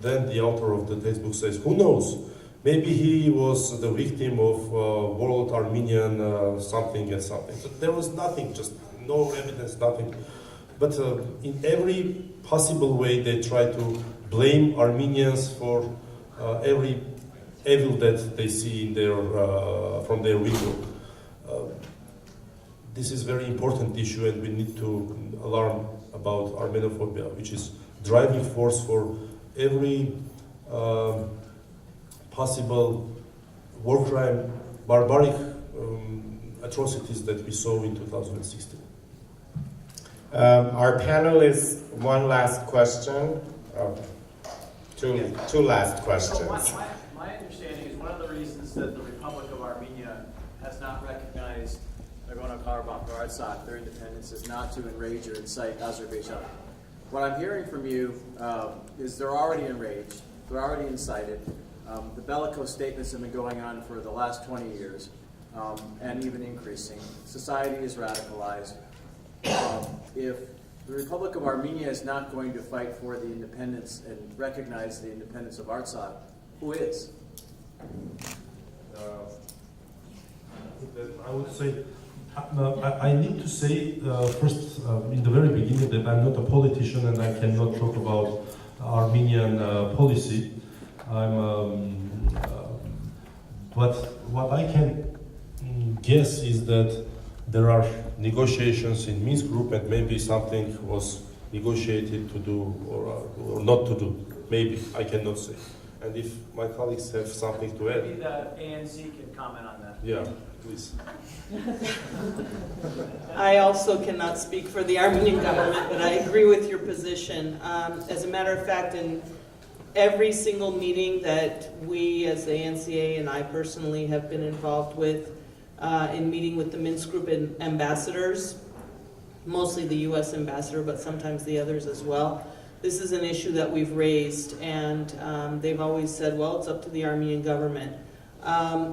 Then the author of the textbook says, who knows? Maybe he was the victim of World Armenian something and something. So there was nothing, just no evidence, nothing. But in every possible way, they try to blame Armenians for every evil that they see in their, from their window. This is a very important issue, and we need to alarm about Armenophobia, which is driving force for every possible war crime, barbaric atrocities that we saw in 2016. Our panel is one last question. Two last questions. So my understanding is one of the reasons that the Republic of Armenia has not recognized Nagorno-Karabakh or Artsakh, their independence, is not to enrage or incite Azerbaijan. What I'm hearing from you is they're already enraged, they're already incited. The bellicose statements have been going on for the last 20 years and even increasing. Society is radicalized. If the Republic of Armenia is not going to fight for the independence and recognize the independence of Artsakh, who is? I would say, I need to say first, in the very beginning, that I'm not a politician and I cannot talk about Armenian policy. But what I can guess is that there are negotiations in Minsk group and maybe something was negotiated to do or not to do. Maybe, I cannot say. And if my colleagues have something to add. Maybe the ANC can comment on that. Yeah, please. I also cannot speak for the Armenian government, but I agree with your position. As a matter of fact, in every single meeting that we as the ANCA and I personally have been involved with, in meeting with the Minsk Group and ambassadors, mostly the U.S. ambassador, but sometimes the others as well. This is an issue that we've raised, and they've always said, well, it's up to the Armenian government.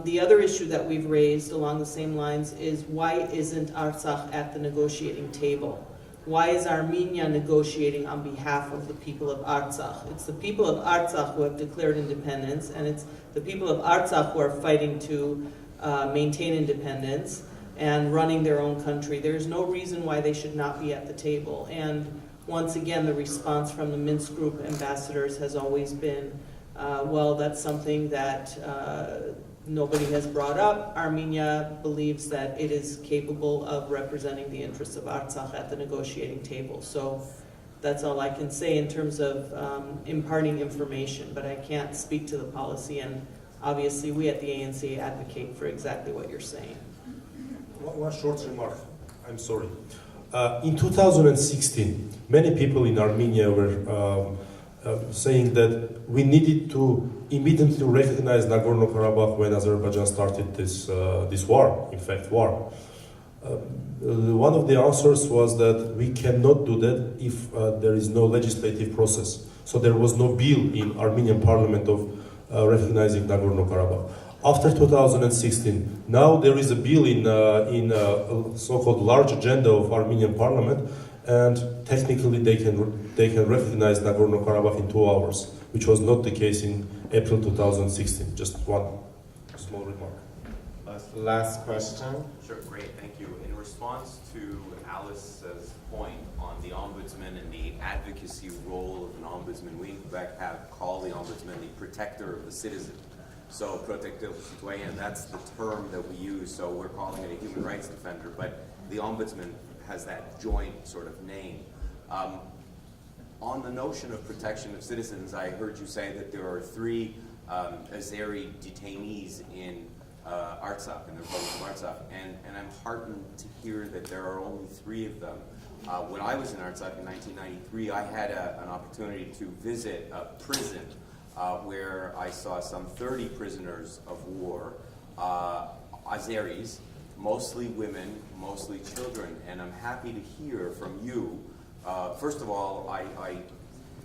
The other issue that we've raised along the same lines is why isn't Artsakh at the negotiating table? Why is Armenia negotiating on behalf of the people of Artsakh? It's the people of Artsakh who have declared independence, and it's the people of Artsakh who are fighting to maintain independence and running their own country. There's no reason why they should not be at the table. And once again, the response from the Minsk Group ambassadors has always been, well, that's something that nobody has brought up. Armenia believes that it is capable of representing the interests of Artsakh at the negotiating table. So that's all I can say in terms of imparting information, but I can't speak to the policy, and obviously we at the ANC advocate for exactly what you're saying. One short remark, I'm sorry. In 2016, many people in Armenia were saying that we needed to immediately recognize Nagorno-Karabakh when Azerbaijan started this war, in fact, war. One of the answers was that we cannot do that if there is no legislative process. So there was no bill in Armenian parliament of recognizing Nagorno-Karabakh. After 2016, now there is a bill in a so-called large agenda of Armenian parliament, and technically they can recognize Nagorno-Karabakh in 2 hours, which was not the case in April 2016. Just one small remark. Last question. Sure, great, thank you. In response to Alice's point on the ombudsman and the advocacy role of an ombudsman, we in Quebec call the ombudsman the protector of the citizen. So, protecteur citoyen, that's the term that we use, so we're calling it a human rights defender, but the ombudsman has that joint sort of name. On the notion of protection of citizens, I heard you say that there are 3 Azeri detainees in Artsakh, in the Republic of Artsakh, and I'm heartened to hear that there are only 3 of them. When I was in Artsakh in 1993, I had an opportunity to visit a prison where I saw some 30 prisoners of war, Azeris, mostly women, mostly children, and I'm happy to hear from you. First of all, I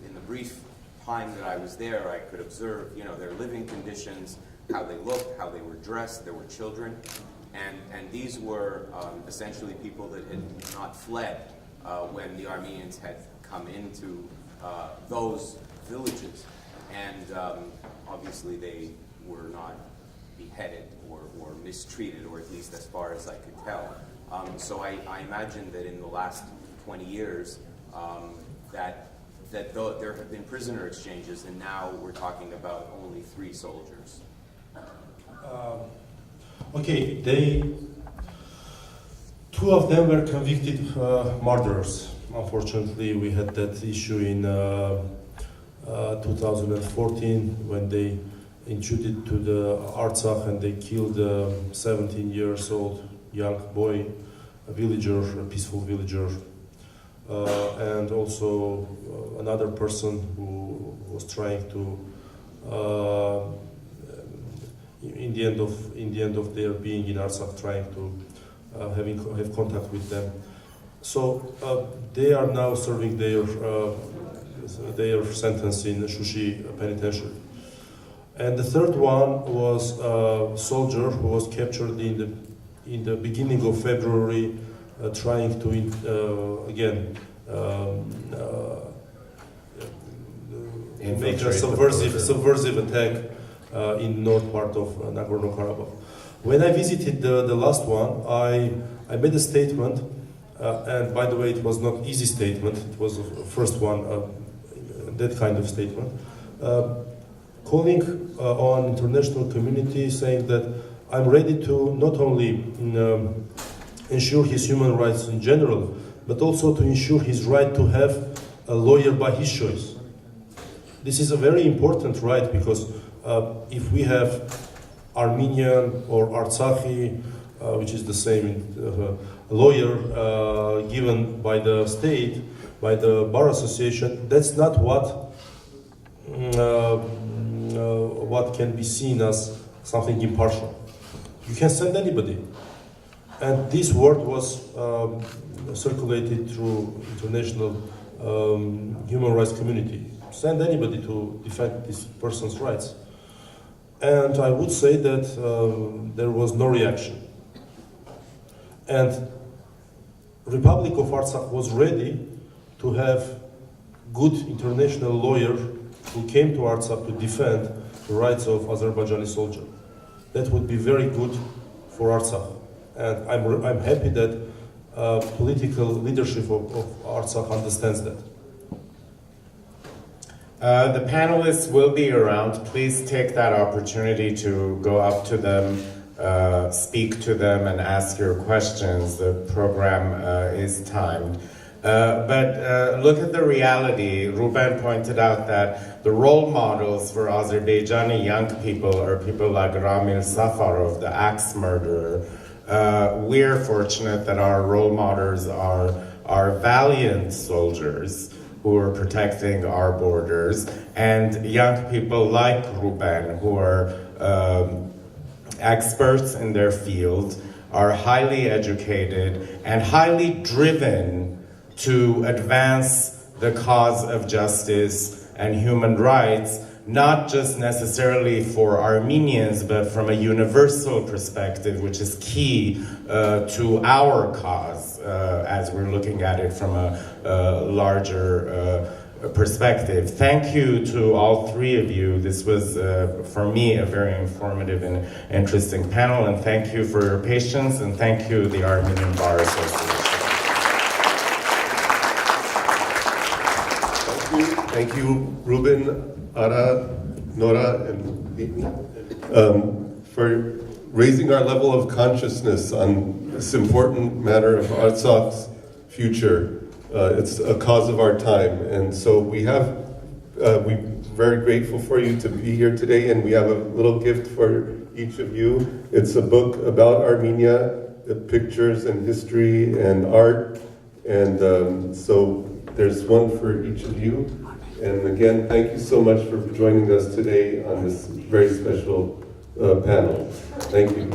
in the brief time that I was there, I could observe, their living conditions, how they looked, how they were dressed. There were children, and these were essentially people that had not fled when the Armenians had come into those villages, and obviously they were not beheaded or mistreated, or at least as far as I could tell. So I imagine that in the last 20 years that there have been prisoner exchanges, and now we're talking about only 3 soldiers. Okay, 2 of them were convicted murderers. Unfortunately, we had that issue in 2014 when they intruded to the Artsakh and they killed a 17-year-old young boy, a villager, a peaceful villager, and also another person who was trying to, in the end of their being in Artsakh, trying to have contact with them. So they are now serving their sentence in Shushi Penitentiary. And the third one was a soldier who was captured in the beginning of February, trying to make a subversive attack in north part of Nagorno-Karabakh. When I visited the last one, I made a statement, and by the way, it was not easy statement. It was the first one, that kind of statement, calling on international community, saying that I'm ready to not only ensure his human rights in general, but also to ensure his right to have a lawyer by his choice. This is a very important right, because if we have Armenian or Artsakhi, which is the same lawyer given by the state, by the Bar Association, that's not what can be seen as something impartial. You can send anybody. And this word was circulated through international human rights community. Send anybody to defend this person's rights. And I would say that there was no reaction. And Republic of Artsakh was ready to have good international lawyer who came to Artsakh to defend the rights of Azerbaijani soldier. That would be very good for Artsakh. And I'm happy that political leadership of Artsakh understands that. The panelists will be around. Please take that opportunity to go up to them, speak to them, and ask your questions. The program is timed. But look at the reality. Ruben pointed out that the role models for Azerbaijani young people are people like Ramil Safarov, the axe murderer. We're fortunate that our role models are valiant soldiers who are protecting our borders, and young people like Ruben, who are experts in their field, are highly educated and highly driven to advance the cause of justice and human rights, not just necessarily for Armenians, but from a universal perspective, which is key to our cause as we're looking at it from a larger perspective. Thank you to all three of you. This was, for me, a very informative and interesting panel, and thank you for your patience, and thank you, the Armenian Bar Association. Thank you, Ruben, Ara, Nora, and for raising our level of consciousness on this important matter of Artsakh's future. It's a cause of our time, and so we're very grateful for you to be here today, and we have a little gift for each of you. It's a book about Armenia, pictures and history and art, and so there's one for each of you. And again, thank you so much for joining us today on this very special panel. Thank you.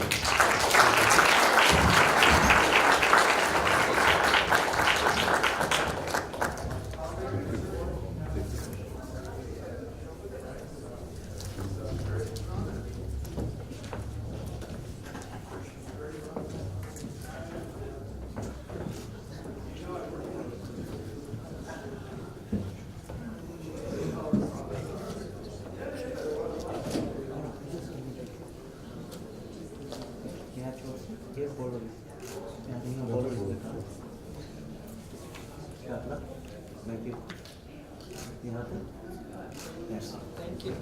Thank you.